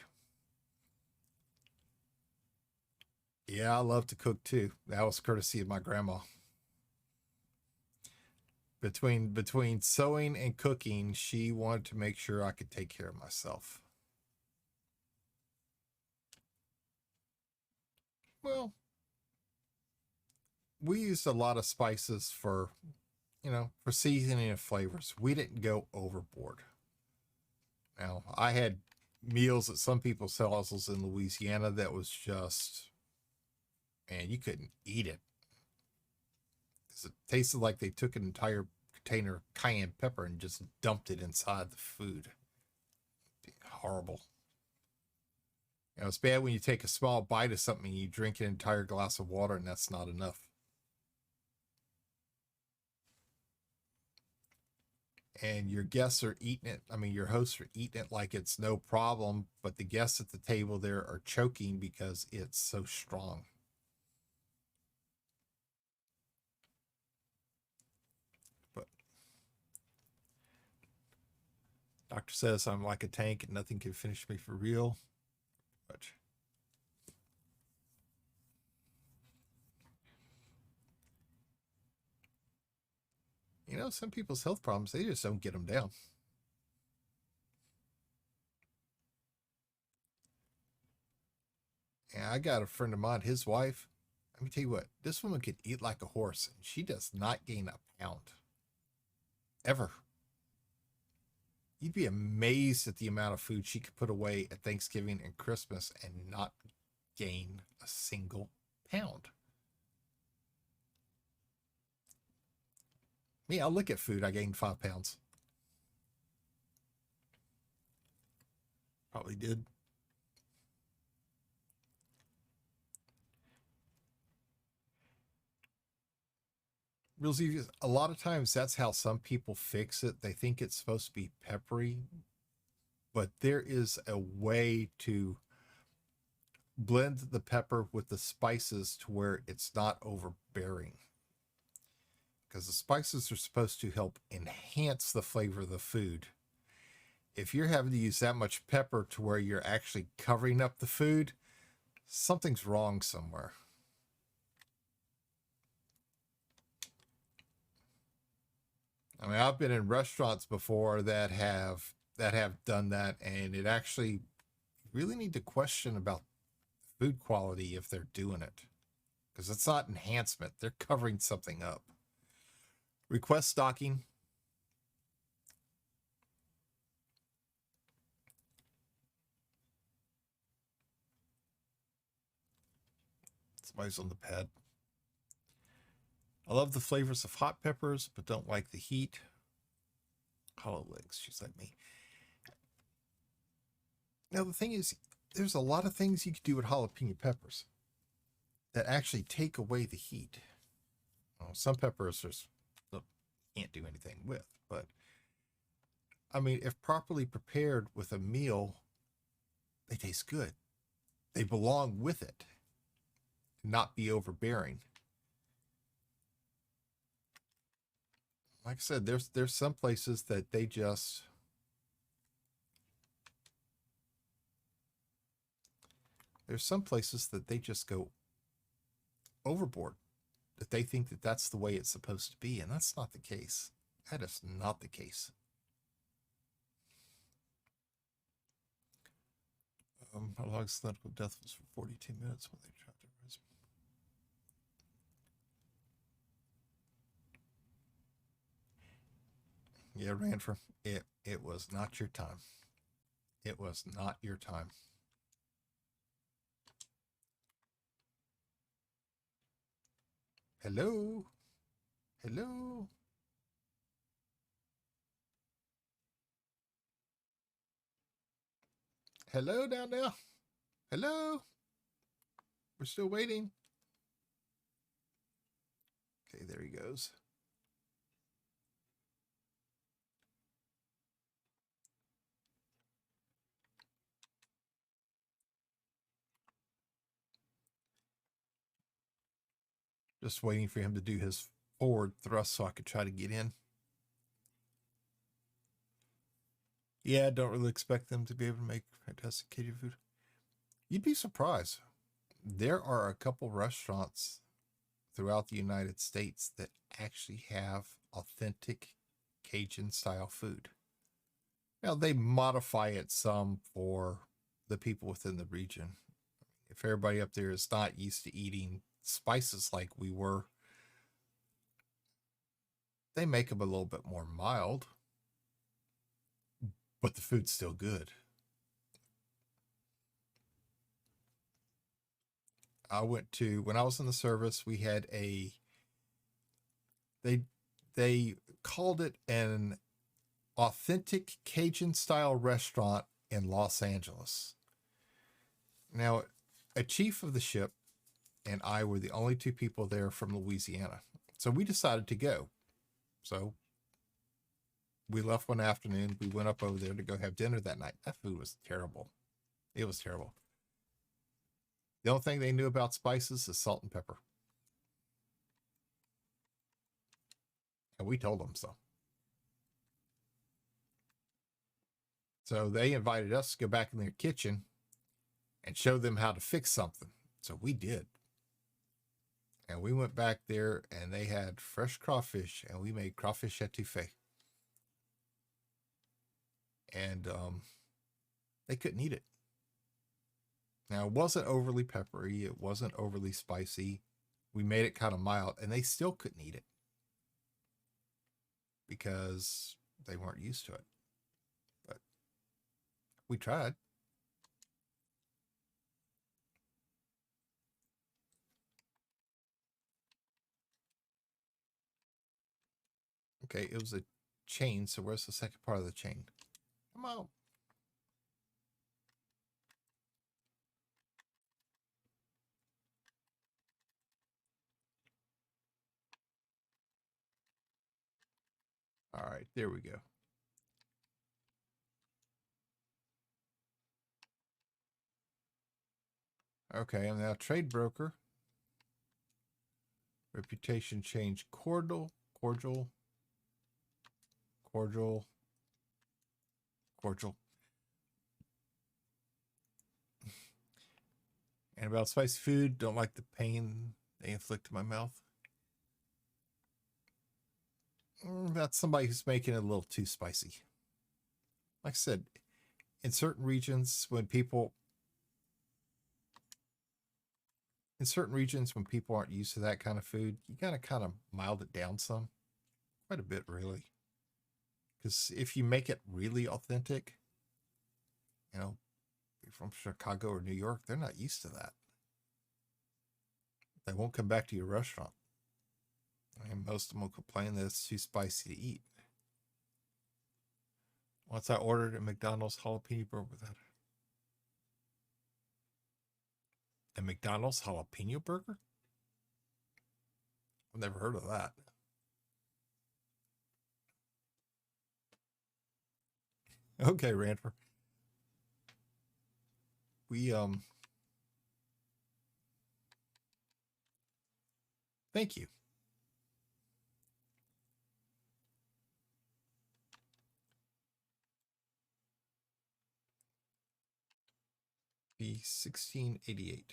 Yeah, I love to cook too. That was courtesy of my grandma. Between sewing and cooking, she wanted to make sure I could take care of myself. Well, we used a lot of spices for seasoning and flavors. We didn't go overboard. Now, I had meals at some people's houses in Louisiana that was just, man, you couldn't eat it. It tasted like they took an entire container of cayenne pepper and just dumped it inside the food. Horrible. It's bad when you take a small bite of something and you drink an entire glass of water and that's not enough. and your guests are eating it. I mean, your hosts are eating it like it's no problem, but the guests at the table there are choking because it's so strong. But doctor says I'm like a tank and nothing can finish me for real. But you know, some people's health problems, they just don't get them down. And I got a friend of mine, his wife. Let me tell you what, this woman could eat like a horse, and she does not gain a pound ever. You'd be amazed at the amount of food she could put away at Thanksgiving and Christmas and not gain a single pound. Me, I'll look at food, I gained 5 pounds. Probably did. Really, a lot of times that's how some people fix it. They think it's supposed to be peppery, but there is a way to blend the pepper with the spices to where it's not overbearing. Because the spices are supposed to help enhance the flavor of the food. If you're having to use that much pepper to where you're actually covering up the food, something's wrong somewhere. I mean, I've been in restaurants before that have done that, and it actually really need to question about food quality if they're doing it, because it's not enhancement; they're covering something up. Request stocking. Somebody's on the pad. I love the flavors of hot peppers, but don't like the heat. Hollow legs, she's like me. Now, the thing is, there's a lot of things you could do with jalapeno peppers that actually take away the heat. Well, some peppers just can't do anything with, but I mean, if properly prepared with a meal, they taste good. They belong with it, not be overbearing. Like I said, there's some places that they just there's some places that they just go overboard, that they think that that's the way it's supposed to be, and that's not the case. That is not the case. How long clinical death was for 42 minutes when they tried to raise. Yeah, Ranford, it was not your time. It was not your time. Hello? Hello? Hello down there? Hello? We're still waiting. Okay, there he goes. Just waiting for him to do his forward thrust so I could try to get in. Yeah, I don't really expect them to be able to make fantastic Cajun food. You'd be surprised. There are a couple restaurants throughout the United States that actually have authentic Cajun style food. Now, they modify it some for the people within the region. If everybody up there is not used to eating spices like we were, they make them a little bit more mild, but the food's still good. I went to when I was in the service, we had they they called it an authentic Cajun style restaurant in Los Angeles. Now, a chief of the ship and I were the only two people there from Louisiana. So we decided to go. So We left one afternoon. We went up over there to go have dinner that night. That food was terrible. It was terrible. The only thing they knew about spices is salt and pepper. And we told them so. So they invited us to go back in their kitchen and show them how to fix something. So we did. And we went back there and they had fresh crawfish and we made crawfish etouffee. And they couldn't eat it. Now, it wasn't overly peppery. It wasn't overly spicy. We made it kind of mild and they still couldn't eat it because they weren't used to it. But we tried. Okay, it was a chain. So where's the second part of the chain? Come on. All right, there we go. Okay, I'm now trade broker. Reputation change cordial. And about spicy food, don't like the pain they inflict in my mouth. That's somebody who's making it a little too spicy. Like I said, in certain regions when people aren't used to that kind of food, you gotta kind of mild it down some, quite a bit really. Because if you make it really authentic, you know, from Chicago or New York, they're not used to that. They won't come back to your restaurant. And most of them will complain that it's too spicy to eat. Once I ordered a McDonald's jalapeno burger without a McDonald's jalapeno burger? I've never heard of that. Okay, Ranfer. We thank you. B1688.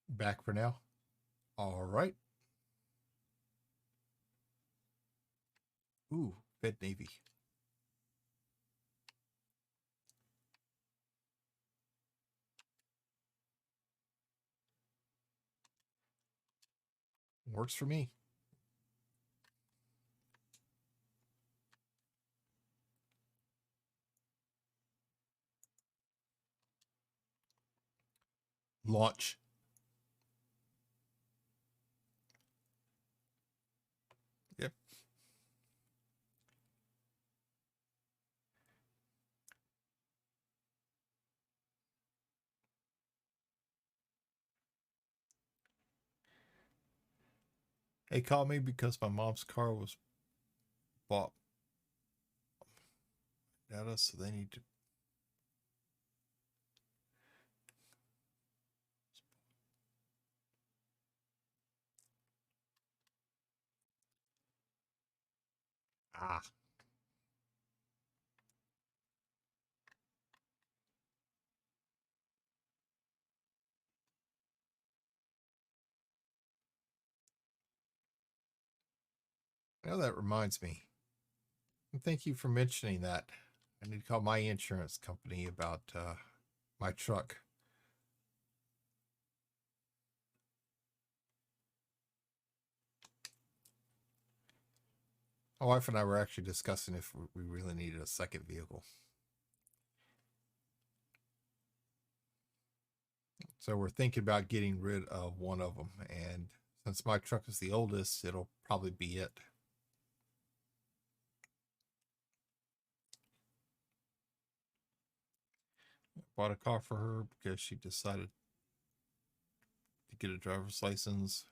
Back for now. All right. Ooh, Fed Navy. Works for me. Launch. Yep. They called me because my mom's car was bought data, so they need to. Ah. Well, that reminds me. And thank you for mentioning that. I need to call my insurance company about my truck. My wife and I were actually discussing if we really needed a second vehicle. So we're thinking about getting rid of one of them. And since my truck is the oldest, it'll probably be it. Bought a car for her because she decided to get a driver's license.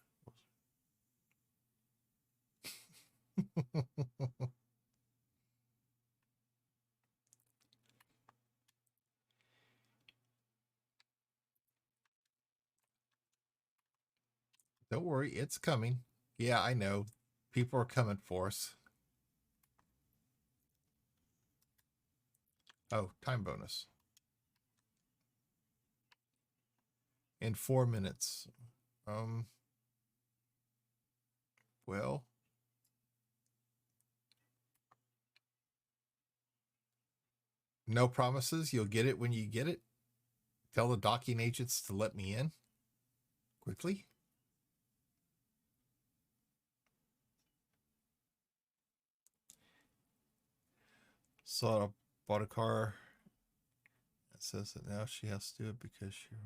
Don't worry, it's coming. Yeah, I know. People are coming for us. Oh, time bonus. In 4 minutes. Um, well, no promises. You'll get it when you get it. Tell the docking agents to let me in quickly. So I bought a car. It says that now she has to do it because she.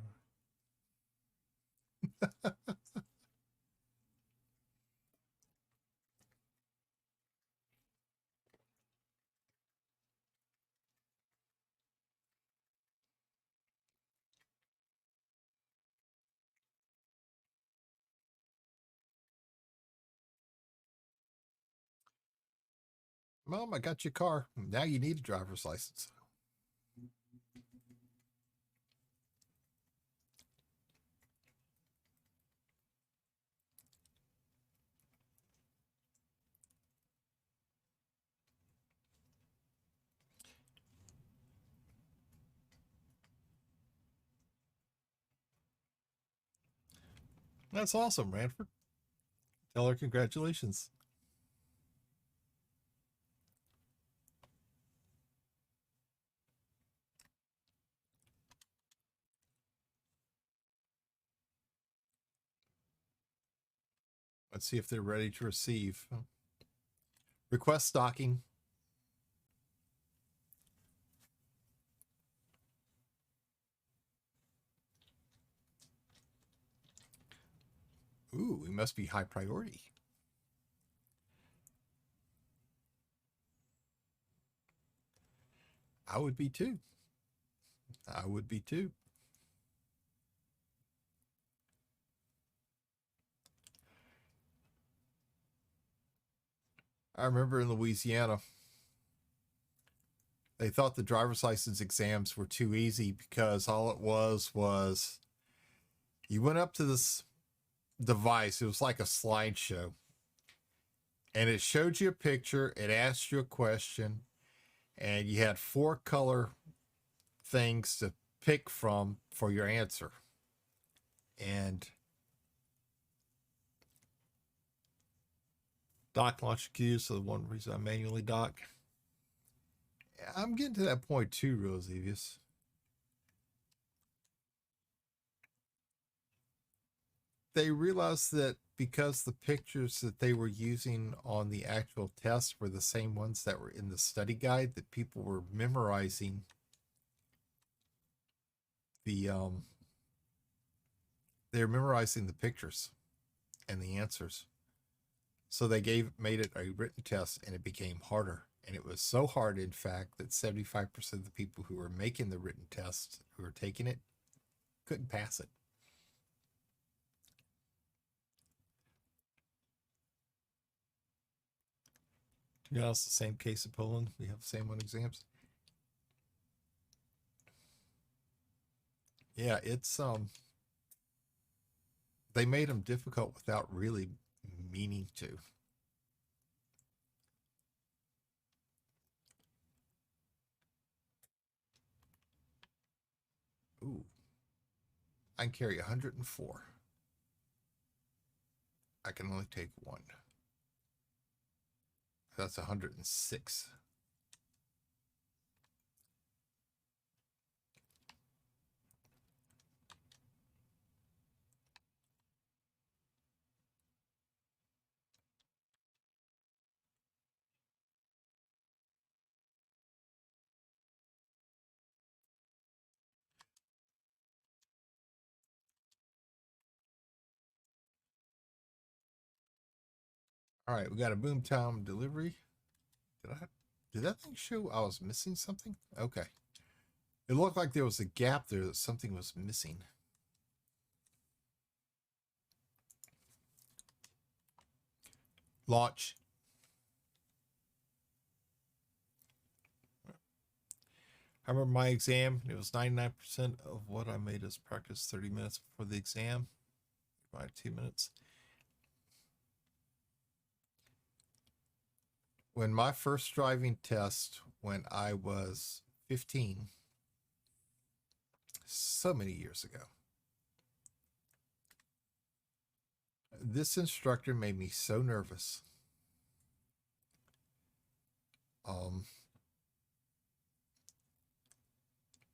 Mom, I got your car. Now you need a driver's license. That's awesome, Ranford. Tell her congratulations. Let's see if they're ready to receive. Request stocking. Ooh, we must be high priority. I would be too. I would be too. I remember in Louisiana, they thought the driver's license exams were too easy because all it was you went up to this device. It was like a slideshow, and it showed you a picture. It asked you a question, and you had 4 color things to pick from for your answer. And dock launch queues, so the one reason I manually dock. I'm getting to that point too, Rosevius. They realized that because the pictures that they were using on the actual test were the same ones that were in the study guide, that people were memorizing the they're memorizing the pictures and the answers. So they made it a written test, and it became harder. And it was so hard, in fact, that 75% of the people who were making the written test, who were taking it, couldn't pass it. You know, it's the same case in Poland. We have the same one exams. Yeah, it's they made them difficult without really meaning to. Ooh, I can carry 104. I can only take 1. That's 106. All right, we got a Boomtown delivery. Did that thing show I was missing something? Okay. It looked like there was a gap there that something was missing. Launch. I remember my exam, it was 99% of what I made us practice 30 minutes before the exam, by 2 minutes. When my first driving test, when I was 15, so many years ago, this instructor made me so nervous. Um,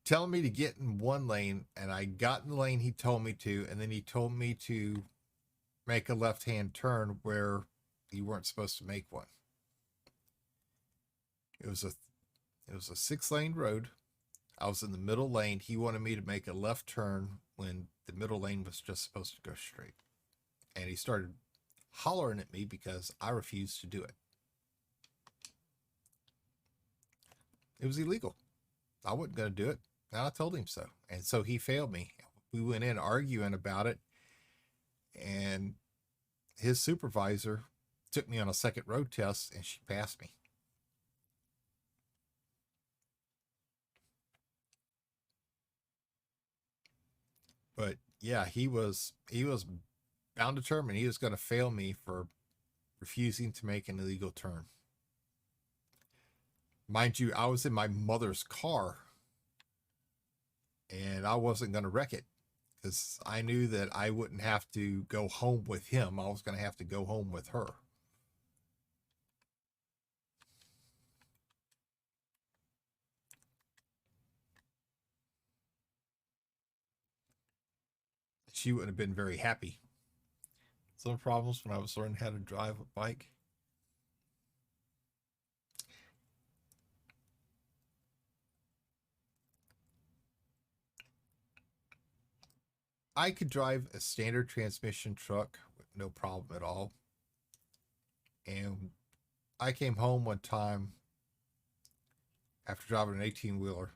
Telling me to get in one lane, and I got in the lane he told me to, and then he told me to make a left-hand turn where you weren't supposed to make one. It was a 6-lane road. I was in the middle lane. He wanted me to make a left turn when the middle lane was just supposed to go straight. And he started hollering at me because I refused to do it. It was illegal. I wasn't going to do it. And I told him so. And so he failed me. We went in arguing about it. And his supervisor took me on a second road test and she passed me. But yeah, he was bound determined he was going to fail me for refusing to make an illegal turn. Mind you, I was in my mother's car and I wasn't going to wreck it because I knew that I wouldn't have to go home with him. I was going to have to go home with her. She wouldn't have been very happy. Some problems when I was learning how to drive a bike. I could drive a standard transmission truck with no problem at all. And I came home one time after driving an 18-wheeler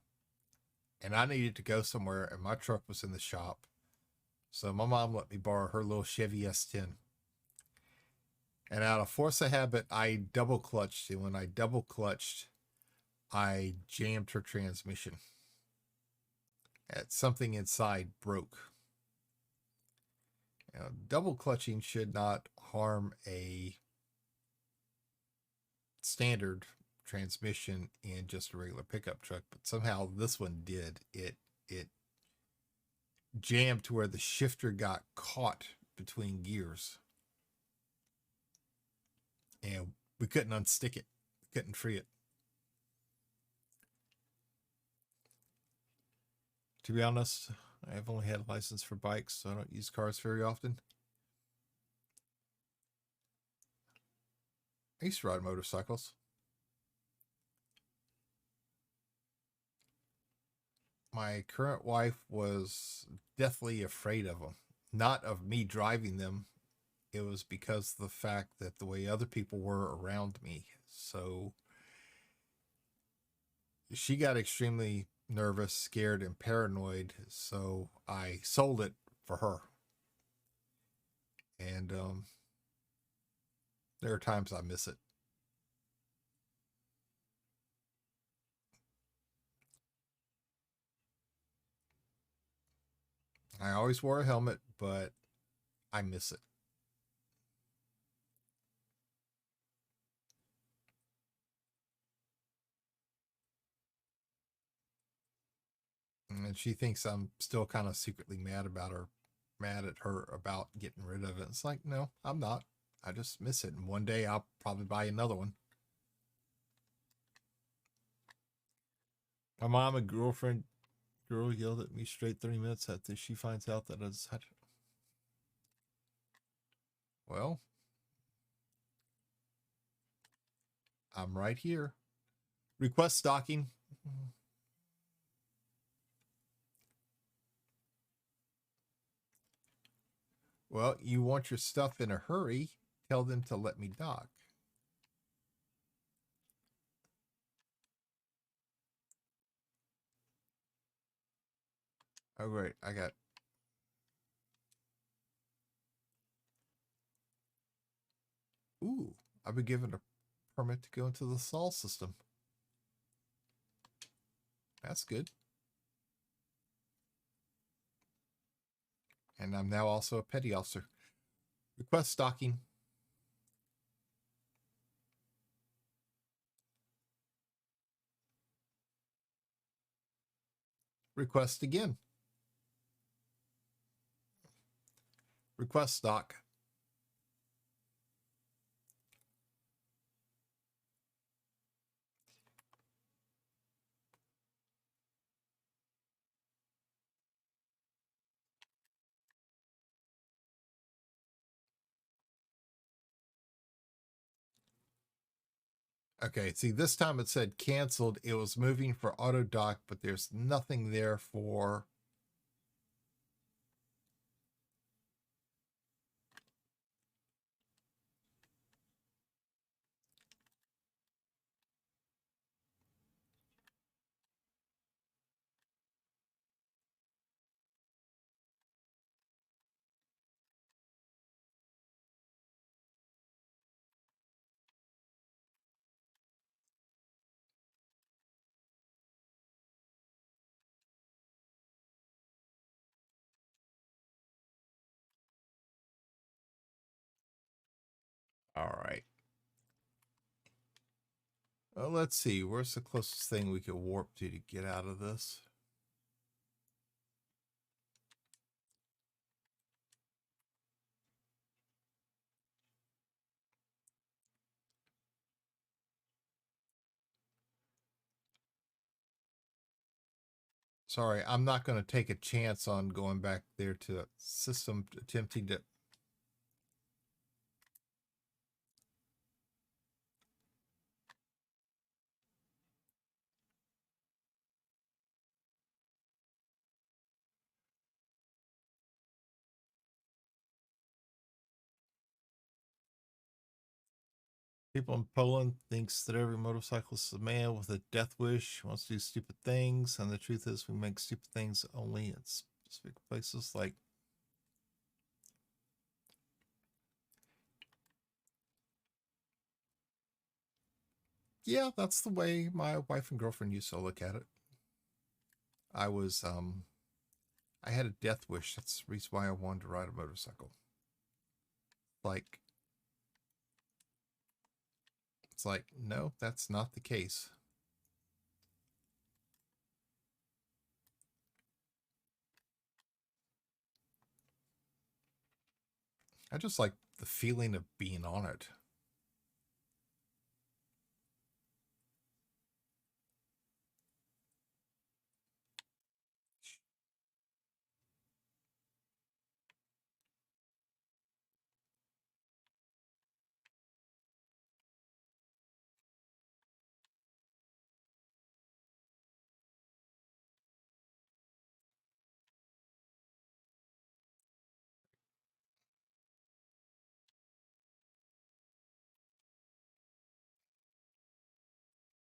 and I needed to go somewhere and my truck was in the shop. So my mom let me borrow her little Chevy S10. And out of force of habit, I double clutched. And when I double clutched, I jammed her transmission. And something inside broke. Now, double clutching should not harm a standard transmission in just a regular pickup truck, but somehow this one did. It jammed to where the shifter got caught between gears. And we couldn't unstick it. We couldn't free it. To be honest, I've only had a license for bikes, so I don't use cars very often. I used to ride motorcycles. My current wife was deathly afraid of them. Not of me driving them. It was because of the fact that the way other people were around me. So she got extremely nervous, scared, and paranoid. So I sold it for her. And there are times I miss it. I always wore a helmet, but I miss it. And she thinks I'm still kind of secretly mad at her about getting rid of it. It's like, no, I'm not. I just miss it. And one day I'll probably buy another one. My mom and girl yelled at me straight 30 minutes after she finds out that I decided. Well, I'm right here. Request stocking. Well, you want your stuff in a hurry, tell them to let me dock. Oh, great. I got. Ooh, I've been given a permit to go into the Sol system. That's good. And I'm now also a petty officer. Request stocking. Request again. Request stock. Okay, see, this time it said canceled. It was moving for auto dock, but there's nothing there for. All right. Well, let's see. Where's the closest thing we could warp to get out of this? Sorry, I'm not going to take a chance on going back there to system attempting to. People in Poland thinks that every motorcyclist is a man with a death wish, wants to do stupid things, and the truth is we make stupid things only in specific places like. Yeah, that's the way my wife and girlfriend used to look at it. I was I had a death wish. That's the reason why I wanted to ride a motorcycle. Like, it's like, no, that's not the case. I just like the feeling of being on it.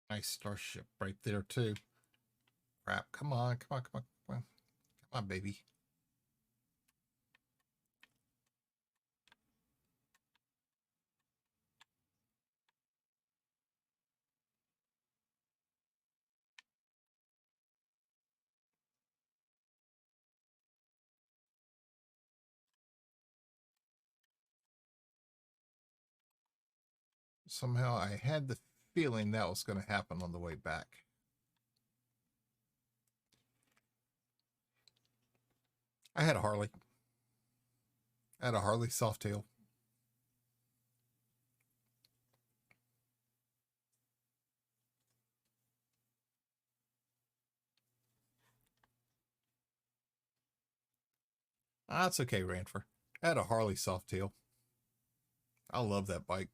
Nice starship right there too. Crap! Come on, come on, come on, come on, come on, baby. Somehow I had the feeling that was going to happen on the way back. I had a Harley. I had a Harley Softail. That's okay, Ranfer. I had a Harley Softail. I love that bike.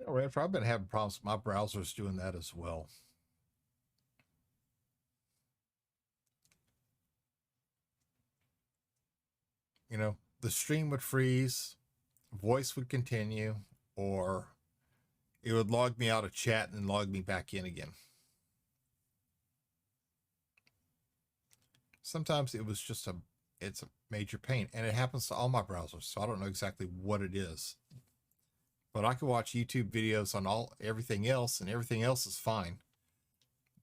Yeah, Ranford, I've been having problems with my browsers doing that as well. You know, the stream would freeze, voice would continue, or it would log me out of chat and log me back in again. Sometimes it was just it's a major pain, and it happens to all my browsers, so I don't know exactly what it is. But I can watch YouTube videos on everything else, and everything else is fine.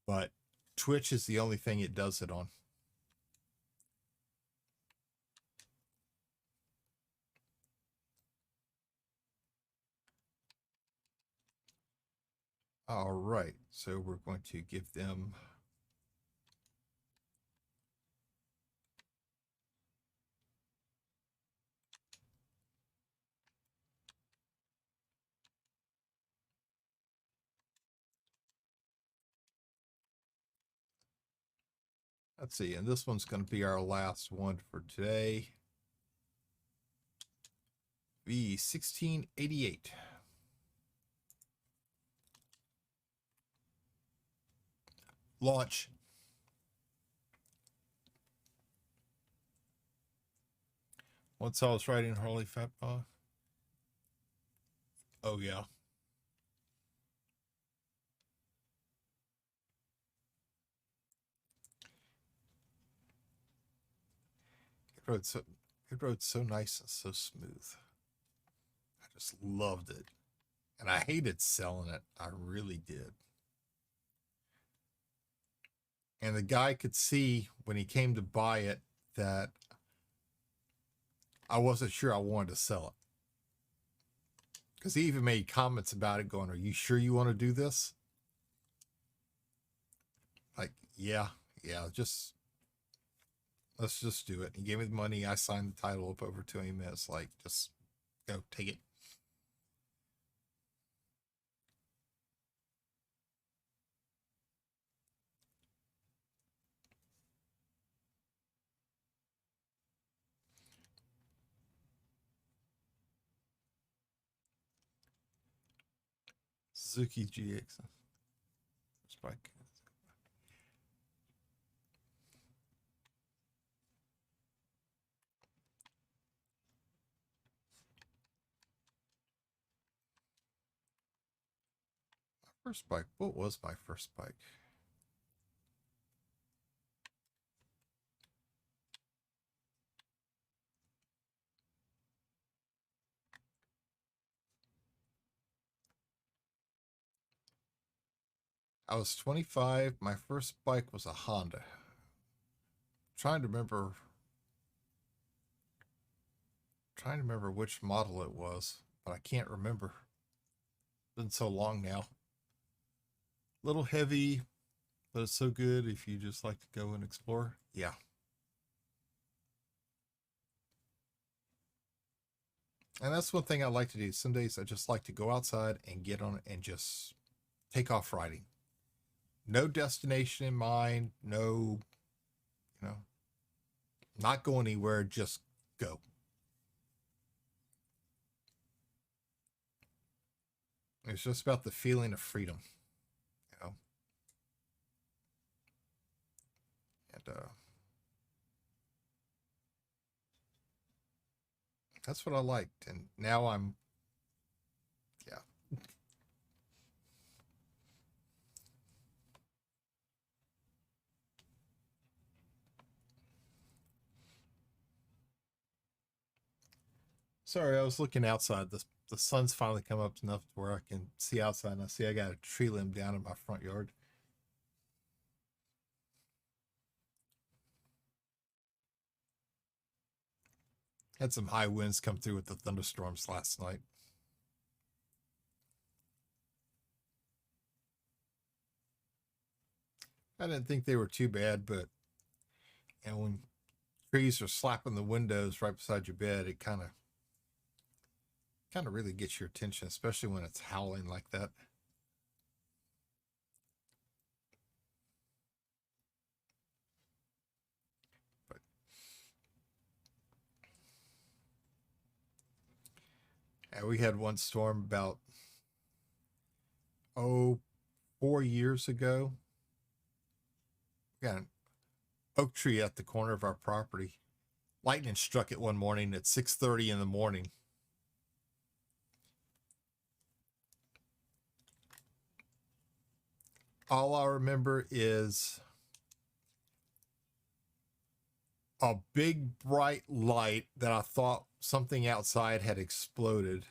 But Twitch is the only thing it does it on. All right, so we're going to give them let's see, and this one's going to be our last one for today. V1688. Launch. Once I was writing Harley Fatbaugh. Oh, yeah. It rode so nice and so smooth. I just loved it. And I hated selling it. I really did. And the guy could see when he came to buy it that I wasn't sure I wanted to sell it. Because he even made comments about it going, "Are you sure you want to do this?" Like, yeah, let's just do it. He gave me the money. I signed the title up over to him. And it's like, just go, take it. Suzuki GX. Spike. First bike. What was my first bike? I was 25. My first bike was a Honda. I'm trying to remember which model it was, but I can't remember. It's been so long now. Little heavy, but it's so good if you just like to go and explore. Yeah. And that's one thing I like to do. Some days I just like to go outside and get on it and just take off riding. No destination in mind, no, not go anywhere, just go. It's just about the feeling of freedom, And that's what I liked. And now yeah. Sorry, I was looking outside. The sun's finally come up enough to where I can see outside, and I see I got a tree limb down in my front yard. Had some high winds come through with the thunderstorms last night. I didn't think they were too bad, but when trees are slapping the windows right beside your bed, it kind of really gets your attention, especially when it's howling like that. But we had one storm about oh, 4 years ago. We got an oak tree at the corner of our property. Lightning struck it one morning at 6:30 in the morning. All I remember is a big bright light that I thought something outside had exploded.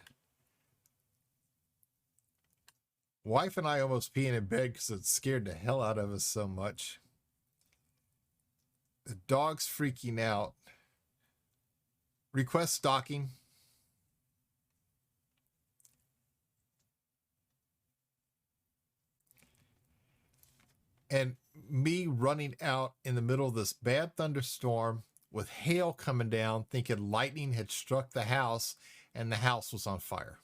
Wife and I almost peeing in bed because it scared the hell out of us so much. The dog's freaking out. Request stalking. And me running out in the middle of this bad thunderstorm with hail coming down, thinking lightning had struck the house and the house was on fire.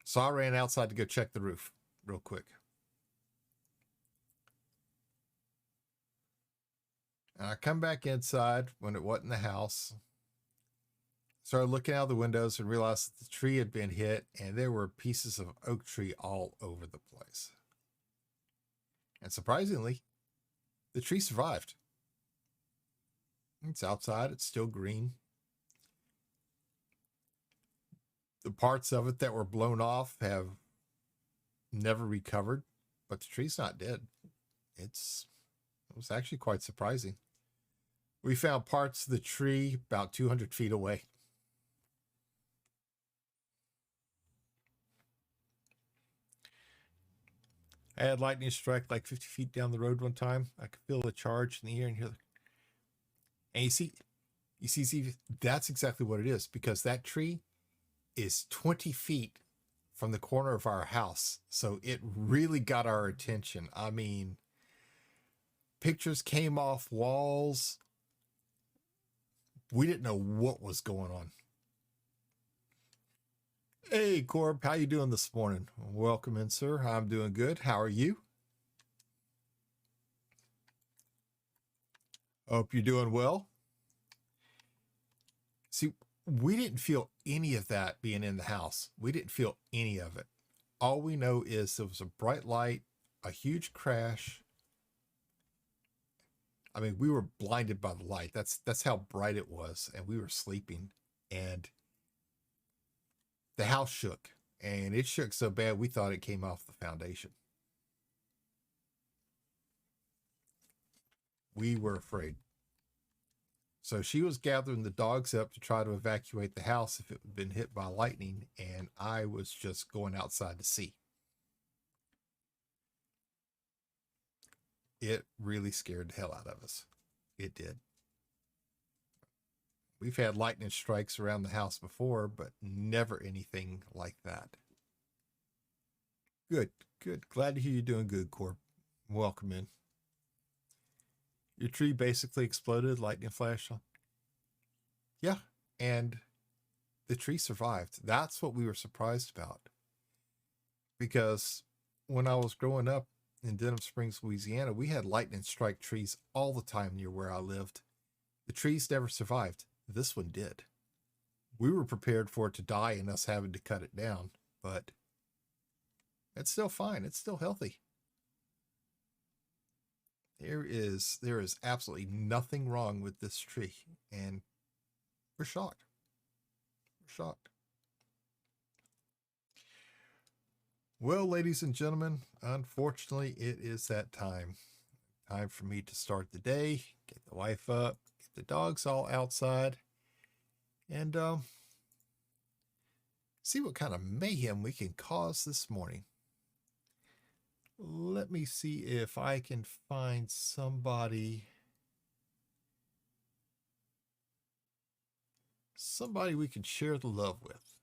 So I ran outside to go check the roof real quick. And I come back inside when it wasn't the house. Started looking out the windows and realized that the tree had been hit and there were pieces of oak tree all over the place. And surprisingly, the tree survived. It's outside, it's still green. The parts of it that were blown off have never recovered, but the tree's not dead. It was actually quite surprising. We found parts of the tree about 200 feet away. I had lightning strike like 50 feet down the road one time. I could feel the charge in the air and hear. And you see, that's exactly what it is, because that tree is 20 feet from the corner of our house. So it really got our attention. I mean, pictures came off walls. We didn't know what was going on. Hey, Corb, how you doing this morning? Welcome in, sir. I'm doing good. How are you? Hope you're doing well. See, we didn't feel any of that being in the house. We didn't feel any of it. All we know is there was a bright light, a huge crash. I mean, we were blinded by the light. That's how bright it was, and we were sleeping, and the house shook, and it shook so bad we thought it came off the foundation. We were afraid. So she was gathering the dogs up to try to evacuate the house if it had been hit by lightning, and I was just going outside to see. It really scared the hell out of us. It did. We've had lightning strikes around the house before, but never anything like that. Good, good. Glad to hear you're doing good, Corp. Welcome in. Your tree basically exploded, lightning flash. Yeah, and the tree survived. That's what we were surprised about. Because when I was growing up in Denham Springs, Louisiana, we had lightning strike trees all the time near where I lived. The trees never survived. This one did. We were prepared for it to die and us having to cut it down, but it's still fine. It's still healthy. There is absolutely nothing wrong with this tree, and we're shocked. We're shocked. Well, ladies and gentlemen, unfortunately, it is that time. Time for me to start the day, get the wife up, get the dogs all outside, and see what kind of mayhem we can cause this morning. Let me see if I can find somebody we can share the love with.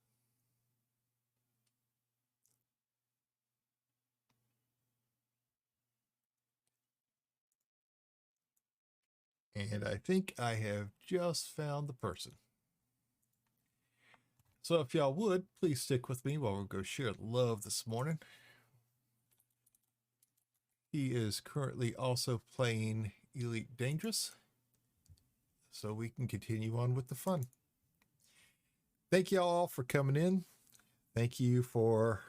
And I think I have just found the person. So if y'all would, please stick with me while we go share the love this morning. He is currently also playing Elite Dangerous, so we can continue on with the fun. Thank you all for coming in. Thank you for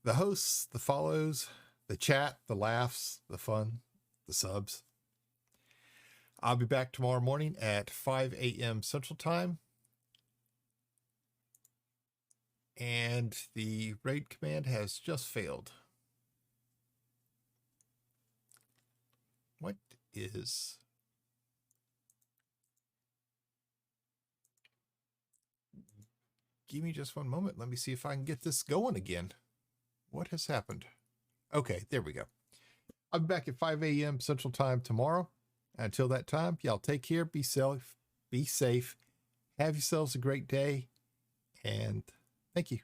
the hosts, the follows, the chat, the laughs, the fun, the subs. I'll be back tomorrow morning at 5 a.m. Central Time. And the raid command has just failed. What is... Give me just one moment. Let me see if I can get this going again. What has happened? Okay, there we go. I'll be back at 5 a.m. Central Time tomorrow. Until that time, y'all take care, be safe, have yourselves a great day, and thank you.